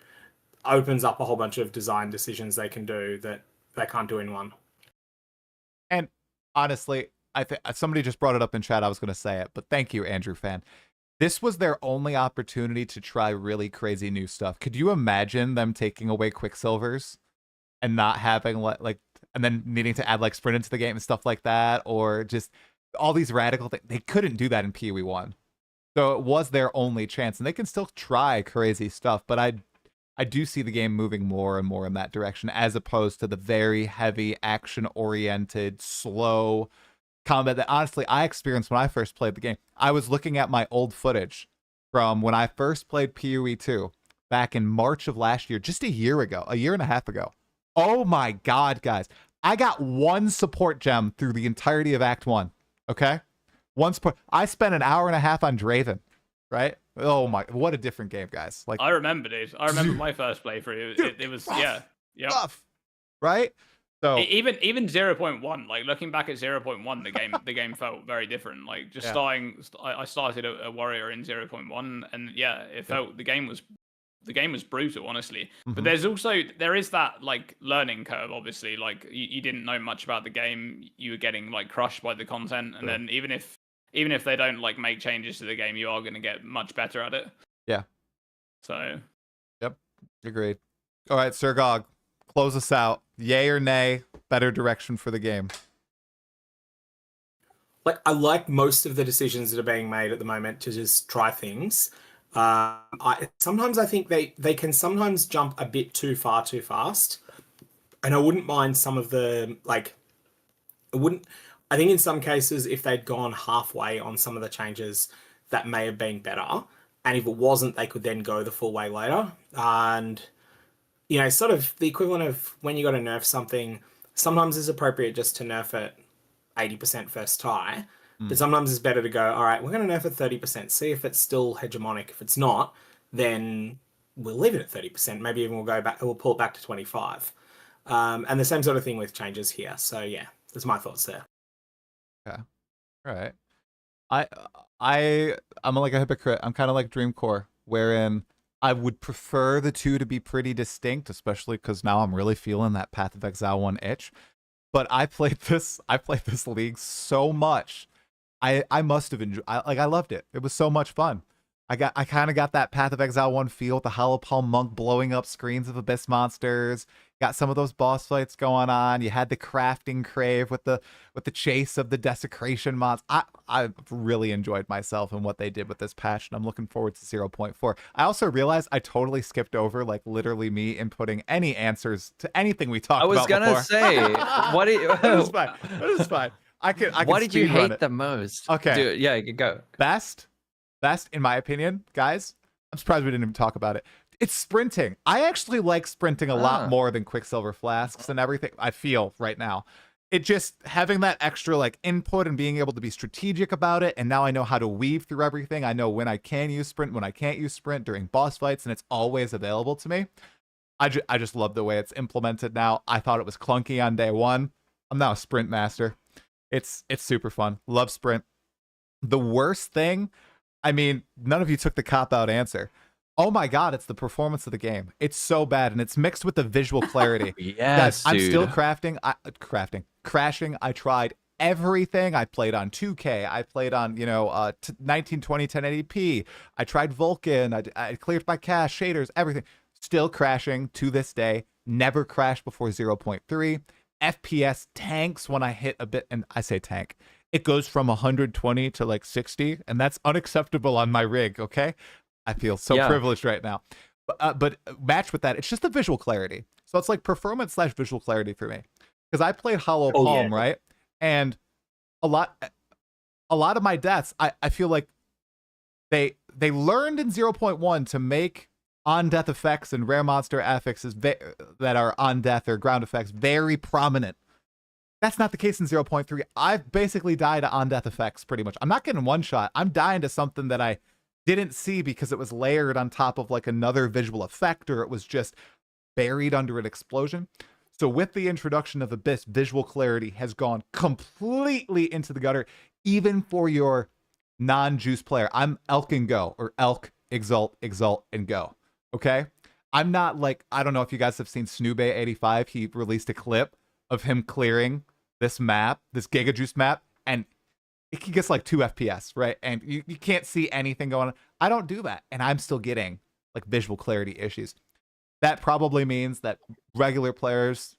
opens up a whole bunch of design decisions they can do that they can't do in 1. And honestly, I think somebody just brought it up in chat. I was going to say it, but thank you, Andrew Fan. This was their only opportunity to try really crazy new stuff. Could you imagine them taking away Quicksilvers and not having and then needing to add sprint into the game and stuff like that, or just all these radical things? They couldn't do that in PoE 1. So it was their only chance, and they can still try crazy stuff, but I do see the game moving more and more in that direction, as opposed to the very heavy, action-oriented, slow combat that honestly I experienced when I first played the game. I was looking at my old footage from when I first played PoE 2 back in March of last year, just a year and a half ago. Oh my God, guys. I got 1 support gem through the entirety of Act 1. Okay? 1 support. I spent an hour and a half on Draven, right? Oh my, what a different game, guys. I remember it. I remember my first playthrough. It was rough, right? So even 0.1, looking back at 0.1, the game felt very different. I started a warrior in 0.1, and it felt the game was brutal, honestly. Mm-hmm. But there is that learning curve. Obviously, you didn't know much about the game, you were getting crushed by the content, and then even if they don't make changes to the game, you are going to get much better at it. Yeah. So. Yep. Agreed. All right, Sirgog, close us out. Yay or nay, better direction for the game? I like most of the decisions that are being made at the moment to just try things. Sometimes I think they can sometimes jump a bit too far too fast, and I wouldn't mind some of the I think in some cases if they'd gone halfway on some of the changes, that may have been better, and if it wasn't, they could then go the full way later. And sort of the equivalent of when you got to nerf something, sometimes it's appropriate just to nerf it 80% first try. But sometimes it's better to go, all right, we're going to nerf it 30%, see if it's still hegemonic. If it's not, then we'll leave it at 30%. Maybe even we'll pull it back to 25. And the same sort of thing with changes here. So yeah, that's my thoughts there. Okay. All right. I'm like a hypocrite. I'm kind of like Dreamcore, wherein I would prefer the two to be pretty distinct, especially because now I'm really feeling that Path of Exile 1 itch. But I played this league so much. I must have enjoyed. I loved it. It was so much fun. I kind of got that Path of Exile 1 feel with the Lolcohol monk blowing up screens of abyss monsters. Got some of those boss fights going on. You had the crafting crave with the chase of the desecration mods. I really enjoyed myself and what they did with this patch, and I'm looking forward to 0.4. I also realized I totally skipped over literally me inputting any answers to anything we talked about. I was gonna say, what? It was fine. I can what did you hate the most? Okay. Dude, yeah, you can go. Best, in my opinion, guys, I'm surprised we didn't even talk about it. It's sprinting. I actually like sprinting a lot more than Quicksilver flasks and everything. I feel right now. It just having that extra input and being able to be strategic about it. And now I know how to weave through everything. I know when I can use sprint, when I can't use sprint during boss fights, and it's always available to me. I just love the way it's implemented now. I thought it was clunky on day one. I'm now a sprint master. It's super fun. Love sprint. The worst thing, I mean, none of you took the cop-out answer. Oh my God, it's the performance of the game. It's so bad, and it's mixed with the visual clarity. Yes, guys, I'm still crashing. I tried everything. I played on 2K. I played on, 1920 1080p. I tried Vulkan. I cleared my cache, shaders, everything. Still crashing to this day. Never crashed before 0.3. FPS tanks when I hit a bit, and I say tank. It goes from 120 to like 60, and that's unacceptable on my rig, okay? I feel so privileged right now. But matched with that, it's just the visual clarity. So it's like performance / visual clarity for me. Because I played Hollow Palm, right? And a lot of my deaths, I feel like they learned in 0.1 to make on-death effects and rare monster affixes that are on-death or ground effects very prominent. That's not the case in 0.3. I've basically died to on-death effects pretty much. I'm not getting one shot. I'm dying to something that I didn't see because it was layered on top of like another visual effect, or it was just buried under an explosion. So with the introduction of Abyss, visual clarity has gone completely into the gutter, even for your non-juice player. I'm Elk and Go, or Elk, Exalt, and Go. Okay? I'm not like, I don't know if you guys have seen Snoobay85. He released a clip of him clearing this map, this Giga Juice map, and it gets like 2 FPS, right? And you can't see anything going on. I don't do that, and I'm still getting like visual clarity issues. That probably means that regular players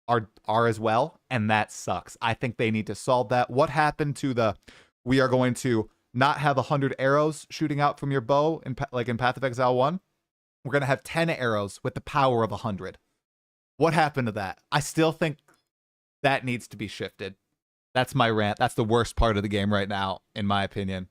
are as well, and that sucks. I think they need to solve that. What happened to we are going to not have 100 arrows shooting out from your bow in Path of Exile 1? We're going to have 10 arrows with the power of 100. What happened to that? I still think that needs to be shifted. That's my rant. That's the worst part of the game right now, in my opinion.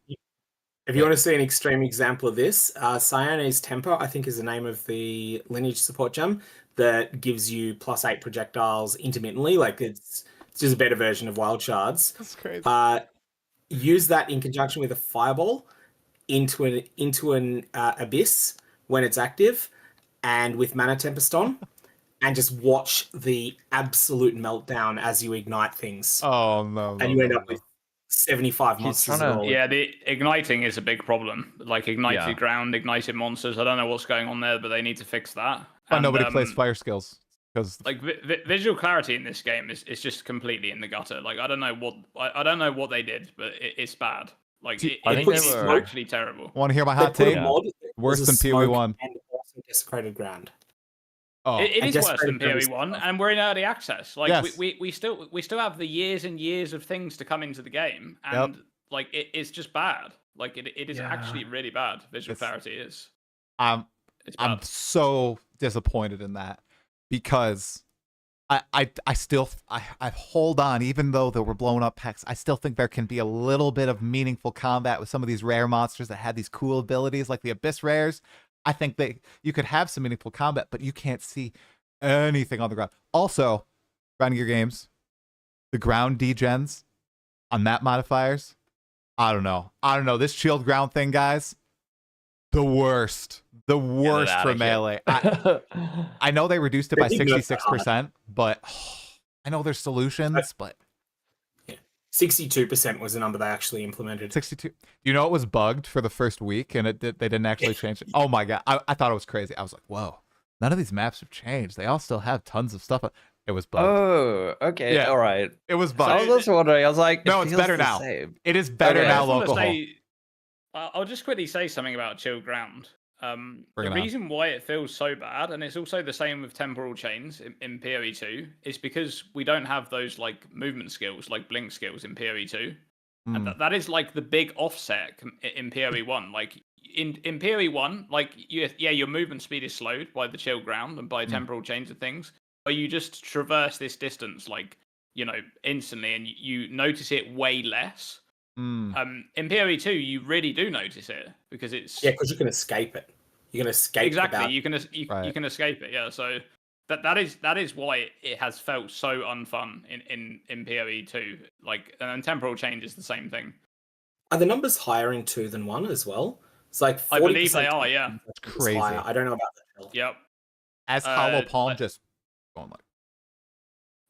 If you want to see an extreme example of this, Cyane's Temper, I think, is the name of the lineage support gem that gives you +8 projectiles intermittently. Like it's just a better version of Wild Shards. That's crazy. Use that in conjunction with a Fireball into an Abyss when it's active, and with Mana Tempest on, and just watch the absolute meltdown as you ignite things. Oh no! And you end up with 75 monsters. Yeah, the igniting is a big problem. Like ignited ground, ignited monsters. I don't know what's going on there, but they need to fix that. But nobody plays fire skills because like visual clarity in this game is just completely in the gutter. Like I don't know what they did, but it's bad. Like I think it's actually terrible. Want to hear my hot take? Worse than PoE 1. And also desecrated ground. Oh, it is worse than PoE 1, and we're in early access. Like yes. we still have the years and years of things to come into the game, and like it's just bad. Like it is actually really bad. Visual clarity is. I'm so disappointed in that because I still hold on, even though there were blown up packs. I still think there can be a little bit of meaningful combat with some of these rare monsters that had these cool abilities, like the Abyss rares. I think that you could have some meaningful combat, but you can't see anything on the ground. Also, Ground Gear Games, the ground degens on map modifiers. I don't know. This chilled ground thing, guys. The worst for melee. I know they reduced it by 66%, but I know there's solutions, but 62% was the number they actually implemented. 62. You know, it was bugged for the first week, and they didn't actually change it. Oh my god, I thought it was crazy. I was like, whoa, none of these maps have changed. They all still have tons of stuff. It was bugged. Oh, okay, all right. It was bugged. So I was just wondering. I was like, no, it's better now. It is better now. Lolcohol. I'll just quickly say something about chilled ground. The reason why it feels so bad, and it's also the same with temporal chains in PoE 2, is because we don't have those like movement skills, like blink skills in PoE 2, and that is like the big offset in PoE 1. Like in PoE 1, like your movement speed is slowed by the chill ground and by temporal chains and things, but you just traverse this distance like instantly, and you notice it way less. In PoE 2, you really do notice it because it's because you can escape it. You can escape exactly. You can escape it. Yeah. So that is why it has felt so unfun in PoE 2. Like, and temporal change is the same thing. Are the numbers higher in 2 than 1 as well? It's like 40%. I believe they are. Yeah. That's crazy. Higher. I don't know about that. Yep. As Hollow Palm just going like.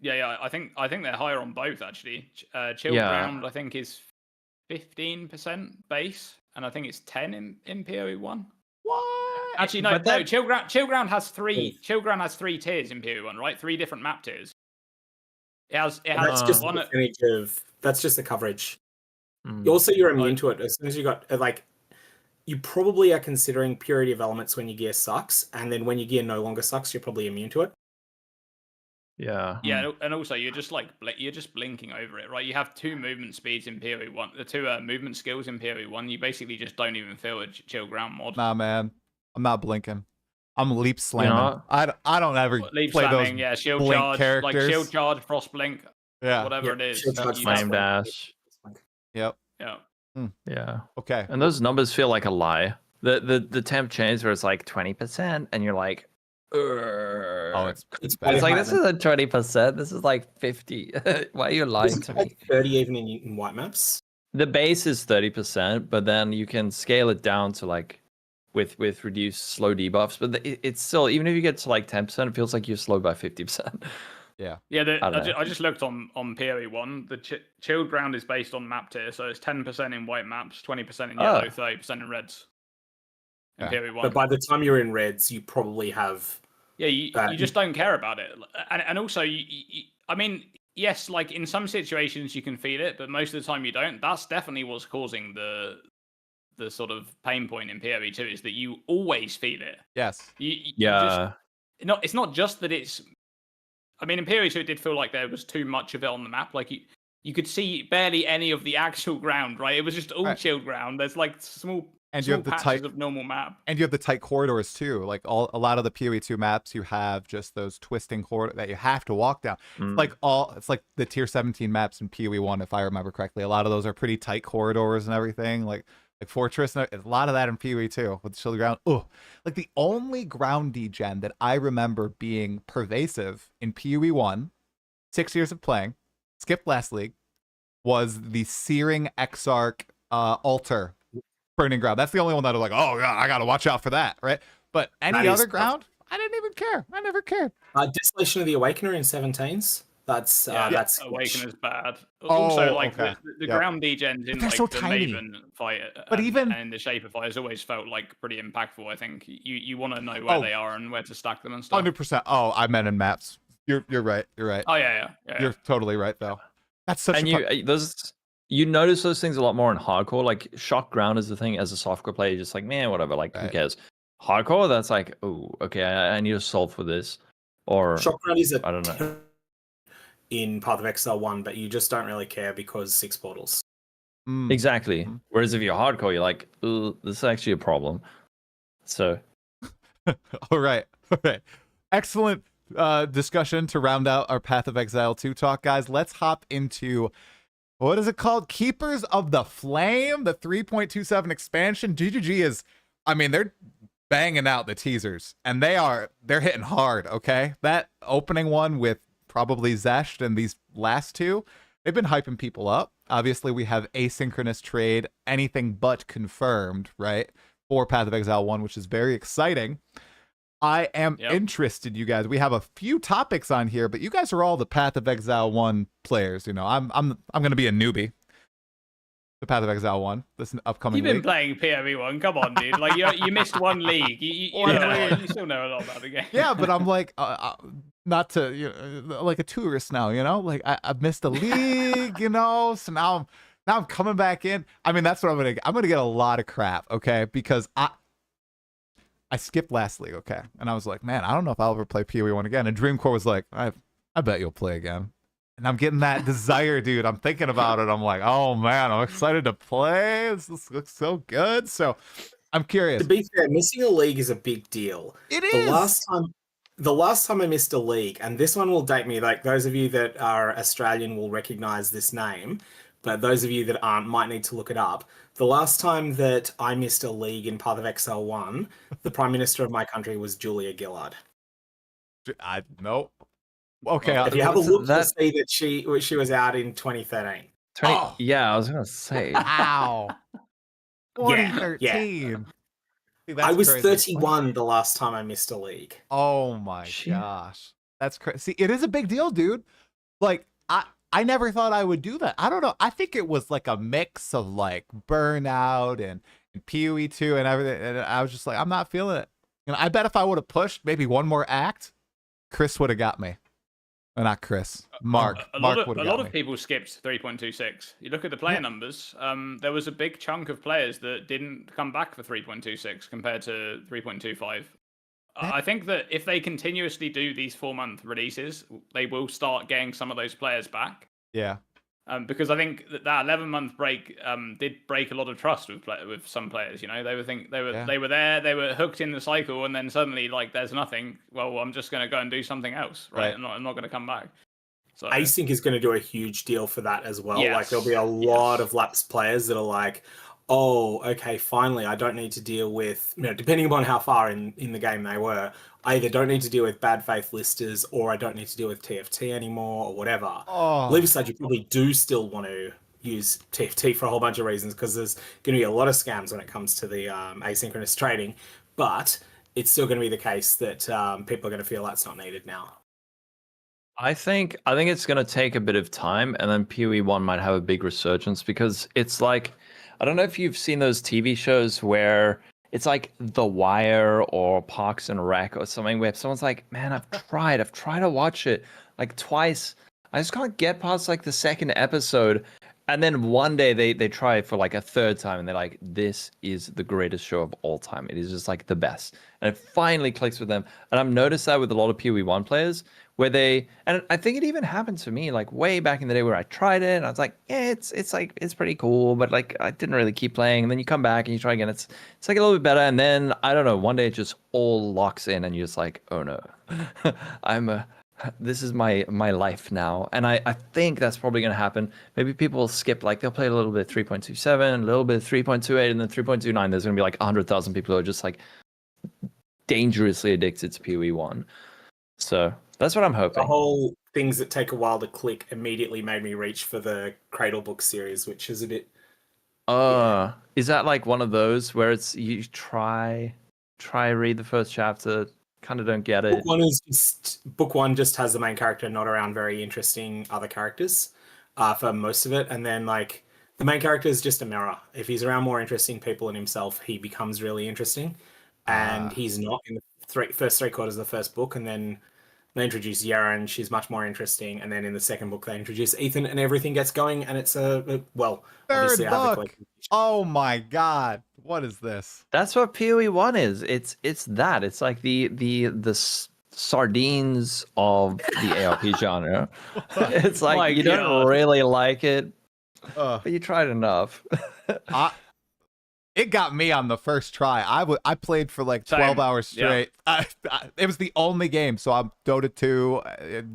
Yeah. I think they're higher on both actually. Chill ground I think is 15% base, and I think it's 10 in PoE 1. What? Actually, no. Chill ground has 3. Chill ground has 3 tiers in PoE 1, right? 3 different map tiers. That's just the percentage of. That's just the coverage. Mm. Also, you're immune to it as soon as you got like. You probably are considering purity of elements when your gear sucks, and then when your gear no longer sucks, you're probably immune to it. Yeah. Yeah, and also you're just like you're just blinking over it, right? You have 2 movement speeds in Puri 1, the 2 movement skills in Puri 1. You basically just don't even feel a chill ground mod. Nah, man, I'm not blinking. I'm leap slamming. You know, I don't ever leap play slamming, those shield blink charge, characters. like shield charge, frost blink, whatever it is. Flame dash. Yep. Yeah. Yeah. Okay. And those numbers feel like a lie. The temp change where it's like 20%, and you're like, oh, it's like this isn't 20%. This is like 50. Why are you lying to me? 30 even in white maps. The base is 30%, but then you can scale it down to like with reduced slow debuffs. But it's still, even if you get to like 10%, it feels like you're slowed by 50%. Yeah. Yeah, I just looked on Puri 1. The chilled ground is based on map tier, so it's 10% in white maps, 20% in yellow, 30% in reds. In Puri 1. But by the time you're in reds, you probably have. Yeah, you just don't care about it, and also I mean, yes, like in some situations you can feel it, but most of the time you don't. That's definitely what's causing the sort of pain point in Puri 2 is that you always feel it. Yes. It's not just that it's. I mean, in Puri 2 it did feel like there was too much of it on the map. Like you could see barely any of the actual ground, right? It was just all chilled ground. There's like small. And you have the tight of normal map, and you have the tight corridors too. Like a lot of the PoE 2 maps, you have just those twisting corridors that you have to walk down. It's like the tier 17 maps in PoE 1, if I remember correctly. A lot of those are pretty tight corridors and everything. Like Fortress, and a lot of that in PoE 2 with the shield ground. Oh, like the only ground degen that I remember being pervasive in PoE 1, 6 years of playing, skipped last league, was the Searing Exarch altar. Burning ground. That's the only one that I was like, oh god, I gotta watch out for that, right? But any other ground, I didn't even care. I never cared. Desolation of the Awakener in 17s. That's Awakener's bad. Also, like the ground degens in like so the tiny. Maven fight, but even and the Shaper fight has always felt like pretty impactful. I think you want to know where they are and where to stack them and stuff. 100%. Oh, I meant in maps. You're right. You're right. Oh yeah. You're totally right though. That's such. You notice those things a lot more in hardcore. Like shock ground is the thing as a softcore player. You're just like, man, whatever. Like, who cares? Hardcore, that's like, oh, okay, I need to solve for this. Or shock ground is I don't know. In Path of Exile 1, but you just don't really care because 6 portals. Exactly. Whereas if you're hardcore, you're like, this is actually a problem. So, all right. Excellent discussion to round out our Path of Exile 2 talk, guys. Let's hop into. What is it called? Keepers of the Flame, the 3.27 expansion. GGG is, I mean, they're banging out the teasers, and they're hitting hard, okay? That opening one with probably Zesht and these last 2, they've been hyping people up. Obviously, we have asynchronous trade, anything but confirmed, right? For Path of Exile 1, which is very exciting. I am interested, you guys. We have a few topics on here, but you guys are all the Path of Exile 1 players. You know, I'm gonna be a newbie. The Path of Exile 1, this upcoming. You've been playing PoE 1. Come on, dude. Like you missed one league. You still know a lot about the game. Yeah, but I'm like, not to like a tourist now. You know, like I've missed a league. You know, so now I'm coming back in. I mean, that's what I'm gonna get a lot of crap. Okay, because I skipped last league, okay? And I was like, man, I don't know if I'll ever play PoE 1 again. And Dreamcore was like, I bet you'll play again. And I'm getting that desire, dude. I'm thinking about it. I'm like, oh man, I'm excited to play. This looks so good. So I'm curious. To be fair, missing a league is a big deal. It is. The last time I missed a league, and this one will date me, like those of you that are Australian will recognize this name, but those of you that aren't might need to look it up. The last time that I missed a league in Path of Exile 1, the Prime Minister of my country was Julia Gillard. Nope. Okay. If you have a look to see that she was out in 2013. Yeah, I was going to say. Wow. 2013. Yeah. See, I was 31 the last time I missed a league. Oh my gosh. That's crazy. See, it is a big deal, dude. Like, I never thought I would do that. I don't know. I think it was like a mix of like Burnout and PoE 2 and everything. And I was just like, I'm not feeling it. I bet if I would have pushed maybe one more act, Chris would have got me. Not Chris. Mark. A Mark lot of people skipped 3.26. You look at the player numbers. There was a big chunk of players that didn't come back for 3.26 compared to 3.25. I think that if they continuously do these 4-month releases, they will start getting some of those players back. Yeah. Because I think that 11-month break did break a lot of trust with some players. You know, they were there, they were hooked in the cycle, and then suddenly like there's nothing. Well, I'm just going to go and do something else, right? I'm not going to come back. So Async is going to do a huge deal for that as well. Yes. Like there'll be a lot of lapsed players that are like, oh, okay, finally, I don't need to deal with, depending upon how far in the game they were, I either don't need to deal with bad faith listers or I don't need to deal with TFT anymore or whatever. Leave aside, you probably do still want to use TFT for a whole bunch of reasons because there's going to be a lot of scams when it comes to the asynchronous trading, but it's still going to be the case that people are going to feel that's not needed now. I think it's going to take a bit of time, and then PoE 1 might have a big resurgence because it's like, I don't know if you've seen those TV shows where it's like The Wire or Parks and Rec or something where someone's like, man, I've tried to watch it like twice. I just can't get past like the second episode. And then one day they try it for like a third time and they're like, this is the greatest show of all time. It is just like the best. And it finally clicks with them. And I've noticed that with a lot of PoE 1 players where and I think it even happened to me like way back in the day where I tried it and I was like, yeah, it's pretty cool, but like I didn't really keep playing. And then you come back and you try again. It's like a little bit better. And then I don't know, one day it just all locks in and you're just like, oh no, this is my life now. And I think that's probably going to happen. Maybe people will skip, like they'll play a little bit 3.27, a little bit 3.28, and then 3.29. There's going to be like 100,000 people who are just like dangerously addicted to PoE 1. So that's what I'm hoping. The whole things that take a while to click immediately made me reach for the Cradle book series, which is a bit... Is that like one of those where it's you try read the first chapter, kind of don't get it? Book one just has the main character not around very interesting other characters for most of it, and then like the main character is just a mirror. If he's around more interesting people than himself, he becomes really interesting, and he's not in the first three quarters of the first book, and then they introduce Yara and she's much more interesting, and then in the second book they introduce Ethan and everything gets going, and it's third book. Oh my god, what is this? That's what PoE 1 is. It's that. It's like the sardines of the ARP genre. It's like you don't really like it, but you tried enough. It got me on the first try. I played for like 12 hours straight. Yeah. It was the only game. So I'm Dota 2,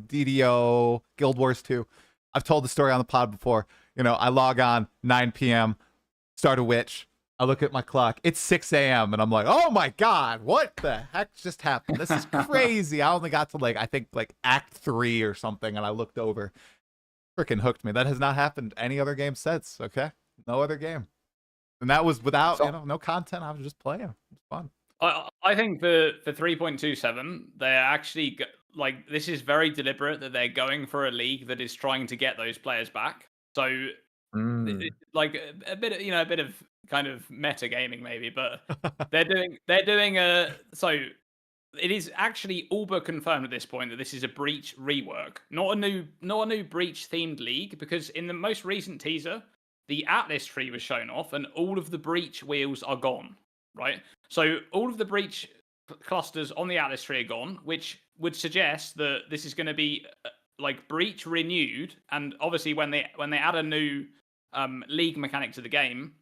DDO, Guild Wars 2. I've told the story on the pod before. I log on 9 p.m., start a witch. I look at my clock. It's 6 a.m. and I'm like, oh my god, what the heck just happened? This is crazy. I only got to I think Act 3 or something, and I looked over. Freaking hooked me. That has not happened any other game since. Okay, no other game. And that was without, no content. I was just playing. It was fun. I think for 3.27, they're actually this is very deliberate that they're going for a league that is trying to get those players back. So like a bit of kind of meta gaming maybe, but they're doing so it is actually all but confirmed at this point that this is a Breach rework, not a new Breach themed league, because in the most recent teaser, the Atlas tree was shown off and all of the Breach wheels are gone, right? So all of the Breach clusters on the Atlas tree are gone, which would suggest that this is going to be like Breach renewed. And obviously when they add a new league mechanic to the game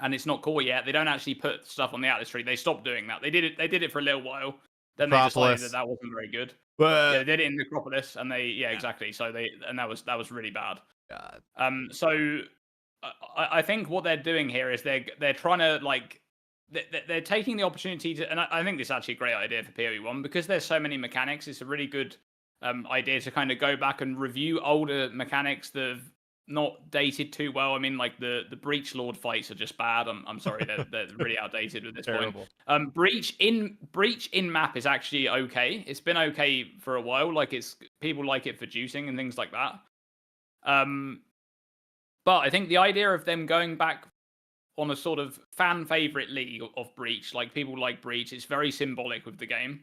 and it's not core yet, they don't actually put stuff on the Atlas tree. They stopped doing that. They did it for a little while. Then they decided that wasn't very good. Yeah, they did it in Necropolis and exactly. So that was really bad. God. So I think what they're doing here is they're trying to they're taking the opportunity to, and I think this is actually a great idea for PoE 1 because there's so many mechanics. It's a really good idea to kind of go back and review older mechanics that have not dated too well. I mean, like the Breach Lord fights are just bad. I'm sorry, they're really outdated at this point. Breach in map is actually okay. It's been okay for a while. Like people like it for juicing and things like that. But I think the idea of them going back on a sort of fan favorite league of Breach, like people like Breach, it's very symbolic with the game.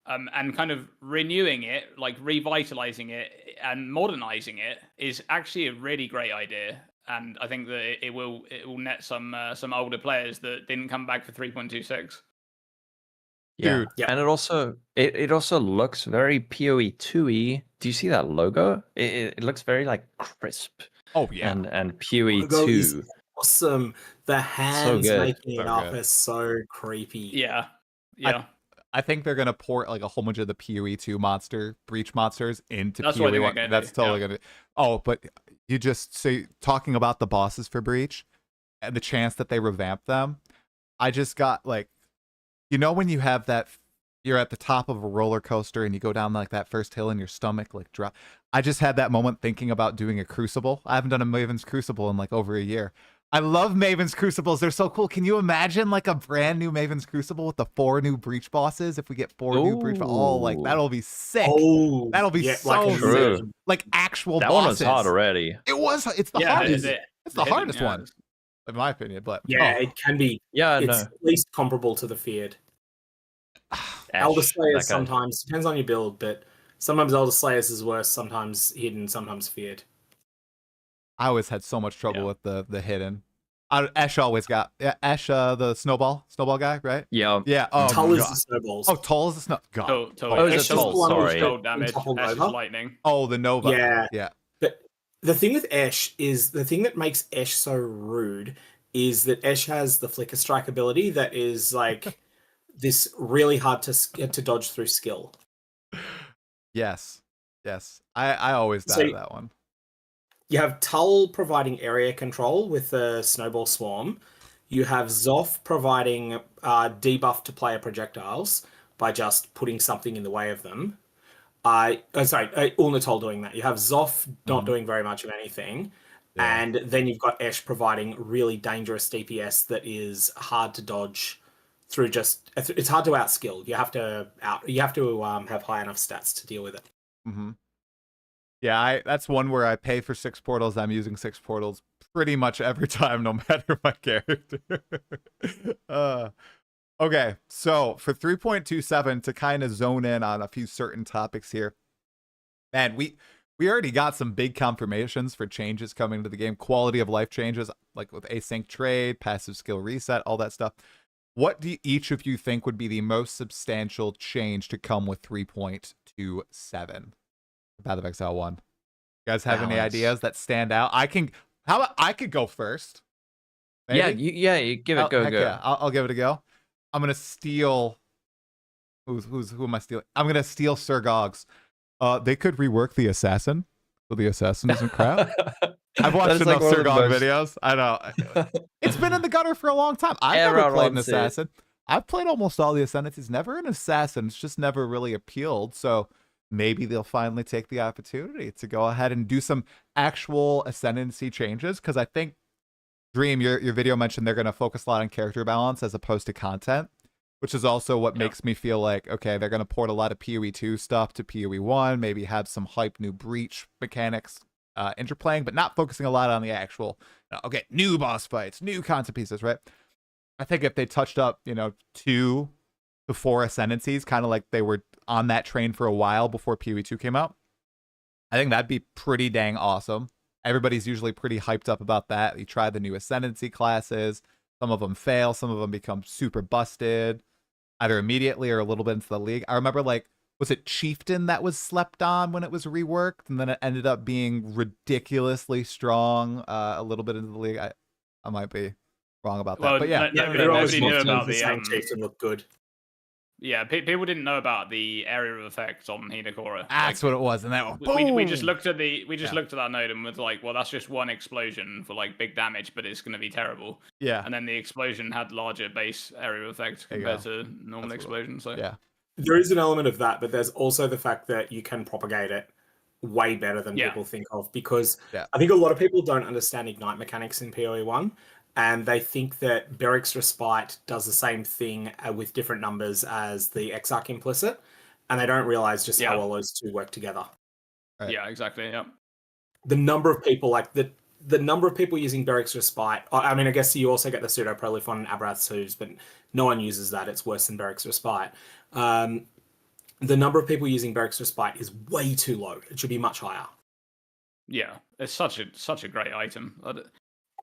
and kind of renewing it, like revitalizing it and modernizing it, is actually a really great idea. And I think that it will net some older players that didn't come back for 3.26. Yeah, Dude. and it also looks very PoE 2y. Do you see that logo? It looks very like crisp. Oh yeah, and PoE Logo 2. is awesome. The hands good. making it So up good. is so creepy. Yeah. I think they're gonna port like a whole bunch of the PoE 2 breach monsters into That's PoE what I think 1. they're gonna That's do, totally yeah. gonna. Oh, but you just talking about the bosses for Breach and the chance that they revamp them. I just got like, when you have that, you're at the top of a roller coaster and you go down like that first hill and your stomach like drop. I just had that moment thinking about doing a Crucible. I haven't done a Maven's Crucible in like over a year. I love Maven's Crucibles. They're so cool. Can you imagine like a brand new Maven's Crucible with the 4 new Breach bosses? If we get 4 new Breach, like that'll be sick. Oh, That'll be yeah, so True. sick. Like actual That one bosses. was hard already. It's the Yeah, hardest. it- It's the hardest one, in my opinion. But yeah, it can be. Yeah, It's no. at least comparable to the feared. Elder Ash, Slayers that guy. sometimes depends on your build, but sometimes Elder Slayers is worse. Sometimes hidden, sometimes feared. I always had so much trouble with the hidden. Ash always got Ash, the snowball guy, right? Yeah. Yeah. Oh, Tull is God. the snowballs. Oh, Tull is the snow. God. Oh, Oh, Ash it's is a Tull, one with sorry. cold damage. Topple Ash is Nova. lightning. Oh, the Nova. Yeah. Yeah. But the thing with Ash is the thing that makes Ash so rude is that Ash has the flicker strike ability that is like this really hard to dodge through skill. Yes. I always So- doubted that one. You have Tull providing area control with the Snowball Swarm. You have Zoff providing debuff to player projectiles by just putting something in the way of them. Ulnatol doing that. You have Zoff not doing very much of anything. Yeah. And then you've got Esh providing really dangerous DPS that is hard to dodge through just... It's hard to outskill. You have to have high enough stats to deal with it. Mm-hmm. Yeah, that's one where I pay for 6 portals. I'm using 6 portals pretty much every time, no matter my character. Okay, so for 3.27, to kind of zone in on a few certain topics here, man, we already got some big confirmations for changes coming to the game, quality of life changes, like with async trade, passive skill reset, all that stuff. What do each of you think would be the most substantial change to come with 3.27? Path of Exile 1. You guys have any ideas that stand out? I could go first. Maybe? You give it go. Yeah, I'll give it a go. I'm gonna steal. Who am I stealing? I'm gonna steal Sirgog's. They could rework the assassin, so the assassin isn't crap. I've watched enough Sirgog videos. I know. It's been in the gutter for a long time. I've never played an assassin. I've played almost all the ascendancies. Never an assassin. It's just never really appealed. So maybe they'll finally take the opportunity to go ahead and do some actual ascendancy changes. Because I think, Dream, your video mentioned they're going to focus a lot on character balance as opposed to content, which is also what makes me feel like, okay, they're going to port a lot of PoE 2 stuff to PoE 1, maybe have some hype new Breach mechanics interplaying, but not focusing a lot on the actual, new boss fights, new content pieces, right? I think if they touched up, 2 to 4 ascendancies, kind of like they were on that train for a while before PoE 2 came out, I think that'd be pretty dang awesome. Everybody's usually pretty hyped up about that. You try the new ascendancy classes. Some of them fail. Some of them become super busted, either immediately or a little bit into the league. I remember, was it Chieftain that was slept on when it was reworked, and then it ended up being ridiculously strong a little bit into the league? I might be wrong about that, but yeah. Nobody knew about the Chieftain looked good. Yeah, people didn't know about the area of effect on Hinakura. That's what it was, and that we just looked at looked at that node and was like, well, that's just one explosion for big damage, but it's going to be terrible. Yeah. And then the explosion had larger base area effect compared to normal explosion. So yeah, there is an element of that, but there's also the fact that you can propagate it way better than people think of, because I think a lot of people don't understand ignite mechanics in PoE 1. And they think that Beric's Respite does the same thing with different numbers as the Exarch Implicit, and they don't realize just how well those two work together. Right. Yeah, exactly. Yeah. The number of people, the number of people using Beric's Respite. I mean, I guess you also get the pseudo prolifon and Abrath's Hooves, but no one uses that. It's worse than Beric's Respite. the number of people using Beric's Respite is way too low. It should be much higher. Yeah, it's such a great item.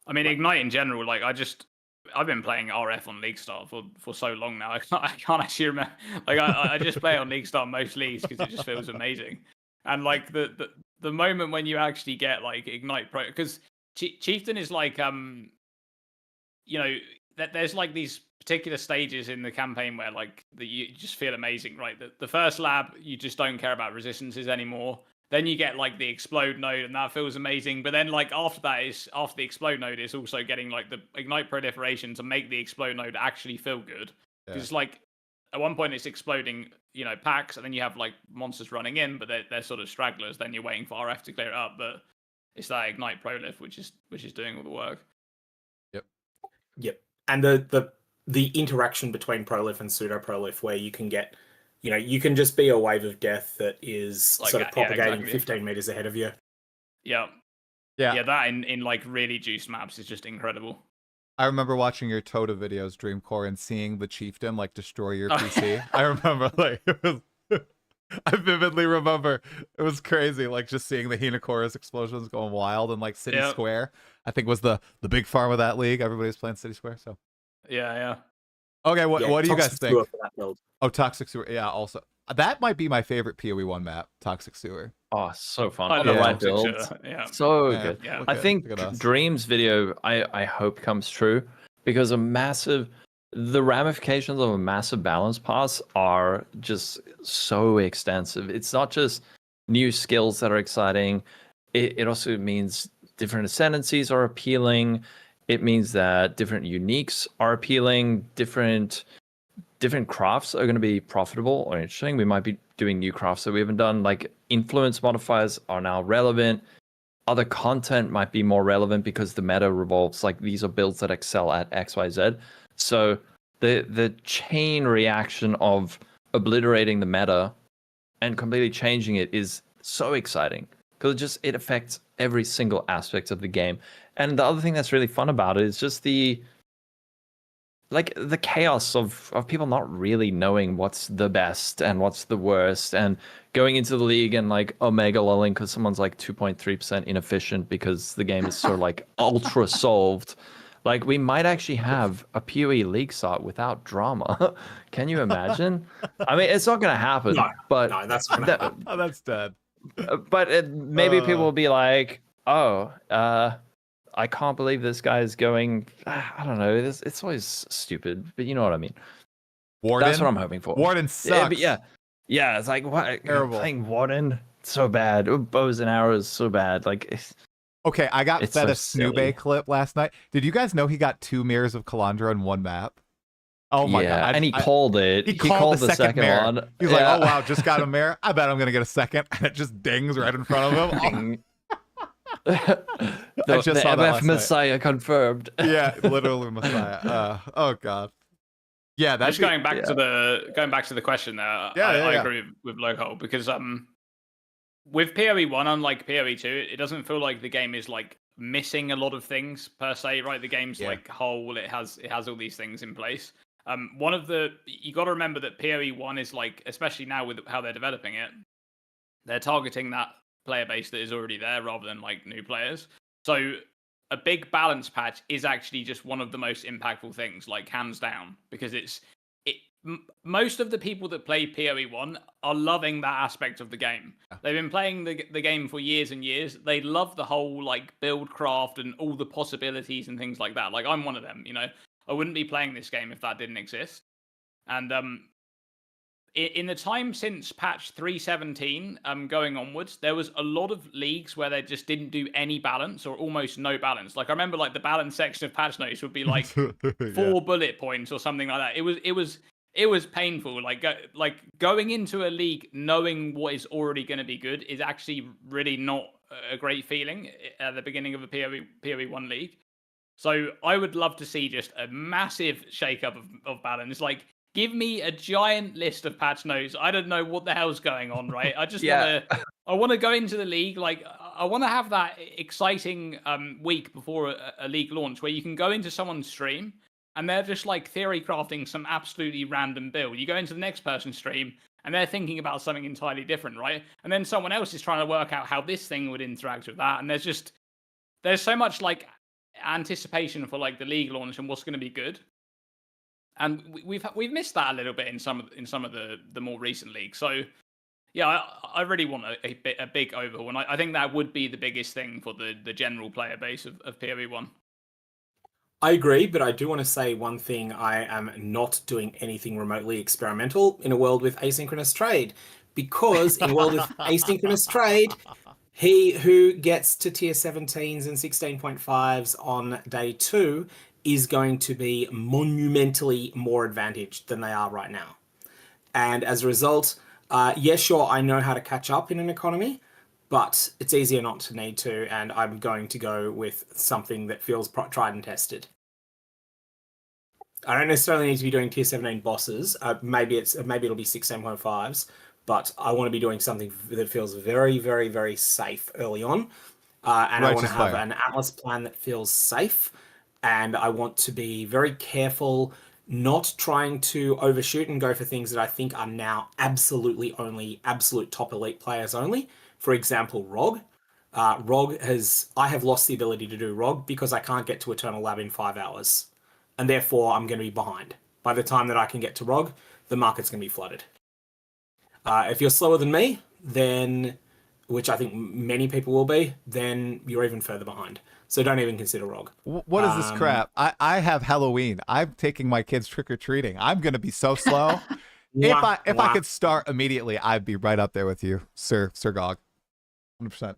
I mean, Ignite in general, like I've been playing RF on League Star for so long now. I can't actually remember. Like I just play on League Star most leagues because it just feels amazing. And like the moment when you actually get like Ignite Pro, because Chieftain is like you know, that there's like these particular stages in the campaign where like you just feel amazing, right? The first lab, you just don't care about resistances anymore. Then you get like the explode node, and that feels amazing. But then like after the explode node is also getting like the ignite proliferation to make the explode node actually feel good. Because it's like at one point it's exploding, packs, and then you have like monsters running in, but they're sort of stragglers. Then you're waiting for RF to clear it up, but it's that ignite prolif which is doing all the work. Yep. And the interaction between prolif and pseudo prolif, where you can get, you can just be a wave of death that is like, sort of propagating 15 meters ahead of you. Yeah. That in like really juiced maps is just incredible. I remember watching your Tota videos, Dreamcore, and seeing the chieftain like destroy your PC. I remember like it was. I vividly remember it was crazy, like just seeing the Hinocorus explosions going wild, and like City Square, I think was the big farm of that league. Everybody was playing City Square, so yeah. Okay, what do you guys think? Oh, Toxic Sewer, yeah. Also, that might be my favorite PoE1 map, Toxic Sewer. Oh, so fun. I On the love right Toxic build. Sewer. Yeah. So good. Yeah. I think Dream's video, I hope comes true, because the ramifications of a massive balance pass are just so extensive. It's not just new skills that are exciting. It also means different ascendancies are appealing. It means that different uniques are appealing. Different crafts are going to be profitable or interesting. We might be doing new crafts that we haven't done. Like influence modifiers are now relevant. Other content might be more relevant because the meta revolves. Like these are builds that excel at XYZ. So the chain reaction of obliterating the meta and completely changing it is so exciting, because it affects every single aspect of the game. And the other thing that's really fun about it is just the chaos of people not really knowing what's the best and what's the worst, and going into the league and like omega lulling because someone's like 2.3% inefficient because the game is sort of like ultra solved. Like, we might actually have a PoE league start without drama. Can you imagine? I mean, it's not going to happen. No, that's dead. But maybe people will be like, oh, I can't believe this guy's going. I don't know. It's always stupid, but you know what I mean. Warden? That's what I'm hoping for. Warden sucks. Yeah. It's like, what? Terrible. Playing Warden, so bad. Bows and arrows, so bad. Like, okay, I got fed a Snoobe clip last night. Did you guys know he got 2 mirrors of Calandra in one map? Oh my god! And he called it. He called the second mirror. one. He's like, "Oh wow, just got a mirror. I bet I'm gonna get a second." And it just dings right in front of him. the MF Messiah confirmed. Yeah, literally Messiah. Oh god. Yeah, that's going back to the question there. I agree with Lolcohol, because with PoE1, unlike PoE2, it doesn't feel like the game is like missing a lot of things per se, right? The game's like whole. It has all these things in place. You got to remember that PoE1 is like, especially now with how they're developing it, they're targeting that player base that is already there rather than like new players. So a big balance patch is actually just one of the most impactful things, like hands down, because most of the people that play PoE1 are loving that aspect of the game. They've been playing the game for years and years. They love the whole like build craft and all the possibilities and things like that. Like, I'm one of them, I wouldn't be playing this game if that didn't exist. And in the time since patch 317 going onwards, there was a lot of leagues where they just didn't do any balance or almost no balance. Like, I remember like the balance section of patch notes would be like 4 bullet points or something like that. It was painful. Like going into a league knowing what is already going to be good is actually really not a great feeling at the beginning of a PoE1 league. So I would love to see just a massive shake-up of balance. Like, give me a giant list of patch notes. I don't know what the hell's going on, right? I just want to go into the league. Like, I want to have that exciting week before a league launch where you can go into someone's stream and they're just like theory crafting some absolutely random build. You go into the next person's stream and they're thinking about something entirely different, right? And then someone else is trying to work out how this thing would interact with that, and there's so much like anticipation for like the league launch and what's going to be good, and we've missed that a little bit in some of the more recent leagues. So yeah, I really want a big overhaul, and I think that would be the biggest thing for the general player base of PoE1. I agree, but I do want to say one thing. I am not doing anything remotely experimental in a world with asynchronous trade, because in a world with asynchronous trade, he who gets to tier 17s and 16.5s on day 2 is going to be monumentally more advantaged than they are right now. And as a result, yes, sure, I know how to catch up in an economy, but it's easier not to need to, and I'm going to go with something that feels tried and tested. I don't necessarily need to be doing tier 17 bosses. Maybe it'll be 16.5s, but I want to be doing something that feels very, very, very safe early on. And I want to have an Atlas plan that feels safe, and I want to be very careful, not trying to overshoot and go for things that I think are now absolute top elite players only. For example, ROG. I have lost the ability to do ROG because I can't get to Eternal Lab in 5 hours. And therefore, I'm going to be behind. By the time that I can get to ROG, the market's going to be flooded. If you're slower than me, then, which I think many people will be, then you're even further behind. So don't even consider ROG. What is this crap? I have Halloween. I'm taking my kids trick-or-treating. I'm going to be so slow. If I could start immediately, I'd be right up there with you, Sirgog. 100%.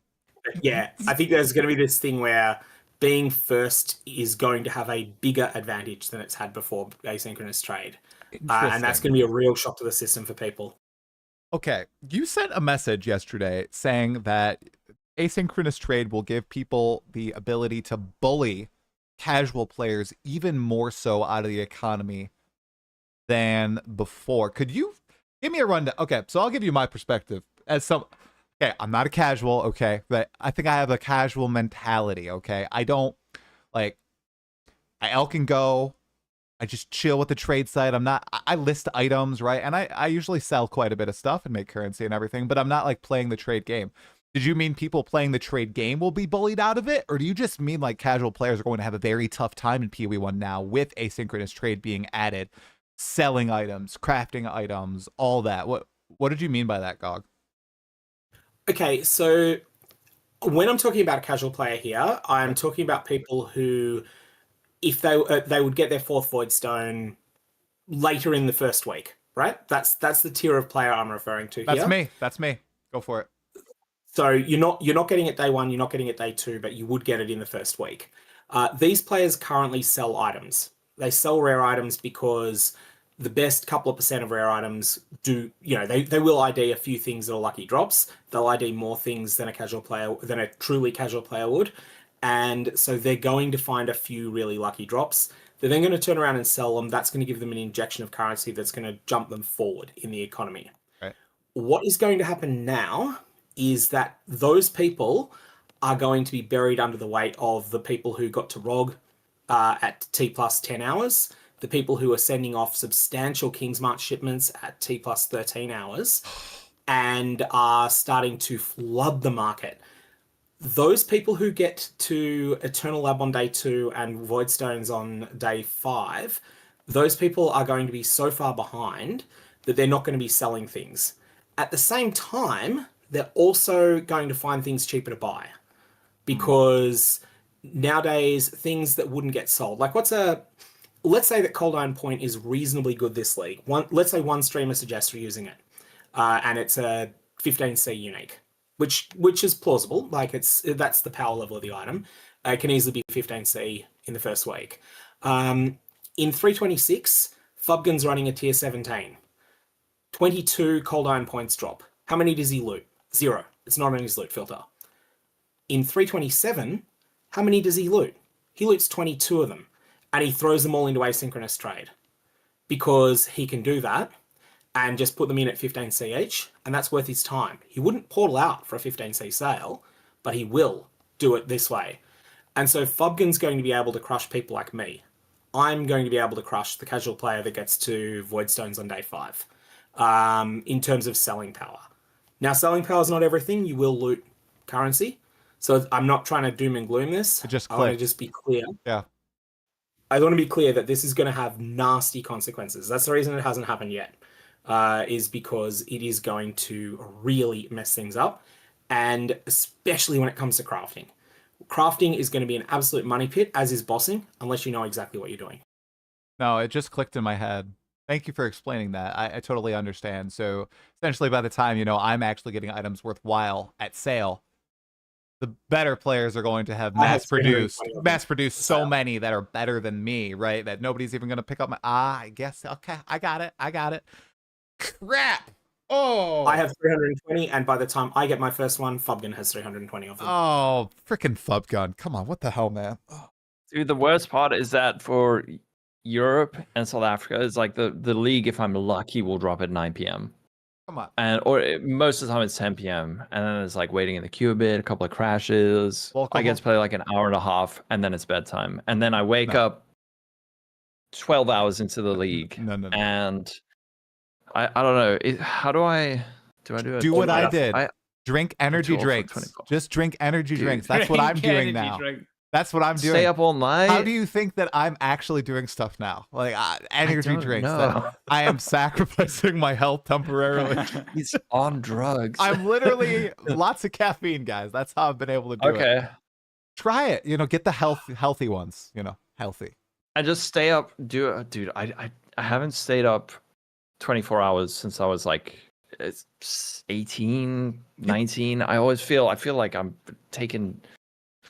Yeah, I think there's going to be this thing where being first is going to have a bigger advantage than it's had before asynchronous trade. And that's going to be a real shock to the system for people. Okay, you sent a message yesterday saying that asynchronous trade will give people the ability to bully casual players even more so out of the economy than before. Could you give me a rundown? Okay, so I'll give you my perspective as some. Okay, I'm not a casual, okay, but I think I have a casual mentality, okay? I don't, like, I elk and go, I just chill with the trade site. I list items, right? And I usually sell quite a bit of stuff and make currency and everything, but I'm not, like, playing the trade game. Did you mean people playing the trade game will be bullied out of it? Or do you just mean, like, casual players are going to have a very tough time in PoE1 now with asynchronous trade being added, selling items, crafting items, all that? What did you mean by that, Gog? Okay, so when I'm talking about a casual player here, I'm talking about people who, if they would get their 4th Void Stone later in the first week, right? That's the tier of player I'm referring to here. That's me. Go for it. So you're not getting it day 1, you're not getting it day 2, but you would get it in the first week. These players currently sell items. They sell rare items because the best couple of % of rare items do, they will ID a few things that are lucky drops. They'll ID more things than a truly casual player would. And so they're going to find a few really lucky drops. They're then going to turn around and sell them. That's going to give them an injection of currency that's going to jump them forward in the economy. Right. What is going to happen now is that those people are going to be buried under the weight of the people who got to ROG at T plus 10 hours, the people who are sending off substantial King's March shipments at T plus 13 hours, and are starting to flood the market. Those people who get to Eternal Lab on day 2 and Void Stones on day 5, those people are going to be so far behind that they're not going to be selling things. At the same time, they're also going to find things cheaper to buy, because nowadays things that wouldn't get sold, like let's say that Cold Iron Point is reasonably good this league. Let's say one streamer suggests using it, and it's a 15C unique, which is plausible. Like that's the power level of the item. It can easily be 15C in the first week. In 326, Fubgun's running a tier 17. 22 Cold Iron Points drop. How many does he loot? 0. It's not on his loot filter. In 327, how many does he loot? He loots 22 of them, and he throws them all into asynchronous trade, because he can do that and just put them in at 15C each, and that's worth his time. He wouldn't portal out for a 15C sale, but he will do it this way. And so Fubgun's going to be able to crush people like me. I'm going to be able to crush the casual player that gets to Void Stones on day 5. in terms of selling power. Now, selling power is not everything. You will loot currency. So I'm not trying to doom and gloom this. I want to just be clear. Yeah. I want to be clear that this is going to have nasty consequences. That's the reason it hasn't happened yet, is because it is going to really mess things up. And especially when it comes to crafting. Crafting is going to be an absolute money pit, as is bossing, unless you know exactly what you're doing. No, it just clicked in my head. Thank you for explaining that. I totally understand. So essentially by the time, I'm actually getting items worthwhile at sale, the better players are going to have mass-produced so many that are better than me, right? That nobody's even going to pick up my... I guess, okay, I got it. Crap! Oh! I have 320, and by the time I get my first one, Fubgun has 320 of them. Oh, freaking Fubgun. Come on, what the hell, man? Oh. Dude, the worst part is that for Europe and South Africa, it's like the league, if I'm lucky, will drop at 9 p.m. Come on. Most of the time it's 10 p.m. And then it's like waiting in the queue a bit, a couple of crashes. Lolcohol. I get to play like an hour and a half, and then it's bedtime. And then I wake up 12 hours into the league. No. And I don't know. How do I do it? Do what I did. Drink energy drinks. Just drink energy drinks. That's what I'm doing now. That's what I'm doing. Stay up all night. How do you think that I'm actually doing stuff now? Like energy drinks. I am sacrificing my health temporarily. He's on drugs. I'm literally lots of caffeine, guys. That's how I've been able to do it. Okay. Try it. Get the healthy ones. Healthy. I just stay up. Dude, I haven't stayed up 24 hours since I was like 18, 19. I feel like I'm taking...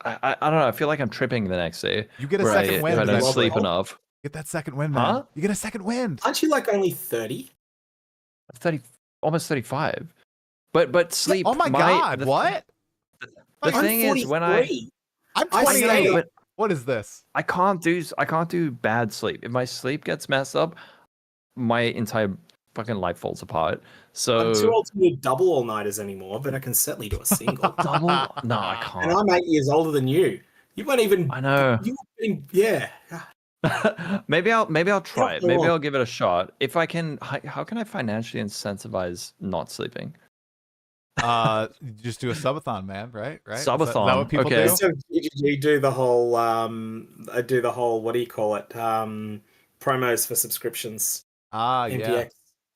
I don't know. I feel like I'm tripping the next day. You get a second wind. If I don't sleep enough. Get that second wind, man. Huh? You get a second wind. Aren't you like only 30? 30, almost 35. But sleep. Oh my God! What? The thing is, when I'm 28. What is this? I can't do bad sleep. If my sleep gets messed up, my entire fucking life falls apart. So I'm too old to do double all-nighters anymore, but I can certainly do a single. Double? No, I can't. And I'm 8 years older than you. You weren't even... I know. Yeah. Maybe I'll try it. Maybe I'll give it a shot. If I can... How can I financially incentivize not sleeping? Just do a subathon, man. Right? Subathon. Is that what people do? So you do the whole... what do you call it? Promos for subscriptions. MPX. Yeah.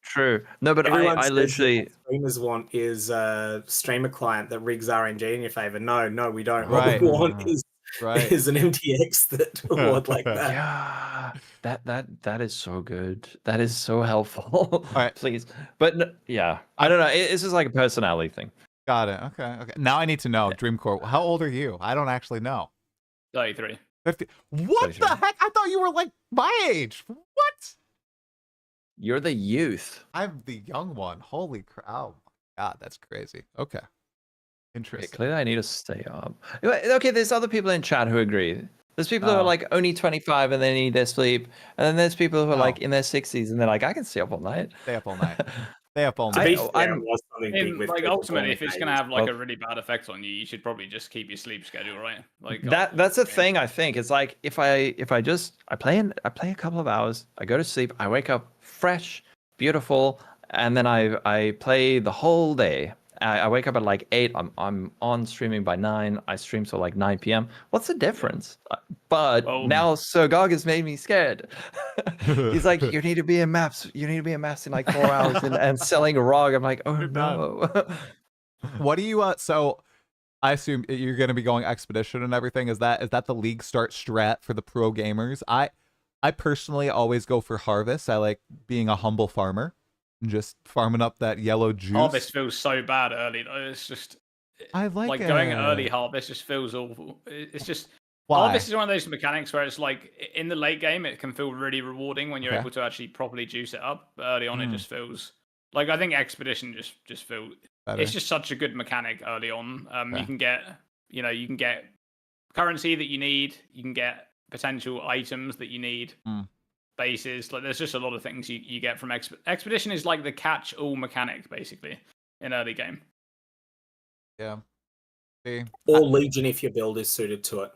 True. No, but I literally... What streamers want is a streamer client that rigs RNG in your favor. No, we don't. Right. What we want is an MTX that will work like that. Yeah, that is so good. That is so helpful. All right. Please. But yeah, I don't know. It's just like a personality thing. Got it. Okay. Now I need to know, Dreamcore. How old are you? I don't actually know. 33. 50. What 33. The heck? I thought you were like my age. What? You're the youth. I'm the young one. Holy crap. Oh my God, that's crazy. Okay. Interesting. Okay, clearly I need to stay up. Okay, there's other people in chat who agree. There's people who are like only 25 and they need their sleep. And then there's people who are like in their 60s and they're like, I can stay up all night. Stay up all night. Stay up all To night. be fair, it was something big with like ultimately, if it's going to have like Oh. a really bad effect on you, you should probably just keep your sleep schedule, right? Like that's a thing. I think it's like if I play a couple of hours, I go to sleep, I wake up fresh, beautiful, and then I play the whole day. I wake up at like 8. I'm on streaming by 9. I stream till like 9 p.m. What's the difference? But now Sirgog has made me scared. He's like, you need to be in maps. You need to be in maps in like 4 hours and selling a ROG. I'm like, oh no. What do you so I assume you're going to be going expedition and everything. Is that the league start strat for the pro gamers? I personally always go for harvest. I like being a humble farmer. Just farming up that yellow juice. Harvest feels so bad early though. It's just I like going early harvest just feels awful. It's just Why? harvest is one of those mechanics where it's like in the late game it can feel really rewarding when you're able to actually properly juice it up. But early on it just feels like I think expedition just feels it's just such a good mechanic early on. You can get currency that you need. You can get potential items that you need. Bases, like there's just a lot of things you get from expedition is like the catch-all mechanic basically in early game. Yeah. See, or Legion if your build is suited to it.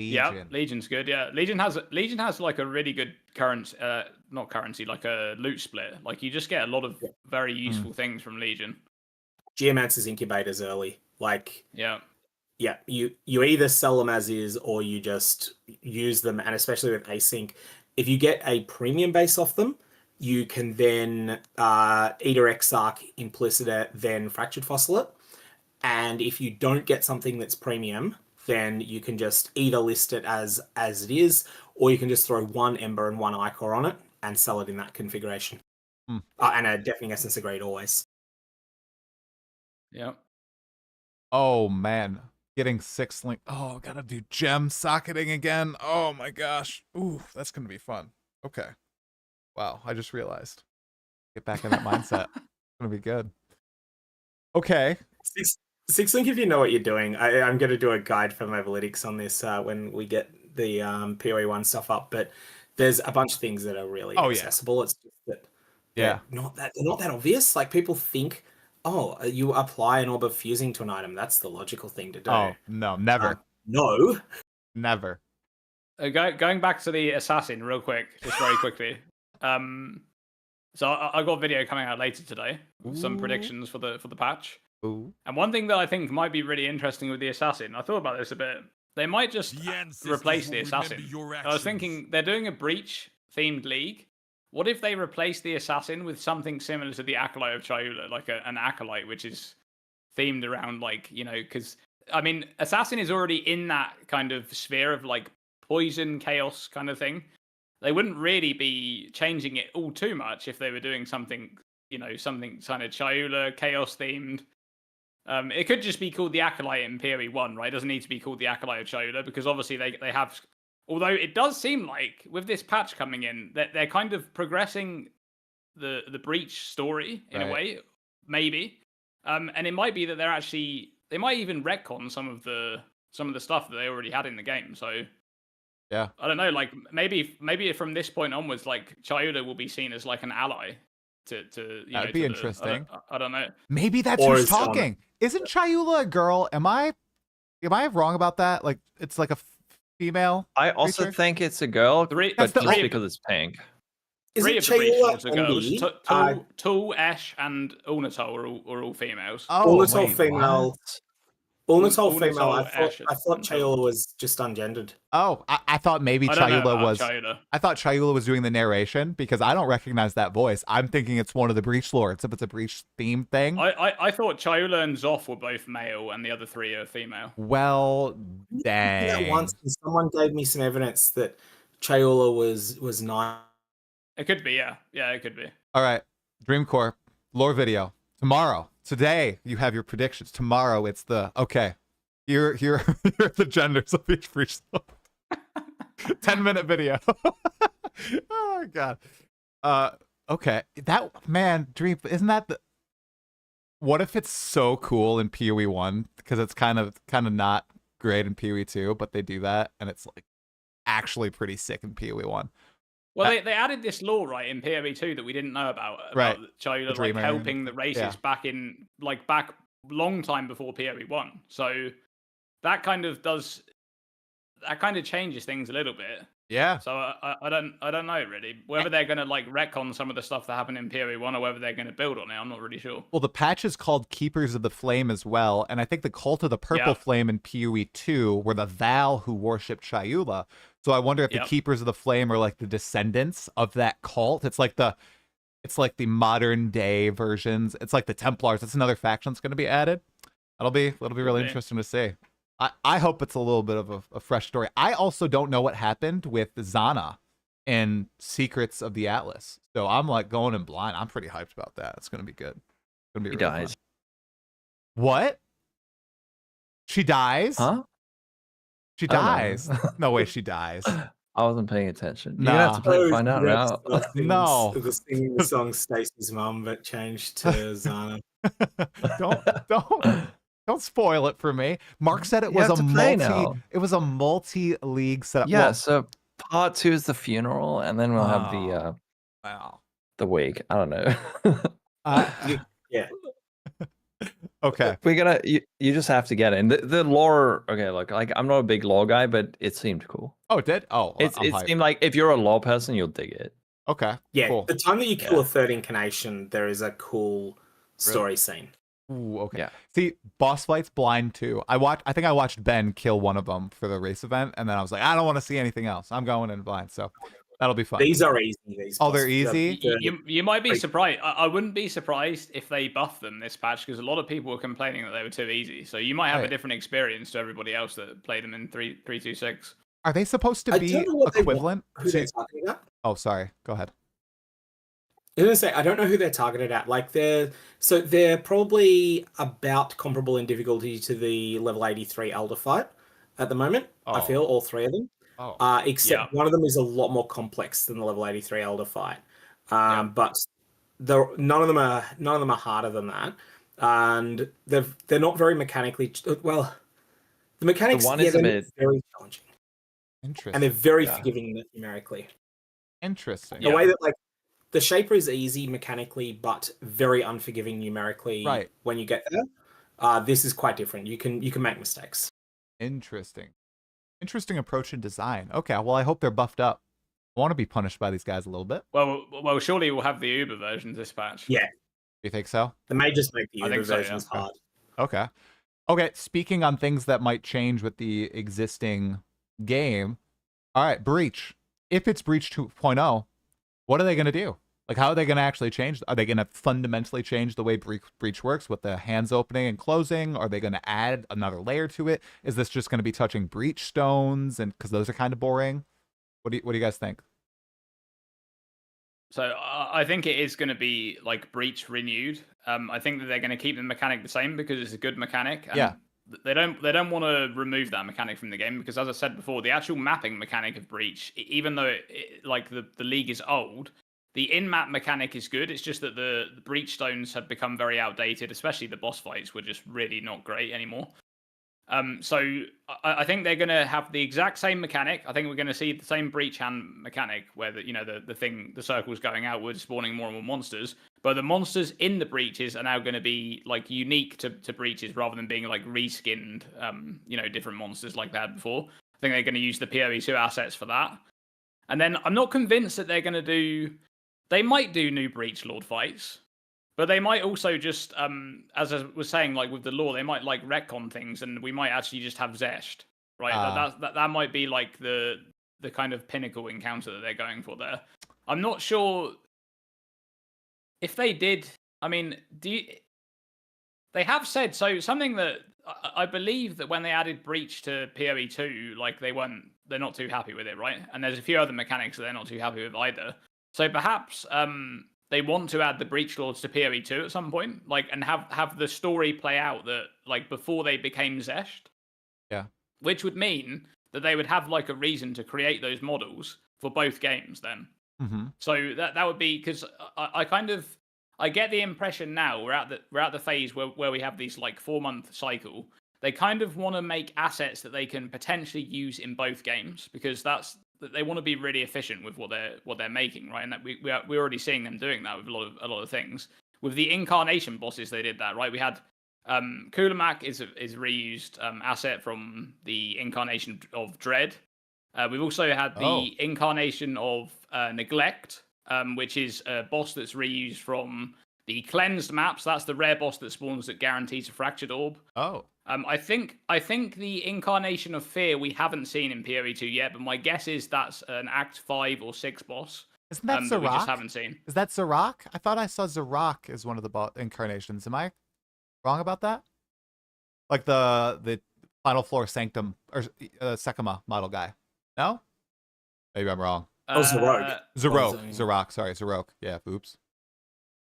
Legion. Yeah, Legion's good. Yeah, Legion has like a really good not currency, like a loot split. Like you just get a lot of very useful things from Legion. Geomancer's incubators early. Like yeah, you either sell them as is or you just use them, and especially with async, if you get a premium base off them, you can then either Exarch, Implicit it, then Fractured Fossil it. And if you don't get something that's premium, then you can just either list it as it is, or you can just throw one Ember and one Ichor on it and sell it in that configuration. And a Deafening Essence of Greed always. Yeah. Oh man, getting 6 link. Oh, gotta do gem socketing again. Oh my gosh. Ooh, that's gonna be fun. Okay. Wow, I just realized. Get back in that mindset. It's gonna be good. Okay. Six link if you know what you're doing. I'm going to do a guide for Mobalytics on this when we get the PoE1 stuff up, but there's a bunch of things that are really accessible. Yeah. It's just that they're not that obvious. Like people think, oh, you apply an Orb of Fusing to an item. That's the logical thing to do. Oh, no, never. No. Never. Going back to the Assassin real quick, just very quickly. So I got a video coming out later today with some predictions for the patch. Ooh. And one thing that I think might be really interesting with the Assassin, I thought about this a bit. They might just replace the Assassin. I was thinking they're doing a Breach themed league. What if they replace the Assassin with something similar to the Acolyte of Chayula, like an Acolyte, which is themed around because I mean, Assassin is already in that kind of sphere of like poison, chaos kind of thing. They wouldn't really be changing it all too much if they were doing something, something kind of Chayula, chaos themed. It could just be called the Acolyte in PoE1, right? It doesn't need to be called the Acolyte of Chayula because obviously they have. Although it does seem like with this patch coming in that they're kind of progressing the Breach story in a way, maybe. And it might be that they might even retcon some of the stuff that they already had in the game. So yeah, I don't know. Like maybe from this point onwards, like Chayula will be seen as like an ally. That'd be interesting. I don't know. Maybe that's who's talking. Isn't Chayula a girl? Am I wrong about that? Like it's like a female. I also think it's a girl, but just because it's pink. Three of the Breachers are girls. Tul, Esh, and Ulnatal are all females. Oh, Ulnatal female. Ulnatal female. I thought Chayula was just ungendered. Oh, I thought maybe Chayula was. I thought Chayula was doing the narration because I don't recognize that voice. I'm thinking it's one of the Breach Lords. If it's a Breach theme thing. I thought Chayula and Zoth were both male, and the other three are female. Well, dang. That once someone gave me some evidence that Chayula was not. It could be, yeah. Yeah, it could be. All right, Dreamcore lore video tomorrow. Today you have your predictions. Tomorrow it's the Here are the genders of each Breach Lord. 10-minute video. Oh my god. Okay. That man, Dream, isn't that the? What if it's so cool in PoE1 because it's kind of not great in PoE2, but they do that and it's like actually pretty sick in PoE1. Well, they added this law right in PoE2 that we didn't know about Chayula like helping the races back long time before PoE1. So that kind of changes things a little bit. Yeah. So I don't know really whether they're going to like retcon some of the stuff that happened in PoE1 or whether they're going to build on it. I'm not really sure. Well, the patch is called Keepers of the Flame as well, and I think the Cult of the Purple Flame in PoE2 were the Val who worshipped Chayula. So I wonder if the Keepers of the Flame are like the descendants of that cult. It's like the modern day versions. It's like the Templars. It's another faction that's going to be added. It'll be really interesting to see. I hope it's a little bit of a fresh story. I also don't know what happened with Zana in Secrets of the Atlas. So I'm like going in blind. I'm pretty hyped about that. It's going to be good. It's going to be really fun. What? She dies? Huh? She dies. No way she dies. I wasn't paying attention. You're gonna have to play to find out now. No. It was singing the song Stacey's Mum, but changed to Zana. Don't spoil it for me. Mark said it was a multi-league setup. Yeah, well, so part 2 is the funeral, and then we'll have the wake. I don't know. Yeah. Okay. You just have to get it. And the lore, okay, look, like I'm not a big lore guy, but it seemed cool. Oh, it did? Oh, it hyped. seemed like if you're a lore person, you'll dig it. Okay. Yeah, Cool. the time that you kill a third incarnation, there is a cool story scene. Ooh, okay. Yeah. See, boss fights blind too. I think I watched Ben kill one of them for the race event, and then I was like, I don't want to see anything else. I'm going in blind, so that'll be fun. These are easy. They're easy. You might be surprised. I wouldn't be surprised if they buff them this patch because a lot of people were complaining that they were too easy. So you might have a different experience to everybody else that played them in 3.2.6. Are they supposed to be equivalent? Who they're targeted at? Oh, sorry. Go ahead. I was gonna say I don't know who they're targeted at. Like they're probably about comparable in difficulty to the level 83 Elder fight at the moment. I feel all three of them. Except one of them is a lot more complex than the level 83 Elder fight. But none of them are harder than that, and they're not very mechanically well. The mechanics they're very challenging. Interesting. And they're very forgiving numerically. Interesting. The way that like the Shaper is easy mechanically, but very unforgiving numerically when you get there. This is quite different. You can make mistakes. Interesting approach and design. Okay, well I hope they're buffed up. I want to be punished by these guys a little bit. Well, surely we'll have the Uber versions this patch. Yeah. You think so? They may just make the Uber versions hard. Okay. Okay, speaking on things that might change with the existing game. All right, Breach. If it's Breach 2.0, what are they going to do? Like, how are they going to actually change? Are they going to fundamentally change the way Breach works with the hands opening and closing? Are they going to add another layer to it? Is this just going to be touching Breach stones? And because those are kind of boring. What do you guys think? So I think it is going to be like Breach renewed. I think that they're going to keep the mechanic the same because it's a good mechanic. And they don't want to remove that mechanic from the game because, as I said before, the actual mapping mechanic of Breach, even though like the league is old, the in-map mechanic is good. It's just that the Breach stones have become very outdated, especially the boss fights were just really not great anymore. So I think they're going to have the exact same mechanic. I think we're going to see the same Breach hand mechanic where the circle's going outwards, spawning more and more monsters. But the monsters in the Breaches are now going to be like unique to Breaches rather than being like reskinned, different monsters like they had before. I think they're going to use the PoE2 assets for that. And then I'm not convinced that they're going to do. They might do new Breach Lord fights. But they might also just, as I was saying, like with the lore, they might like retcon things, and we might actually just have Zesht, right? That might be like the kind of pinnacle encounter that they're going for there. I'm not sure if they did. I mean, they have said so something that I believe that when they added Breach to PoE2, like they're not too happy with it, right? And there's a few other mechanics that they're not too happy with either. So perhaps they want to add the Breach Lords to PoE2 at some point, like, and have the story play out that, like, before they became Zesht. Yeah. Which would mean that they would have, like, a reason to create those models for both games then. Mm-hmm. So that would be, because I get the impression now we're at the phase where we have these, like, 4-month cycle. They kind of want to make assets that they can potentially use in both games, because they want to be really efficient with what they're making, right? And that we're already seeing them doing that with a lot of things. With the incarnation bosses, they did that, right? We had Kulamak is reused asset from the incarnation of Dread. We've also had the incarnation of Neglect, which is a boss that's reused from the cleansed maps. That's the rare boss that spawns that guarantees a fractured orb. I think the incarnation of Fear we haven't seen in PoE2 yet, but my guess is that's an Act 5 or 6 boss. Isn't that Zarok? That we just haven't seen. Is that Zarok? I thought I saw Zarok as one of the incarnations. Am I wrong about that? Like the Final Floor Sanctum or Sekima model guy? No? Maybe I'm wrong. Zarok. Zarok. Sorry, Zarok. Yeah. Oops.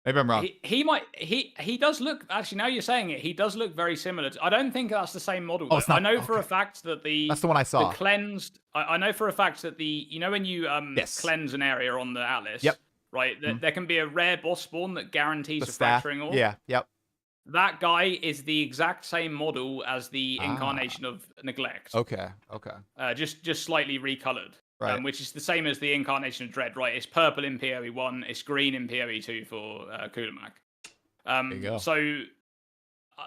Maybe I'm wrong. He does look, actually, now you're saying it, he does look very similar. I don't think that's the same model. Oh, it's not, I know for a fact that that's the one I saw. The cleansed. I know for a fact that when you cleanse an area on the Atlas. Yep. Right. There can be a rare boss spawn that guarantees a fracturing orb. Yeah. Yep. That guy is the exact same model as the incarnation of Neglect. Okay. Just slightly recolored. Right. Which is the same as the incarnation of Dread, right? It's purple in PoE1, it's green in PoE2 for Kulamak. There you go. So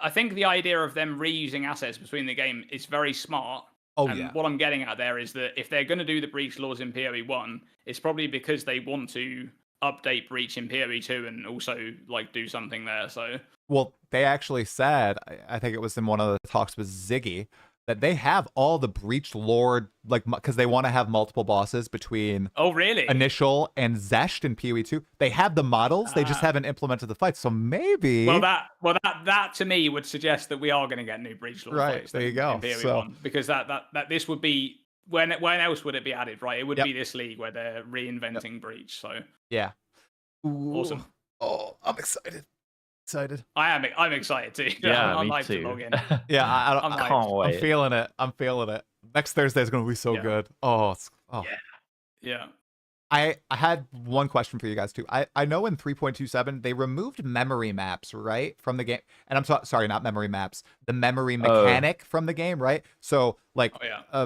I think the idea of them reusing assets between the game is very smart. Oh, and yeah. what I'm getting at there is that if they're going to do the Breach laws in PoE 1, it's probably because they want to update Breach in PoE 2 and also like do something there. So Well, they actually said, I think it was in one of the talks with Ziggy, that they have all the Breach lore, like, because they want to have multiple bosses between really? Initial and Zesht in PoE 2. They have the models, they just haven't implemented the fights. So maybe. Well, that to me would suggest that we are going to get new Breach lore fights. There you go. In PoE So 1, because that this would be when else would it be added? Right, it would be this league where they're reinventing Breach. So yeah. Ooh. Awesome. Oh, I'm excited. I'm excited too. Yeah, I'm me hyped too. to log in. Yeah, I can't wait. I'm feeling it. Next Thursday is going to be so good. Yeah. I had one question for you guys too. I know in 3.27 they removed memory maps, right, from the game. And I'm sorry, not memory maps. The memory mechanic from the game, right? So like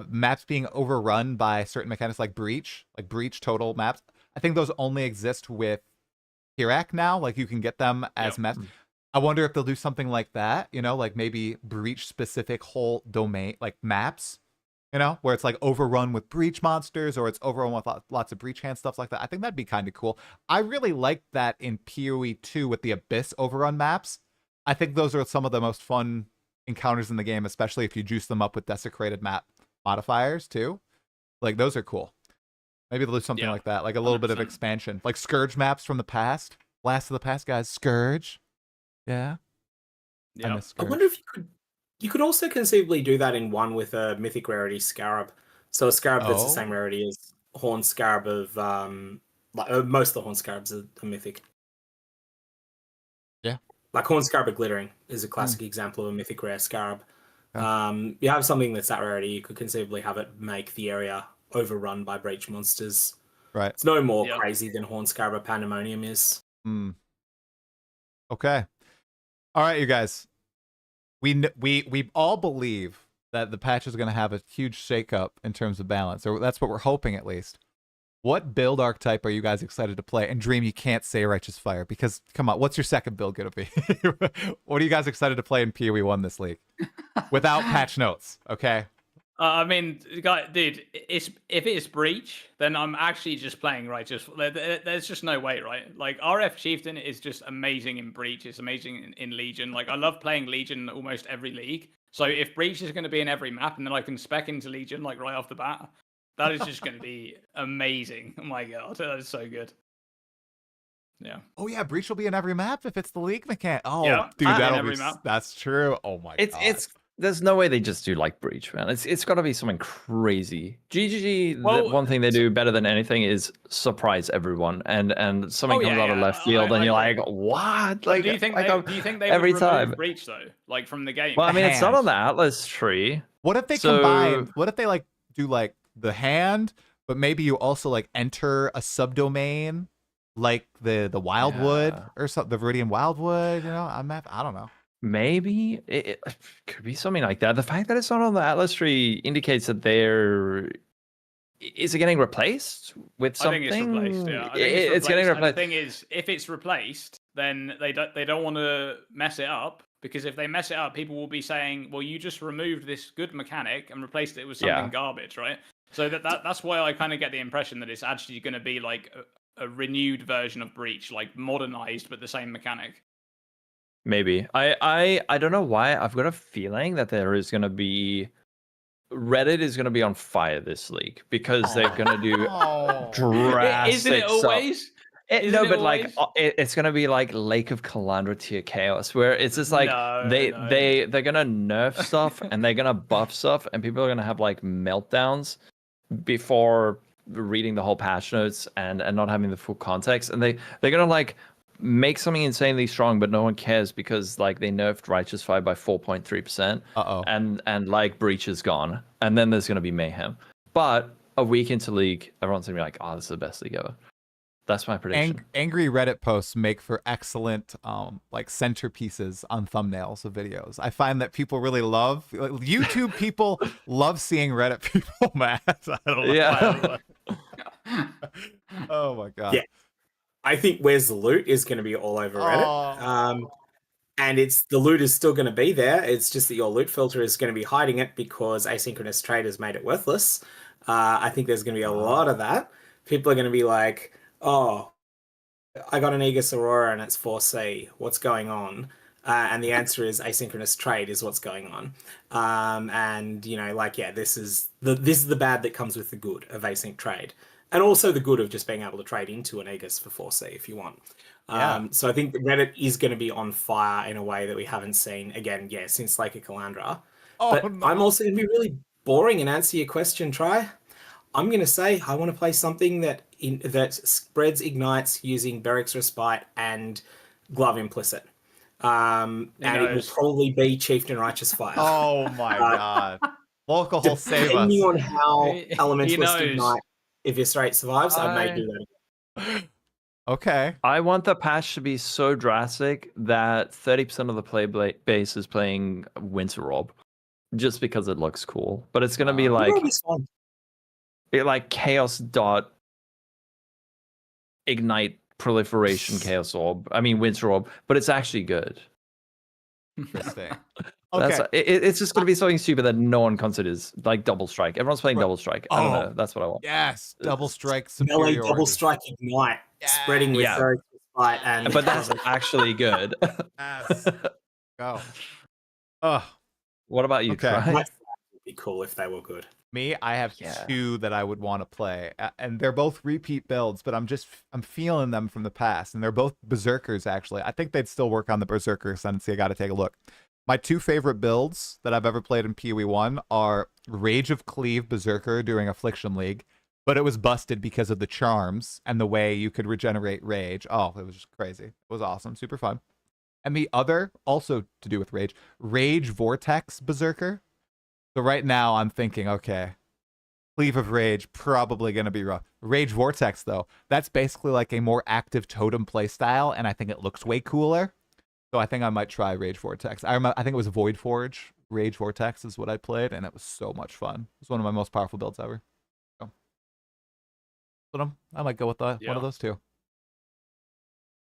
maps being overrun by certain mechanics like breach total maps. I think those only exist with Hirak now. Like you can get them as maps. I wonder if they'll do something like that, you know, like maybe breach specific whole domain, like maps, you know, where it's like overrun with breach monsters or it's overrun with lots of breach hand stuff like that. I think that'd be kind of cool. I really like that in PoE 2 with the Abyss overrun maps. I think those are some of the most fun encounters in the game, especially if you juice them up with desecrated map modifiers too. Like those are cool. Maybe they'll do something like that, like a little 100%. Bit of expansion, like Scourge maps from the past, blast of the past, guys. Scourge, yeah. I wonder if you could also conceivably do that in one with a mythic rarity Scarab. So a Scarab that's the same rarity as Horn Scarab of most of the Horn Scarabs are mythic. Yeah, like Horn Scarab of Glittering is a classic example of a mythic rare Scarab. You have something that's that rarity, you could conceivably have it make the area overrun by breach monsters. Right. It's no more crazy than Horn Scarab of Pandemonium is. Okay. All right, you guys. We all believe that the patch is going to have a huge shakeup in terms of balance, or that's what we're hoping at least. What build archetype are you guys excited to play? And Dream, you can't say Righteous Fire because, come on, what's your second build going to be? What are you guys excited to play in PoE 1 this league? Without patch notes, okay? I mean, dude, if it's Breach, then I'm actually just playing Righteous. There's just no way, right? Like, RF Chieftain is just amazing in Breach. It's amazing in Legion. Like, I love playing Legion almost every league. So if Breach is going to be in every map, and then I can spec into Legion, like, right off the bat, that is just going to be amazing. Oh my god, that is so good. Yeah. Oh yeah, Breach will be in every map if it's the league mechanic. Oh, yeah, dude, that'll be. That's true. Oh my god. There's no way they just do like Breach, man. It's got to be something crazy. GGG, the one thing they do better than anything is surprise everyone, and something comes out of left field, and you're like, what? Like, do you think they every would time remove Breach though, like from the game? Well, I mean, it's not on the Atlas tree. What if they combine? What if they like do like the hand, but maybe you also like enter a subdomain, like the Wildwood or something, the Viridian Wildwood? You know, I don't know. Maybe it could be something like that. The fact that it's not on the Atlas tree indicates that is it getting replaced with something? I think it's replaced. Yeah, it's getting replaced. And the thing is, if it's replaced, then they don't want to mess it up, because if they mess it up, people will be saying, "Well, you just removed this good mechanic and replaced it with something garbage," right? So that's why I kind of get the impression that it's actually going to be like a renewed version of Breach, like modernized but the same mechanic. Maybe. I don't know why. I've got a feeling that there is going to be Reddit is going to be on fire this league because they're going to do drastic Isn't it always? It's going to be like Lake of Calandra tier chaos, where it's just like they're going to nerf stuff and they're going to buff stuff, and people are going to have like meltdowns before reading the whole patch notes and not having the full context, and they're going to like make something insanely strong, but no one cares because like they nerfed Righteous Fire by 4.3%. And like Breach is gone, and then there's gonna be mayhem. But a week into league, everyone's gonna be like, "Oh, this is the best league ever." That's my prediction. Angry Reddit posts make for excellent like centerpieces on thumbnails of videos. I find that people really love YouTube people love seeing Reddit people mad. I don't know. Yeah. Oh my god. Yeah. I think Where's the Loot is going to be all over Reddit. And the loot is still going to be there. It's just that your loot filter is going to be hiding it because asynchronous trade has made it worthless. I think there's going to be a lot of that. People are going to be like, oh, I got an Aegis Aurora and it's 4C. What's going on? And the answer is asynchronous trade is what's going on. And this is the bad that comes with the good of async trade, and also the good of just being able to trade into an Aegis for 4C if you want. So I think Reddit is going to be on fire in a way that we haven't seen since Lake of Calandra. I'm also going to be really boring and answer your question. I'm going to say I want to play something that spreads ignites using Beric's Respite and Glove Implicit. And it will probably be Chieftain Righteous Fire. Oh my god. Lolcohol save us. Depending on how Elementalist Ignite, if your straight survives, I may do that again. Okay. I want the patch to be so drastic that 30% of the play base is playing Winter Orb, just because it looks cool. But it's gonna be like Chaos dot Ignite Proliferation Chaos Orb. I mean Winter Orb, but it's actually good. Interesting. Okay. It's just gonna be something stupid that no one considers, like Double Strike. Everyone's playing Double Strike. I don't know. That's what I want. Yes, Double Strike. Melee Double Strike Ignite, spreading with Beric's Respite, and but that's actually good. Yes. Go. What about you? Okay. That would be cool if they were good. Me, I have two that I would want to play, and they're both repeat builds, but I'm feeling them from the past, and they're both Berserkers, actually. I think they'd still work on the Berserker Ascendancy. I got to take a look. My two favorite builds that I've ever played in PoE 1 are Rage of Cleave Berserker during Affliction League, but it was busted because of the charms and the way you could regenerate Rage. Oh, it was just crazy. It was awesome. Super fun. And the other, also to do with Rage Vortex Berserker. So right now I'm thinking, okay, Cleave of Rage, probably going to be rough. Rage Vortex, though, that's basically like a more active totem playstyle, and I think it looks way cooler. So I think I might try Rage Vortex. I think it was Void Forge. Rage Vortex is what I played, and it was so much fun. It was one of my most powerful builds ever. So, but I might go with one of those two.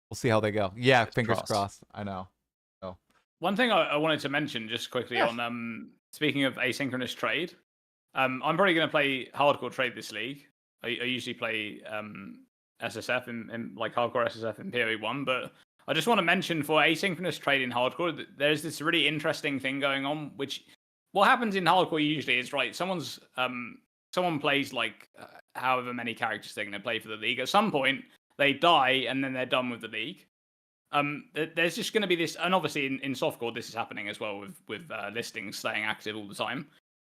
We'll see how they go. Yeah, fingers crossed. I know. So. One thing I wanted to mention just quickly on speaking of asynchronous trade, I'm probably going to play hardcore trade this league. I usually play SSF in like hardcore SSF in PoE 1, but I just want to mention for asynchronous trade in hardcore, there's this really interesting thing going on, which what happens in hardcore usually is, right, someone plays like however many characters they're going to play for the league. At some point, they die and then they're done with the league. There's just going to be this, and obviously in softcore this is happening as well with listings staying active all the time.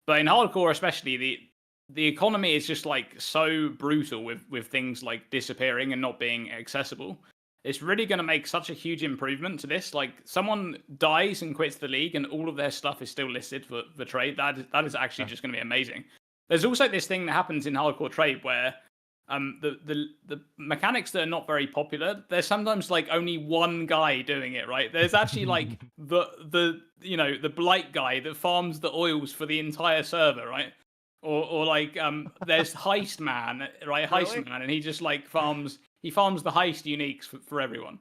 But in hardcore especially, the economy is just like so brutal with things like disappearing and not being accessible. It's really going to make such a huge improvement to this. Like someone dies and quits the league and all of their stuff is still listed for trade. That is actually just going to be amazing. There's also this thing that happens in hardcore trade where the mechanics that are not very popular, there's sometimes like only one guy doing it, right? There's actually like the blight guy that farms the oils for the entire server, right? Or like there's Heist Man, right? Heist Man, and he just like farms the heist uniques for everyone.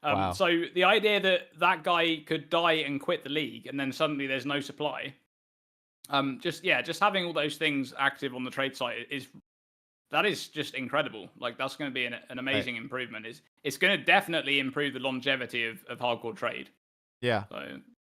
Wow. So the idea that guy could die and quit the league and then suddenly there's no supply. Just having all those things active on the trade site is just incredible. Like that's going to be an amazing improvement. It's going to definitely improve the longevity of hardcore trade. Yeah. So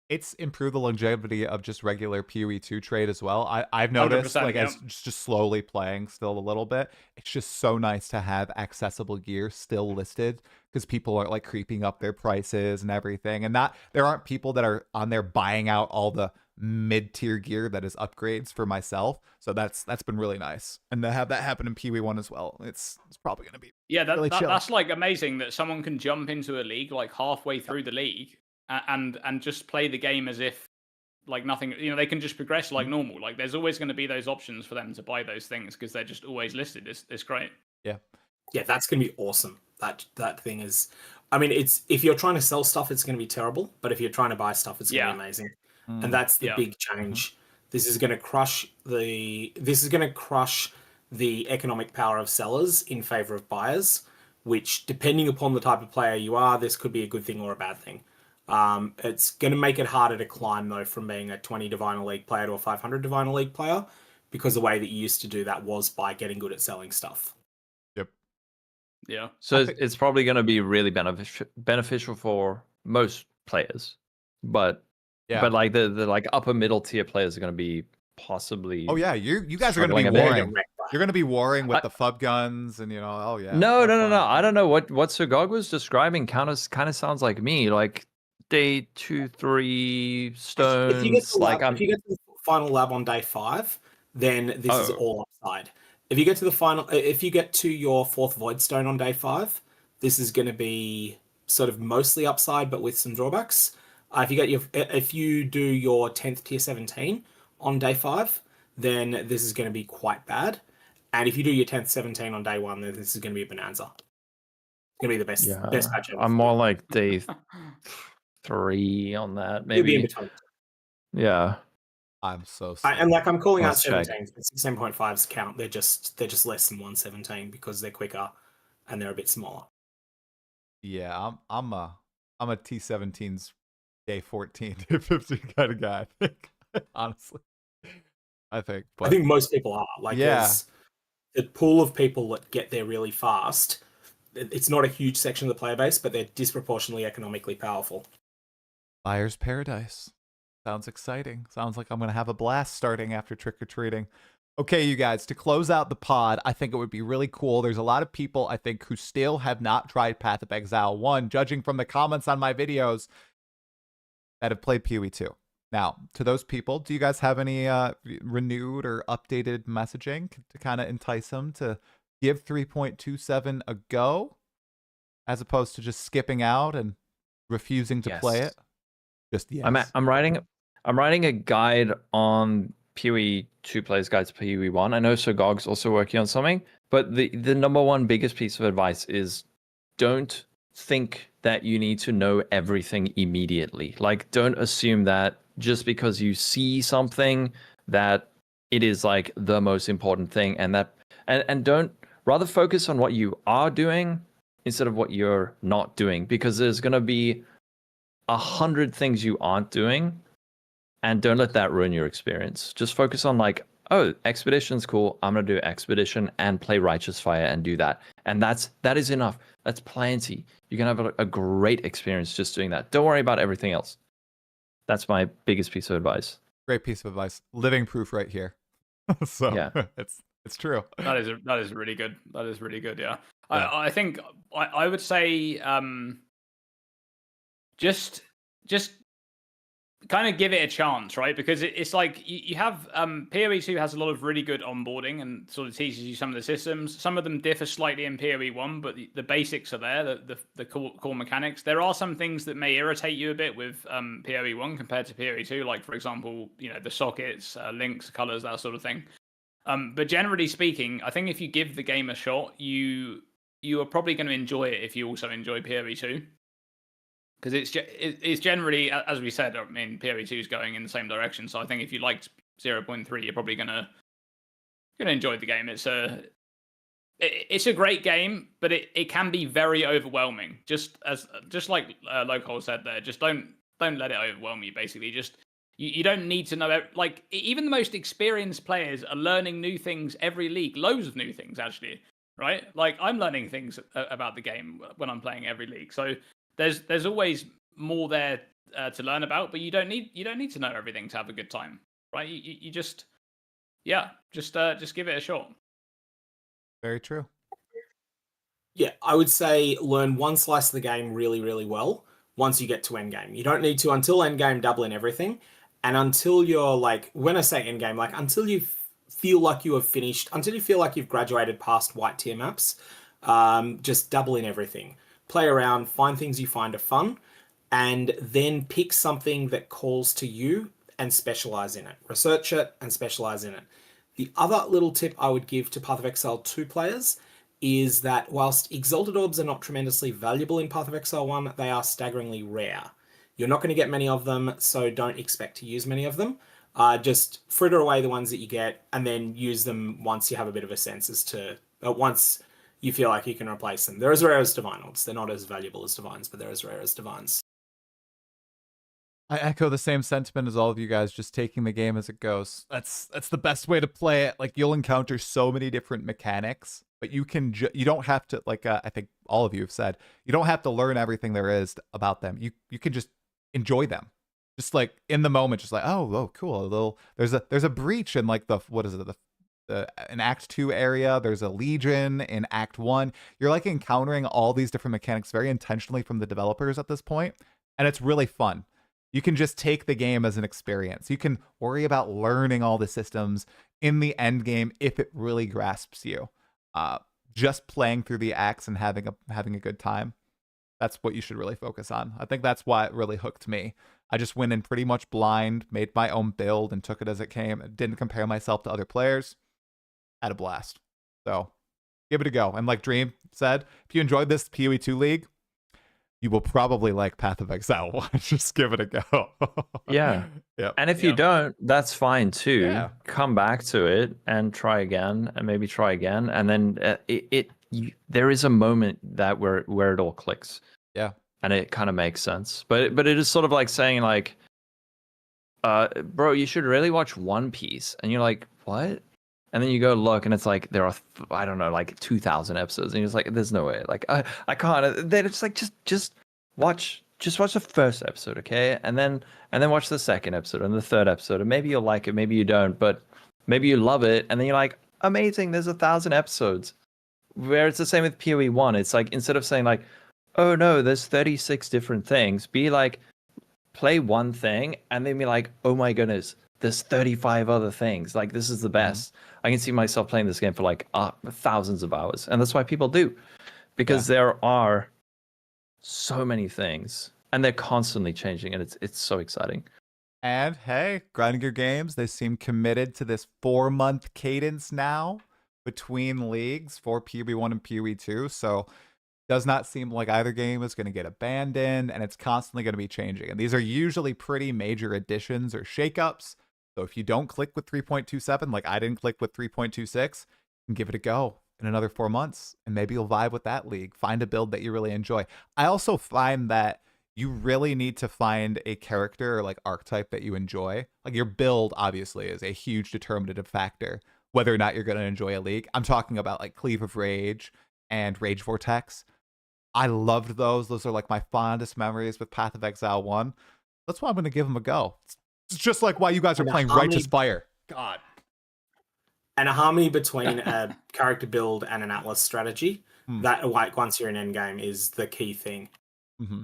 it's improved the longevity of just regular PoE 2 trade as well. I've noticed, like, as just slowly playing still a little bit, it's just so nice to have accessible gear still listed because people are like creeping up their prices and everything. And there aren't people that are on there buying out all the mid-tier gear that is upgrades for myself. So that's been really nice. And to have that happen in PoE 1 as well, it's probably going to be really chill. That's like amazing that someone can jump into a league like halfway through the league and just play the game as if like nothing, they can just progress like normal. Like there's always going to be those options for them to buy those things because they're just always listed. It's great. Yeah, that's going to be awesome. That thing is, I mean, if you're trying to sell stuff, it's going to be terrible. But if you're trying to buy stuff, it's going to be amazing. And that's the big change. This is going to crush the economic power of sellers in favor of buyers, which, depending upon the type of player you are, this could be a good thing or a bad thing. It's going to make it harder to climb, though, from being a 20 Diviner League player to a 500 Diviner League player, because the way that you used to do that was by getting good at selling stuff. Yep. Yeah. So it's probably going to be really beneficial for most players, but like the like upper middle tier players are going to be possibly. Oh yeah, you guys are going to be warring. You're going to be warring with the FUB guns, and oh yeah. No. I don't know what Sirgog was describing. Kind of sounds like me. Like day 2, 3 stones. If you get to the final lab on day 5, then this is all upside. If you get to your 4th void stone on day 5, this is going to be sort of mostly upside, but with some drawbacks. If you do your 10th tier 17 on day 5, then this is going to be quite bad. And if you do your 10th 17 on day 1, then this is going to be a bonanza. It's going to be the best patch ever. I'm more like day 3 on that, maybe. You'll be in between. Yeah. I'm so sorry. And I'm calling out 17. 16.5s count. They're just less than 117 because they're quicker and they're a bit smaller. Yeah, I'm a T17's day 14, day 15 kind of guy, I think. Honestly. I think most people are. There's the pool of people that get there really fast. It's not a huge section of the player base, but they're disproportionately economically powerful. Buyer's paradise. Sounds exciting. Sounds like I'm going to have a blast starting after trick-or-treating. Okay, you guys, to close out the pod, I think it would be really cool. There's a lot of people, I think, who still have not tried Path of Exile 1, judging from the comments on my videos, that have played PoE 2. Now, to those people, do you guys have any renewed or updated messaging to kind of entice them to give 3.27 a go, as opposed to just skipping out and refusing to play it? Just yes. I'm writing a guide on PoE 2 Players Guide to PoE 1. I know Sirgog's also working on something, but the number one biggest piece of advice is don't think that you need to know everything immediately. Like, don't assume that just because you see something that it is like the most important thing, and don't rather focus on what you are doing instead of what you're not doing, because there's going to be 100 things you aren't doing, and don't let that ruin your experience. Just focus on expedition's cool. I'm going to do expedition and play Righteous Fire and do that. And that is enough. That's plenty. You can have a great experience just doing that. Don't worry about everything else. That's my biggest piece of advice. Great piece of advice. Living proof right here. So yeah. It's true. That is really good. That is really good. Yeah. I think I would say just kind of give it a chance, right? Because it's like you have PoE 2 has a lot of really good onboarding and sort of teaches you some of the systems. Some of them differ slightly in PoE 1, but the basics are there, the core mechanics. There are some things that may irritate you a bit with PoE 1 compared to PoE 2, like, for example, the sockets, links, colors, that sort of thing. But generally speaking, I think if you give the game a shot, you are probably going to enjoy it if you also enjoy PoE 2. Because it's generally, as we said, I mean, PoE 2 is going in the same direction. So I think if you liked 0.3, you're probably gonna enjoy the game. It's a great game, but it can be very overwhelming. Just like Lolcohol said there, just don't let it overwhelm you. Basically, just you don't need to know. Like, even the most experienced players are learning new things every league, loads of new things actually. Right? Like, I'm learning things about the game when I'm playing every league. So there's always more there to learn about, but you don't need to know everything to have a good time, right? You just give it a shot. Very true. Yeah, I would say learn one slice of the game really, really well once you get to endgame. You don't need to, until endgame, double in everything, and until you're when I say endgame, until you feel like you have finished, until you feel like you've graduated past white tier maps, just double in everything. Play around, find things you find are fun, and then pick something that calls to you and specialize in it. Research it and specialize in it. The other little tip I would give to Path of Exile 2 players is that whilst Exalted Orbs are not tremendously valuable in Path of Exile 1, they are staggeringly rare. You're not going to get many of them, so don't expect to use many of them. Just fritter away the ones that you get, and then use them once you have a bit of a sense as to... once you feel like you can replace them. They're as rare as Divine Orbs. They're not as valuable as Divines, but they're as rare as Divines. I echo the same sentiment as all of you guys, just taking the game as it goes. That's the best way to play it. Like, you'll encounter so many different mechanics, but you can you don't have to, like, I think all of you have said, you don't have to learn everything there is about them. You can just enjoy them. Just like in the moment, just like, oh, cool. A little, there's a breach in like what is it? In Act 2 area, there's a legion in Act 1. You're like encountering all these different mechanics very intentionally from the developers at this point, and it's really fun. You can just take the game as an experience. You can worry about learning all the systems in the end game if it really grasps you. Just playing through the acts and having a good time. That's what you should really focus on. I think that's why it really hooked me. I just went in pretty much blind, made my own build, and took it as it came. Didn't compare myself to other players. Had a blast. So give it a go. And like Dream said, if you enjoyed this PoE 2 League, you will probably like Path of Exile 1. Just give it a go. Yeah. Yep. And if you don't, that's fine too. Yeah. Come back to it and try again, and maybe try again, and then there is a moment that where it all clicks. Yeah. And it kind of makes sense. But it is sort of like saying like, bro, you should really watch One Piece, and you're like, what? And then you go look, and it's like there are I don't know, like 2,000 episodes, and you're just like, there's no way, like I can't. They're just like just watch the first episode, okay, and then watch the second episode and the third episode, and maybe you'll like it, maybe you don't, but maybe you love it, and then you're like, amazing, there's 1,000 episodes. Where it's the same with PoE 1, it's like instead of saying like, oh no, there's 36 different things, be like, play one thing, and then be like, oh my goodness, there's 35 other things. Like, this is the best. I can see myself playing this game for like thousands of hours. And that's why people do. Because there are so many things. And they're constantly changing. And it's so exciting. And hey, Grinding Your Games, they seem committed to this 4-month cadence now between leagues for PoE 1 and PoE 2. So does not seem like either game is going to get abandoned. And it's constantly going to be changing. And these are usually pretty major additions or shakeups. So if you don't click with 3.27, like I didn't click with 3.26, you can give it a go in another 4 months, and maybe you'll vibe with that league. Find a build that you really enjoy. I also find that you really need to find a character or like archetype that you enjoy. Like your build obviously is a huge determinative factor whether or not you're going to enjoy a league. I'm talking about like Cleave of Rage and Rage Vortex. I loved those. Those are like my fondest memories with Path of Exile 1. That's why I'm going to give them a go. It's just like why you guys are playing Righteous Fire. God. And a harmony between a character build and an Atlas strategy, that like once you're in endgame is the key thing.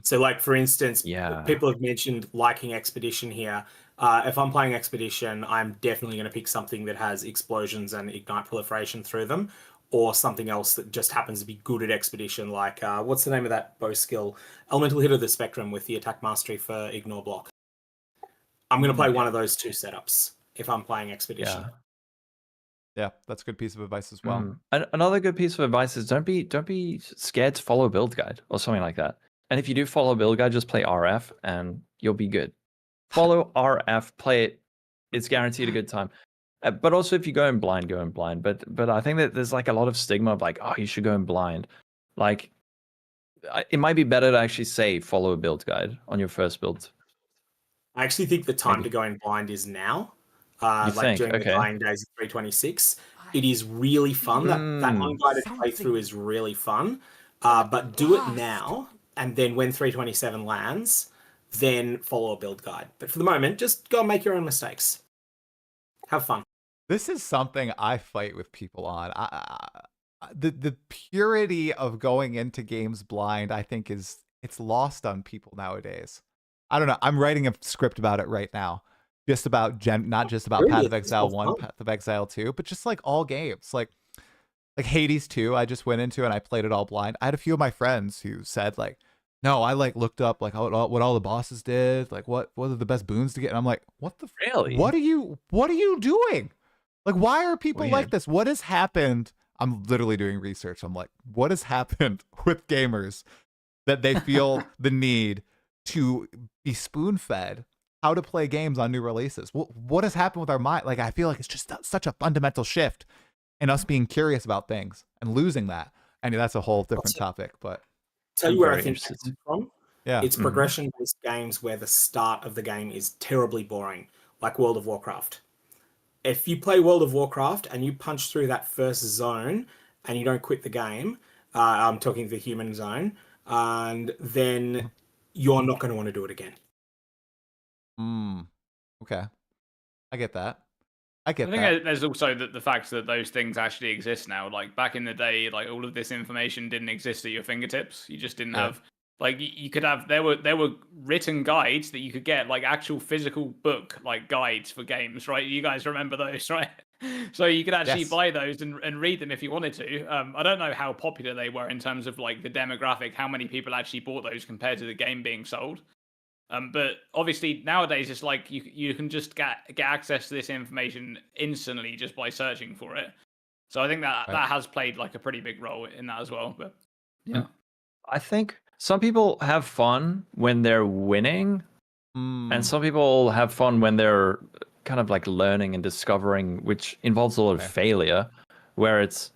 So like, for instance, people have mentioned liking Expedition here. If I'm playing Expedition, I'm definitely going to pick something that has explosions and ignite proliferation through them, or something else that just happens to be good at Expedition, like what's the name of that bow skill? Elemental Hit of the Spectrum with the attack mastery for ignore block. I'm going to play one of those two setups if I'm playing Expedition. Yeah, that's a good piece of advice as well. Another good piece of advice is don't be scared to follow a build guide or something like that. And if you do follow a build guide, just play RF and you'll be good. Follow RF, play it. It's guaranteed a good time. But also if you go in blind, go in blind. But I think that there's like a lot of stigma of like, oh, you should go in blind. Like, it might be better to actually say follow a build guide on your first build. I actually think the time to go in blind is now. Like during the dying days of 326. It is really fun. That unguided playthrough is really fun. But do it now, and then when 327 lands, then follow a build guide. But for the moment, just go and make your own mistakes. Have fun. This is something I fight with people on. The purity of going into games blind, I think it's lost on people nowadays. I don't know. I'm writing a script about it right now. Just about not just about Path of Exile 1, Path of Exile 2, but just like all games. Like Hades 2, I just went into and I played it all blind. I had a few of my friends who said like, no, I like looked up like what all the bosses did, like what are the best boons to get, and I'm like, what the really? What are you doing? Like, why are people like this? What has happened? I'm literally doing research. I'm like, what has happened with gamers that they feel the need to be spoon-fed how to play games on new releases? What has happened with our mind? Like, I feel like it's just such a fundamental shift in us being curious about things and losing that. I mean, that's a whole different topic, but tell you where I think that's from. Yeah. It's progression-based games where the start of the game is terribly boring, like World of Warcraft. If you play World of Warcraft and you punch through that first zone and you don't quit the game, I'm talking the human zone, and then you're not going to want to do it again. Okay. I get that. I think there's also the fact that those things actually exist now. Like back in the day, like all of this information didn't exist at your fingertips. You just didn't have like you could have there were written guides that you could get, like actual physical book like guides for games, right? You guys remember those, right? So you could actually buy those and read them if you wanted to. I don't know how popular they were in terms of like the demographic, how many people actually bought those compared to the game being sold. But obviously nowadays it's like you can just get access to this information instantly just by searching for it. So I think that has played like a pretty big role in that as well. But yeah, I think some people have fun when they're winning, and some people have fun when they're kind of like learning and discovering, which involves a lot of failure, where it's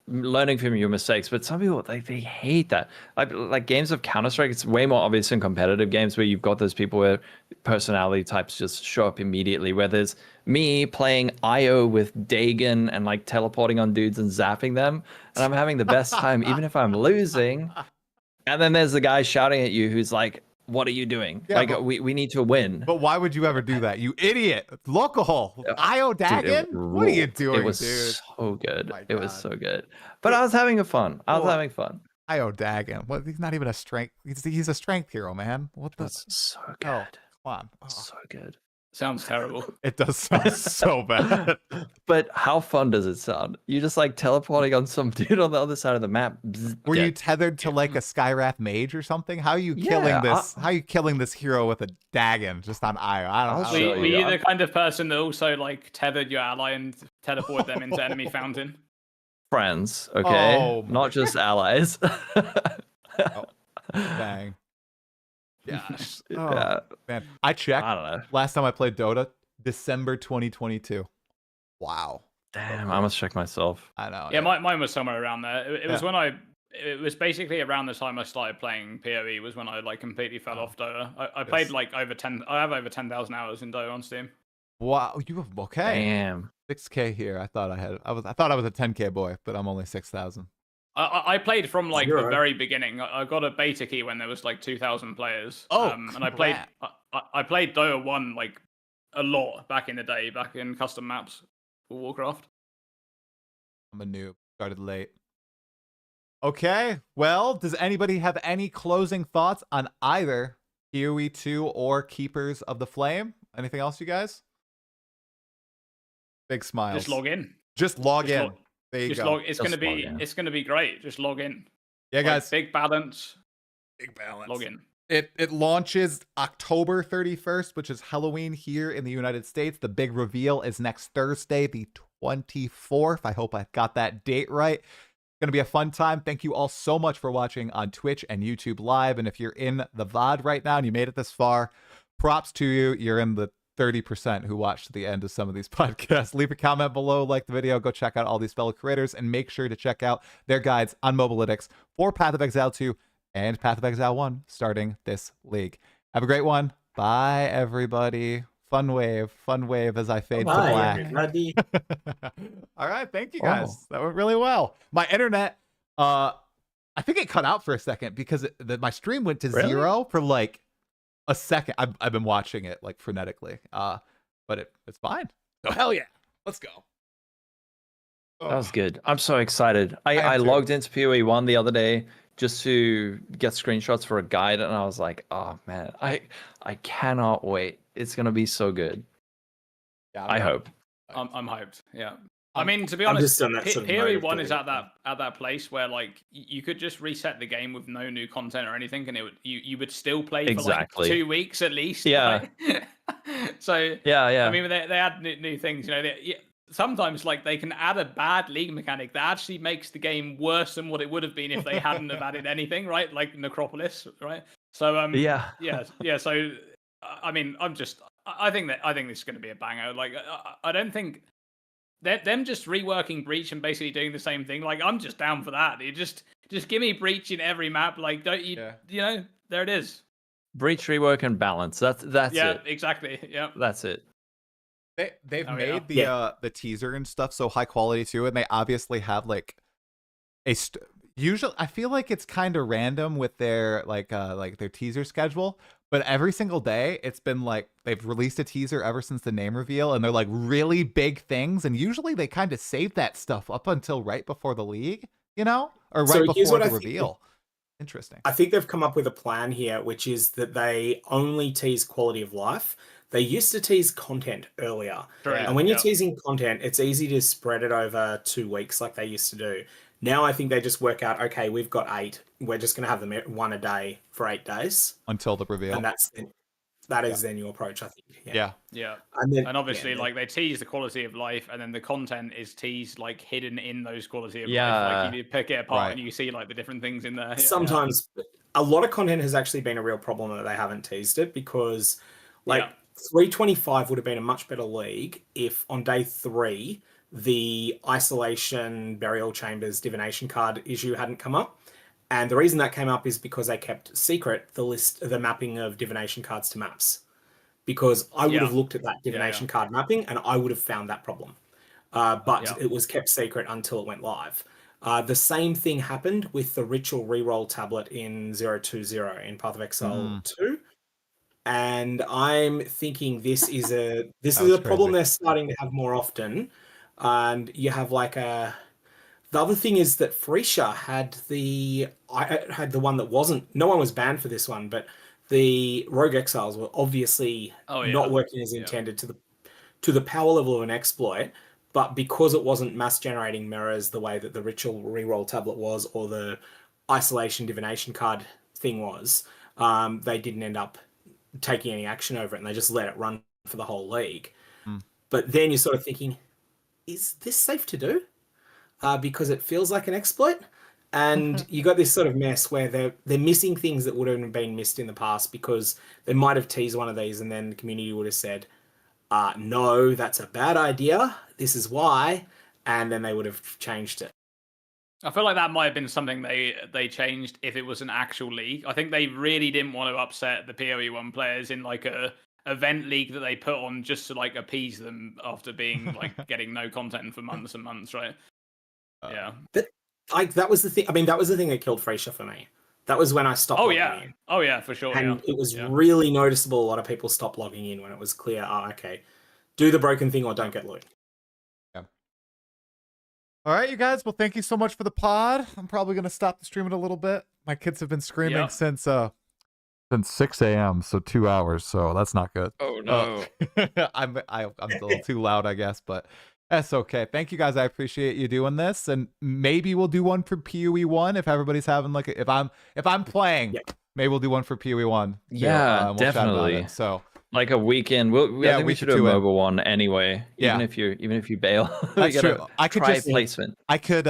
learning from your mistakes. But some people they hate that. Like games of Counter-Strike, it's way more obvious in competitive games where you've got those people where personality types just show up immediately, where there's me playing IO with Dagon and like teleporting on dudes and zapping them, and I'm having the best time even if I'm losing. And then there's the guy shouting at you who's like, what are you doing? Yeah, like, we need to win. But why would you ever do that? You idiot. Lolcohol. IO Dagon? What are you doing, It was so good. It was so good. But I was having having fun. IO Dagon. What? He's not even a strength. He's a strength hero, man. What the? That's so good. Oh, come on. Oh. So good. Sounds terrible. It does sound so bad. But how fun does it sound? You just like teleporting on some dude on the other side of the map. Were you tethered to like a Skywrath mage or something? How are you killing this? How are you killing this hero with a Dagon just on IO? I don't know. Were you the kind of person that also like tethered your ally and teleported them into enemy fountain? Friends, okay, not just allies. Dang. Gosh. Man. I checked. I don't know. Last time I played Dota, December 2022. Wow. Damn, I must check myself. I know. Yeah, mine was somewhere around there. It was when it was basically around the time I started playing PoE was when I like completely fell off Dota. I played like over 10. I have over 10,000 hours in Dota on Steam. Wow, you have Damn. 6K here. I thought I was a 10K boy, but I'm only 6,000. I played from like the very beginning. I got a beta key when there was like 2,000 players. And I played Dota 1 like a lot back in the day, back in custom maps for Warcraft. I'm a noob. Started late. Okay, well, does anybody have any closing thoughts on either PoE 2 or Keepers of the Flame? Anything else, you guys? Big smiles. Just log in. Just log in. There you go. It's gonna be great. Just log in. Yeah, guys. Big balance. Big balance. Log in. It launches October 31st, which is Halloween here in the United States. The big reveal is next Thursday, the 24th. I hope I got that date right. It's going to be a fun time. Thank you all so much for watching on Twitch and YouTube Live. And if you're in the VOD right now and you made it this far, props to you. You're in the 30% who watched the end of some of these podcasts. Leave a comment below, like the video, go check out all these fellow creators, and make sure to check out their guides on Mobalytics for Path of Exile 2 and Path of Exile 1 starting this league. Have a great one. Bye, everybody. Fun wave as I fade to black. All right, thank you guys. That went really well. My internet, I think it cut out for a second because my stream went to 0 for like a second. I've been watching it like frenetically, but it's fine. So hell yeah, let's go. That was good. I'm so excited. I logged into PoE 1 the other day just to get screenshots for a guide, and I was like, oh man, I cannot wait. It's gonna be so good. Yeah, I hope. I'm hyped. Yeah. I mean, to be honest, PoE 1 is at that place where like you could just reset the game with no new content or anything, and you would still play for like 2 weeks at least. Yeah. Right? So yeah. I mean, they add new things. You know, sometimes like they can add a bad league mechanic that actually makes the game worse than what it would have been if they hadn't have added anything, right? Like Necropolis, right? So yeah. So I mean, I think this is going to be a banger. Like I don't think them just reworking Breach and basically doing the same thing. Like I'm just down for that. You just give me Breach in every map. Like don't you? You know, there it is. Breach, rework, and balance. That's Yeah, it. exactly. Yeah. That's it. They've Oh, made yeah. the teaser and stuff so high quality too, and they obviously have like usually I feel like it's kind of random with their like their teaser schedule, but every single day it's been like they've released a teaser ever since the name reveal, and they're like really big things, and usually they kind of save that stuff up until right before the league, you know, or right before the reveal. Interesting. I think they've come up with a plan here, which is that they only tease quality of life. They used to tease content earlier. Right. And when you're teasing content, it's easy to spread it over 2 weeks like they used to do. Now I think they just work out, okay, we've got 8. We're just going to have them one a day for 8 days. Until the reveal. And that is their new approach, I think. Yeah. And obviously, like, they tease the quality of life, and then the content is teased, like, hidden in those quality of life. Like, you pick it apart and you see, like, the different things in there. Sometimes a lot of content has actually been a real problem that they haven't teased it, because, like, 325 would have been a much better league if on day 3 the isolation, burial chambers, divination card issue hadn't come up. And the reason that came up is because they kept secret the mapping of divination cards to maps. Because I would have looked at that divination card mapping and I would have found that problem. But it was kept secret until it went live. The same thing happened with the ritual reroll tablet in 020 in Path of Exile 2. And I'm thinking this is a problem they're starting to have more often. And you have like the other thing is that Freesia had the one that wasn't, no one was banned for this one, but the Rogue Exiles were obviously not working as intended to the power level of an exploit, but because it wasn't mass generating mirrors the way that the ritual reroll tablet was, or the isolation divination card thing was, they didn't end up taking any action over it, and they just let it run for the whole league. But then you're sort of thinking, is this safe to do? Because it feels like an exploit. And you got this sort of mess where they're missing things that would have been missed in the past, because they might have teased one of these and then the community would have said, no, that's a bad idea. This is why. And then they would have changed it. I feel like that might have been something they changed if it was an actual league. I think they really didn't want to upset the PoE1 players in like a event league that they put on just to like appease them after being like getting no content for months and months, right? But like that was the thing. I mean, that was the thing that killed Freesia for me. That was when I stopped logging in. Oh yeah, for sure. And it was really noticeable. A lot of people stopped logging in when it was clear, okay, do the broken thing or don't get loot. All right, you guys. Well, thank you so much for the pod. I'm probably going to stop the stream in a little bit. My kids have been screaming since 6 a.m., so 2 hours. So that's not good. Oh no, I'm a little too loud, I guess, but that's okay. Thank you guys. I appreciate you doing this, and maybe we'll do one for PoE1 if everybody's having like if I'm playing. Maybe we'll do one for PoE1. Yeah, we'll definitely. So. Like a weekend. I think we should do a mobile one anyway. Even if you bail. That's true. I could try just placement. I could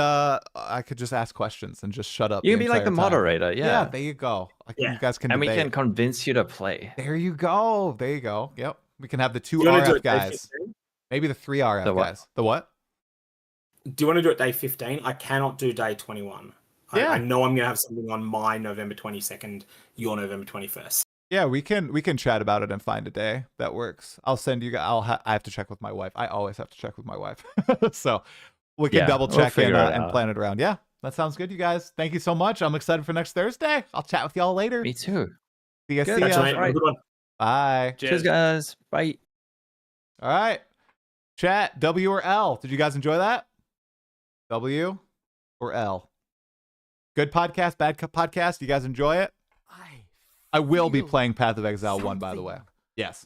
just ask questions and just shut up. You can be like the moderator. Yeah. There you go. You guys can. And debate. we can convince you to play. There you go. Yep. We can have the 2 RF guys. Maybe the 3 RF guys. The what? Do you want to do it day 15? I cannot do day 21. I know I'm going to have something on my November 22nd, your November 21st. Yeah, we can chat about it and find a day that works. I'll send you guys. I have to check with my wife. I always have to check with my wife. So we can double check and plan it around. Yeah, that sounds good, you guys. Thank you so much. I'm excited for next Thursday. I'll chat with y'all later. Me too. See ya. Good one. Bye. Cheers, guys. Bye. All right. Chat, W or L? Did you guys enjoy that? W or L? Good podcast, bad podcast? You guys enjoy it? I will be playing Path of Exile 1, by the way. Yes.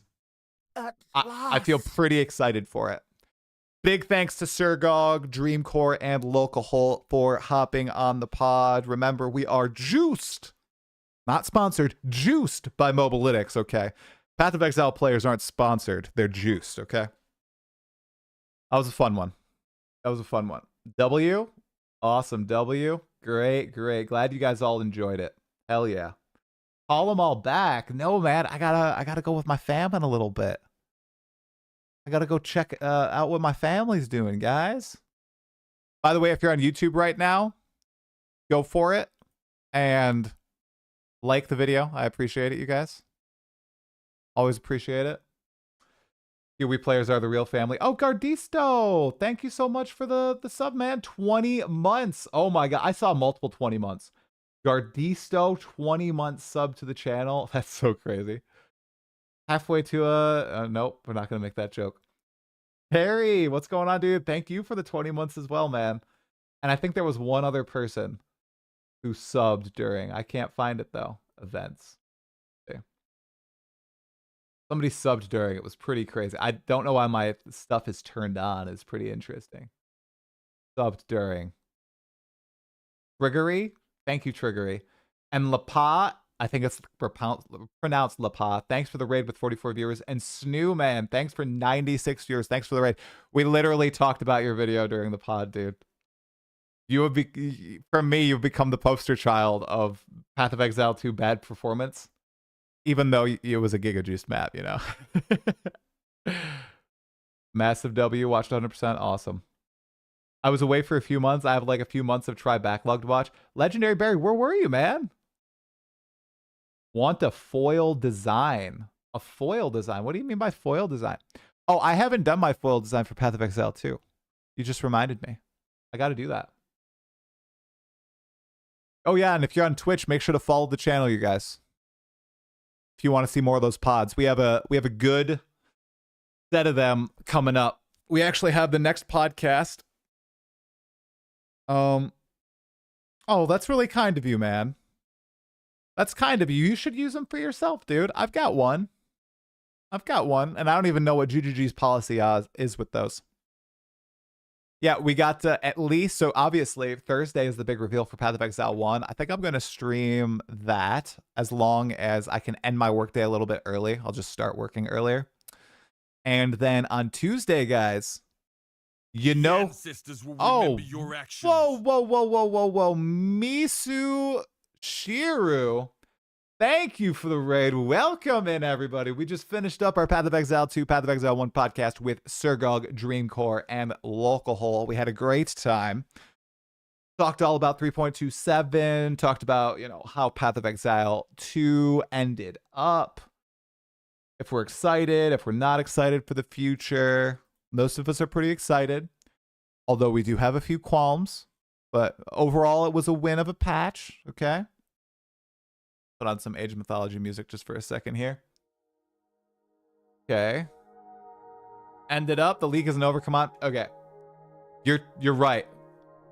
I feel pretty excited for it. Big thanks to Sirgog, Dreamcore, and Lolcohol for hopping on the pod. Remember, we are juiced. Not sponsored. Juiced by Mobalytics, okay? Path of Exile players aren't sponsored. They're juiced, okay? That was a fun one. W? Awesome, W. Great. Glad you guys all enjoyed it. Hell yeah. Call them all back. No, man, I gotta go with my fam in a little bit. I gotta go check out what my family's doing, guys. By the way, if you're on YouTube right now, go for it and like the video. I appreciate it, you guys. Always appreciate it. Here we players are the real family. Oh, Gardisto! Thank you so much for the sub, man. 20 months. Oh my god. I saw multiple 20 months. Gardisto, 20 months sub to the channel. That's so crazy. Halfway to nope, we're not going to make that joke. Harry, what's going on, dude? Thank you for the 20 months as well, man. And I think there was one other person who subbed during. I can't find it, though. Events. Okay. Somebody subbed during. It was pretty crazy. I don't know why my stuff is turned on. It's pretty interesting. Subbed during. Triggery. Thank you, Triggery. And Lapa, I think it's pronounced Lapa. Thanks for the raid with 44 viewers. And Snoo, man, thanks for 96 viewers. Thanks for the raid. We literally talked about your video during the pod, dude. You would be, for me, you've become the poster child of Path of Exile 2 bad performance. Even though it was a Giga Juiced map, you know. Massive W, watched 100%. Awesome. I was away for a few months. I have like a few months of try backlog to watch. Legendary Barry, where were you, man? Want a foil design. A foil design? What do you mean by foil design? Oh, I haven't done my foil design for Path of Exile 2. You just reminded me. I got to do that. Oh, yeah, and if you're on Twitch, make sure to follow the channel, you guys. If you want to see more of those pods. We have a good set of them coming up. We actually have the next podcast. Oh, that's really kind of you, man. That's kind of you. You should use them for yourself, dude. I've got one. And I don't even know what GGG's policy is with those. Yeah, we got at least, so obviously Thursday is the big reveal for Path of Exile 1. I think I'm going to stream that as long as I can end my workday a little bit early. I'll just start working earlier. And then on Tuesday, guys, you know, ancestors will remember your actions. Whoa. Misu Shiru. Thank you for the raid. Welcome in, everybody. We just finished up our Path of Exile 2, Path of Exile 1 podcast with Sirgog, Dreamcore, and Lolcohol. We had a great time. Talked all about 3.27. Talked about, you know, how Path of Exile 2 ended up. If we're excited, if we're not excited for the future. Most of us are pretty excited. Although we do have a few qualms. But overall, it was a win of a patch. Okay. Put on some Age of Mythology music just for a second here. Okay. Ended up, the league isn't over. Come on. Okay. You're right.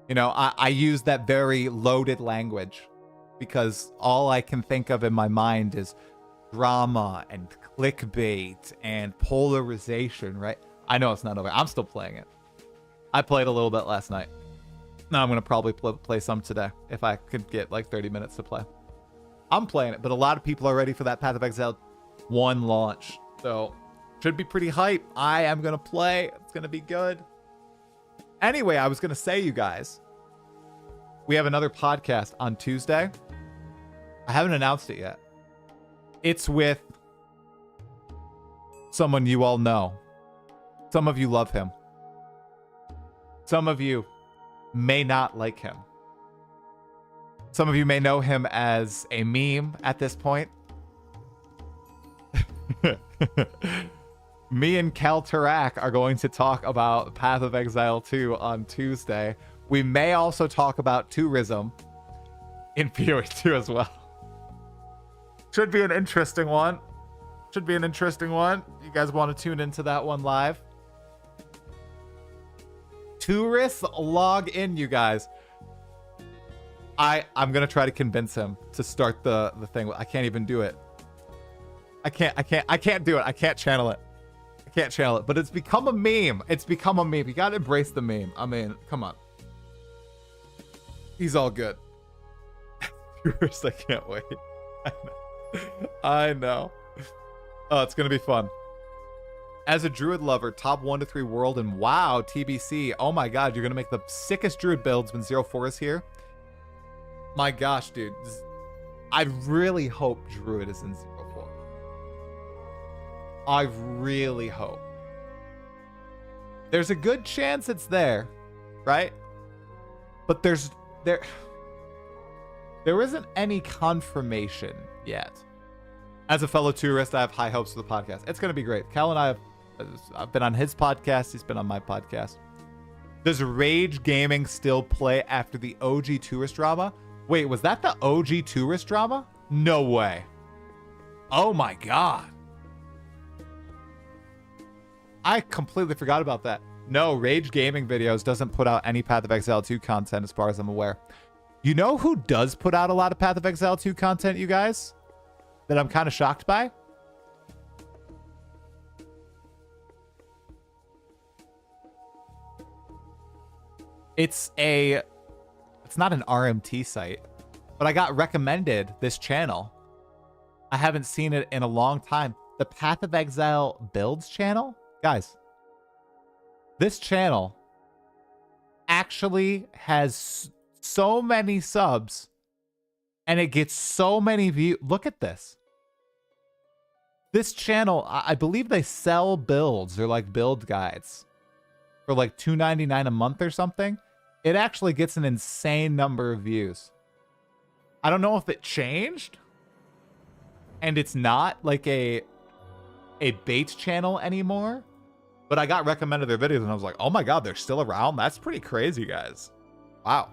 You know, I use that very loaded language because all I can think of in my mind is drama and clickbait and polarization, right? I know it's not over. I'm still playing it. I played a little bit last night. Now I'm going to probably play some today if I could get like 30 minutes to play. I'm playing it, but a lot of people are ready for that Path of Exile 1 launch. So, should be pretty hype. I am going to play. It's going to be good. Anyway, I was going to say, you guys, we have another podcast on Tuesday. I haven't announced it yet. It's with someone you all know. Some of you love him. Some of you may not like him. Some of you may know him as a meme at this point. Me and Cal Tarak are going to talk about Path of Exile 2 on Tuesday. We may also talk about tourism in PoE 2 as well. Should be an interesting one. You guys want to tune into that one live? Tourists, log in, you guys. I'm gonna try to convince him to start the thing. I can't even do it. I can't do it. I can't channel it. But it's become a meme. You gotta embrace the meme. I mean, come on. He's all good. I can't wait. I know. Oh, it's gonna be fun. As a druid lover, top 1 to 3 world, and wow, TBC. Oh my god, you're gonna make the sickest druid builds when 0-4 is here. My gosh, dude. I really hope Druid is in 0-4. I really hope. There's a good chance it's there, right? But There isn't any confirmation yet. As a fellow tourist, I have high hopes for the podcast. It's going to be great. Cal and I I've been on his podcast. He's been on my podcast. Does Rage Gaming still play after the OG tourist drama? Wait, was that the OG tourist drama? No way. Oh my God. I completely forgot about that. No, Rage Gaming Videos doesn't put out any Path of Exile 2 content as far as I'm aware. You know who does put out a lot of Path of Exile 2 content, you guys? That I'm kind of shocked by? It's not an RMT site, but I got recommended this channel. I haven't seen it in a long time. The Path of Exile Builds channel? Guys, this channel actually has so many subs and it gets so many views. Look at this. This channel, I believe they sell builds or like build guides for like $2.99 a month or something. It actually gets an insane number of views. I don't know if it changed and it's not like a bait channel anymore, but I got recommended their videos and I was like, oh my God, they're still around. That's pretty crazy, guys. Wow.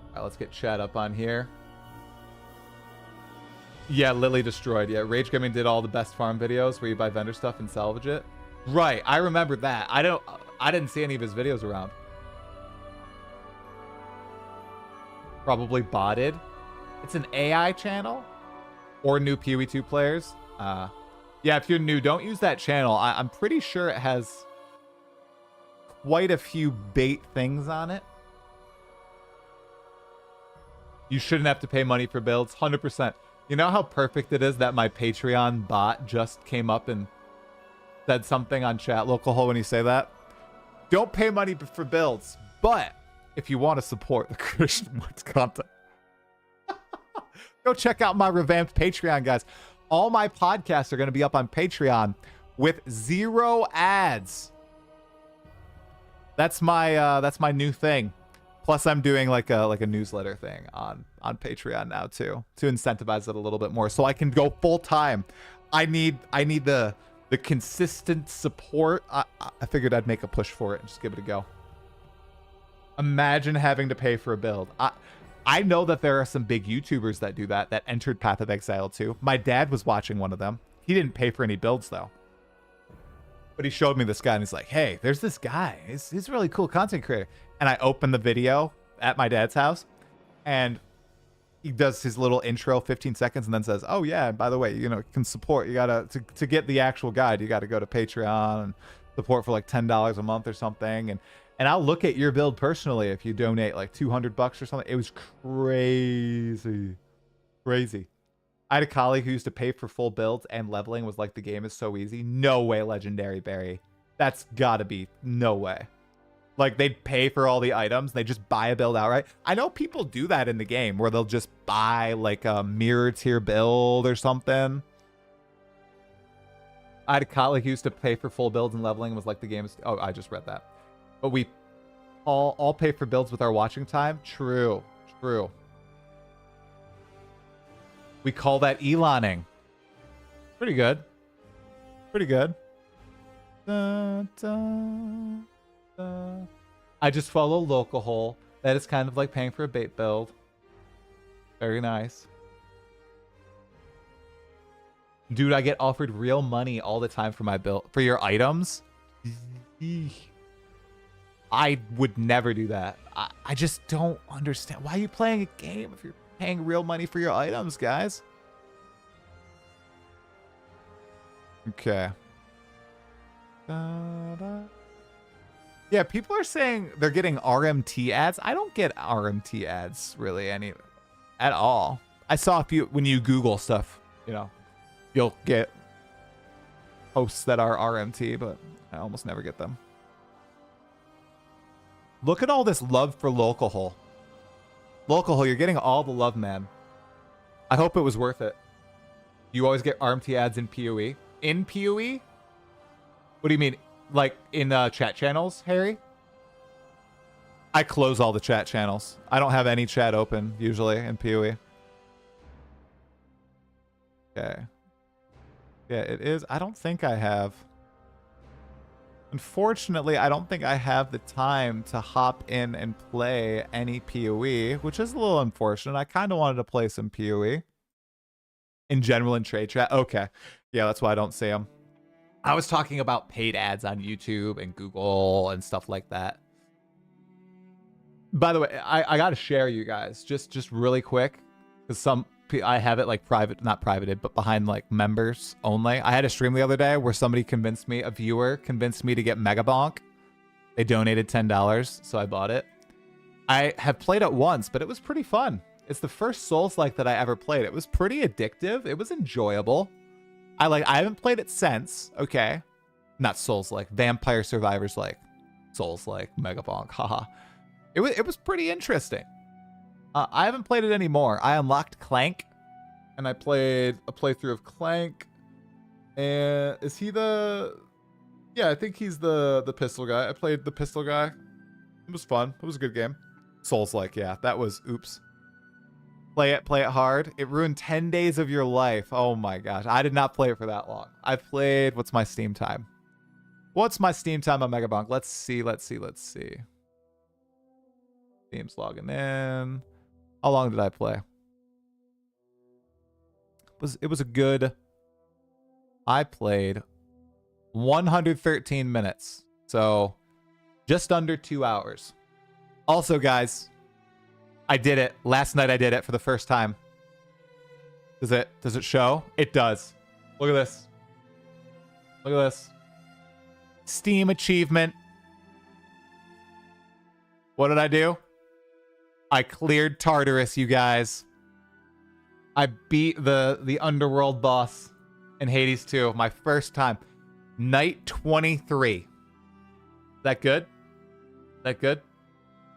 All right, let's get chat up on here. Yeah, Lily Destroyed. Yeah, Rage Gaming did all the best farm videos where you buy vendor stuff and salvage it. Right, I remember that. I didn't see any of his videos around. Probably botted. It's an AI channel or new PoE 2 players. Yeah, if you're new, don't use that channel. I'm pretty sure it has quite a few bait things on it. You shouldn't have to pay money for builds. 100%. You know how perfect it is that my Patreon bot just came up and said something on chat, Lolcohol, when you say that? Don't pay money for builds, but if you want to support the Christian Woods content, go check out my revamped Patreon, guys. All my podcasts are going to be up on Patreon with 0 ads. That's my new thing. Plus, I'm doing like a newsletter thing on Patreon now too, to incentivize it a little bit more, so I can go full time. I need the consistent support. I figured I'd make a push for it and just give it a go. Imagine having to pay for a build. I know that there are some big YouTubers that do that entered Path of Exile 2. My dad was watching one of them. He didn't pay for any builds though. But he showed me this guy and he's like, hey, there's this guy. He's a really cool content creator. And I opened the video at my dad's house and he does his little intro, 15 seconds, and then says, oh yeah, and by the way, you can support, you gotta, to get the actual guide, you gotta go to Patreon and support for like $10 a month or something. And I'll look at your build personally if you donate like $200 or something. It was crazy. Crazy. I had a colleague who used to pay for full builds and leveling was like, the game is so easy. No way, Legendary Barry. That's gotta be no way. Like, they'd pay for all the items. They just buy a build outright. I know people do that in the game where they'll just buy like a mirror tier build or something. I had a colleague who used to pay for full builds and leveling was like, the game is... Oh, I just read that. But we all pay for builds with our watching time. True. True. We call that Eloning. Pretty good. Pretty good. Da, da, da. I just follow Lolcohol. That is kind of like paying for a bait build. Very nice. Dude, I get offered real money all the time for my build, for your items. I would never do that. I just don't understand. Why are you playing a game if you're paying real money for your items, guys? Okay. Yeah, people are saying they're getting RMT ads. I don't get RMT ads really at all. I saw when you Google stuff, you'll get posts that are RMT, but I almost never get them. Look at all this love for Lolcohol. Lolcohol, you're getting all the love, man. I hope it was worth it. You always get RMT ads in PoE. In PoE? What do you mean? Like in chat channels, Harry? I close all the chat channels. I don't have any chat open usually in PoE. Okay. Yeah, it is. I don't think I have. Unfortunately, I don't think I have the time to hop in and play any PoE, which is a little unfortunate. I kind of wanted to play some PoE. In general, in trade chat. Okay. Yeah, that's why I don't see them. I was talking about paid ads on YouTube and Google and stuff like that. By the way, I got to share you guys just really quick, because I have it like private, not privated, but behind like members only. I had a stream the other day where a viewer convinced me to get Megabonk. They donated $10, so I bought it. I have played it once, but it was pretty fun. It's the first Souls-like that I ever played. It was pretty addictive. It was enjoyable. I haven't played it since. Okay. Not Souls-like. Vampire Survivors-like. Souls-like. Megabonk. Haha. It was pretty interesting. I haven't played it anymore. I unlocked Clank, and I played a playthrough of Clank. And is he the... Yeah, I think he's the pistol guy. I played the pistol guy. It was fun. It was a good game. Souls-like, yeah. That was... Oops. Play it hard. It ruined 10 days of your life. Oh my gosh. I did not play it for that long. I played... What's my Steam time? What's my Steam time on Megabonk? Let's see. Steam's logging in. How long did I play? It was a good... I played 113 minutes. So just under 2 hours. Also, guys, I did it. Last night I did it for the first time. Does it show? It does. Look at this. Look at this. Steam achievement. What did I do? I cleared Tartarus, you guys. I beat the underworld boss in Hades 2. My first time. Night 23. Is that good? Is that good?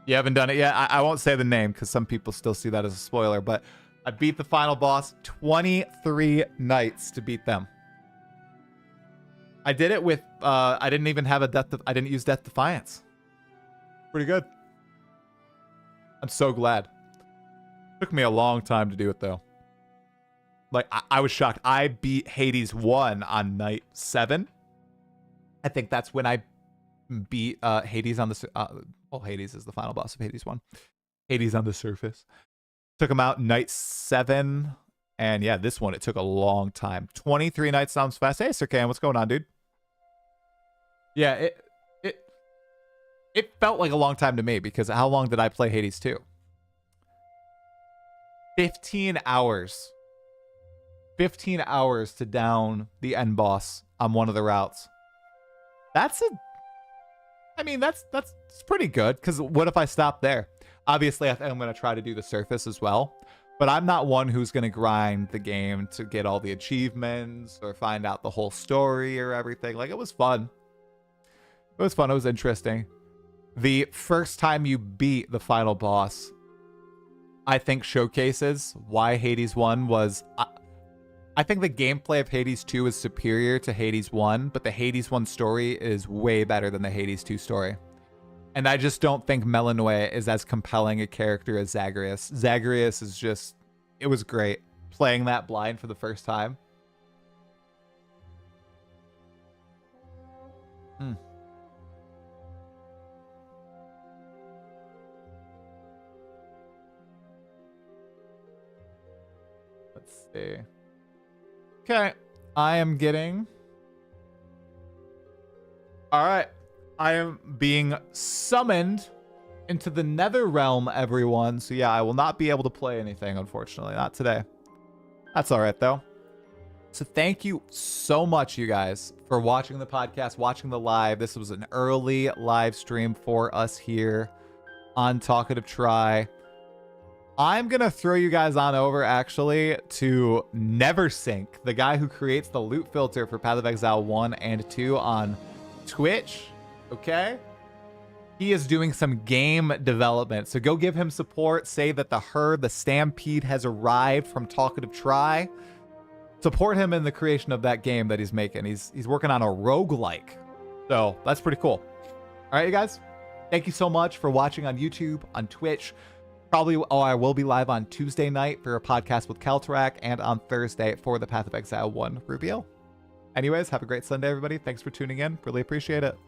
You haven't done it yet? I won't say the name because some people still see that as a spoiler, but I beat the final boss 23 nights to beat them. I did it with I didn't even have I didn't use Death Defiance. Pretty good. I'm so glad. Took me a long time to do it though. Like I was shocked. I beat Hades 1 on night 7. I think that's when I beat Hades on the well, Hades is the final boss of Hades 1. Hades on the surface. Took him out night 7. And yeah, this one, it took a long time. 23 nights sounds fast. Hey, Sir Cam, what's going on, dude? Yeah, it felt like a long time to me because how long did I play Hades 2? 15 hours. 15 hours to down the end boss on one of the routes. That's pretty good, because what if I stop there? Obviously, I think I'm going to try to do the surface as well, but I'm not one who's going to grind the game to get all the achievements or find out the whole story or everything. Like, it was fun. It was fun. It was interesting. The first time you beat the final boss, I think showcases why Hades 1 was... I think the gameplay of Hades 2 is superior to Hades 1, but the Hades 1 story is way better than the Hades 2 story. And I just don't think Melanoia is as compelling a character as Zagreus. Zagreus is just... It was great. Playing that blind for the first time. Let's see. Okay, I am getting... Alright, I am being summoned into the Nether Realm, everyone. So yeah, I will not be able to play anything, unfortunately. Not today. That's alright, though. So thank you so much, you guys, for watching the podcast, watching the live. This was an early live stream for us here on Talkative Try. I'm going to throw you guys on over, actually, to Neversink, the guy who creates the loot filter for Path of Exile 1 and 2 on Twitch, okay? He is doing some game development, so go give him support. Say that the Stampede has arrived from Talkative Try. Support him in the creation of that game that he's making. He's working on a roguelike, so that's pretty cool. All right, you guys? Thank you so much for watching on YouTube, on Twitch. Probably, I will be live on Tuesday night for a podcast with Kaltarak and on Thursday for the Path of Exile 1 reveal. Anyways, have a great Sunday, everybody. Thanks for tuning in. Really appreciate it.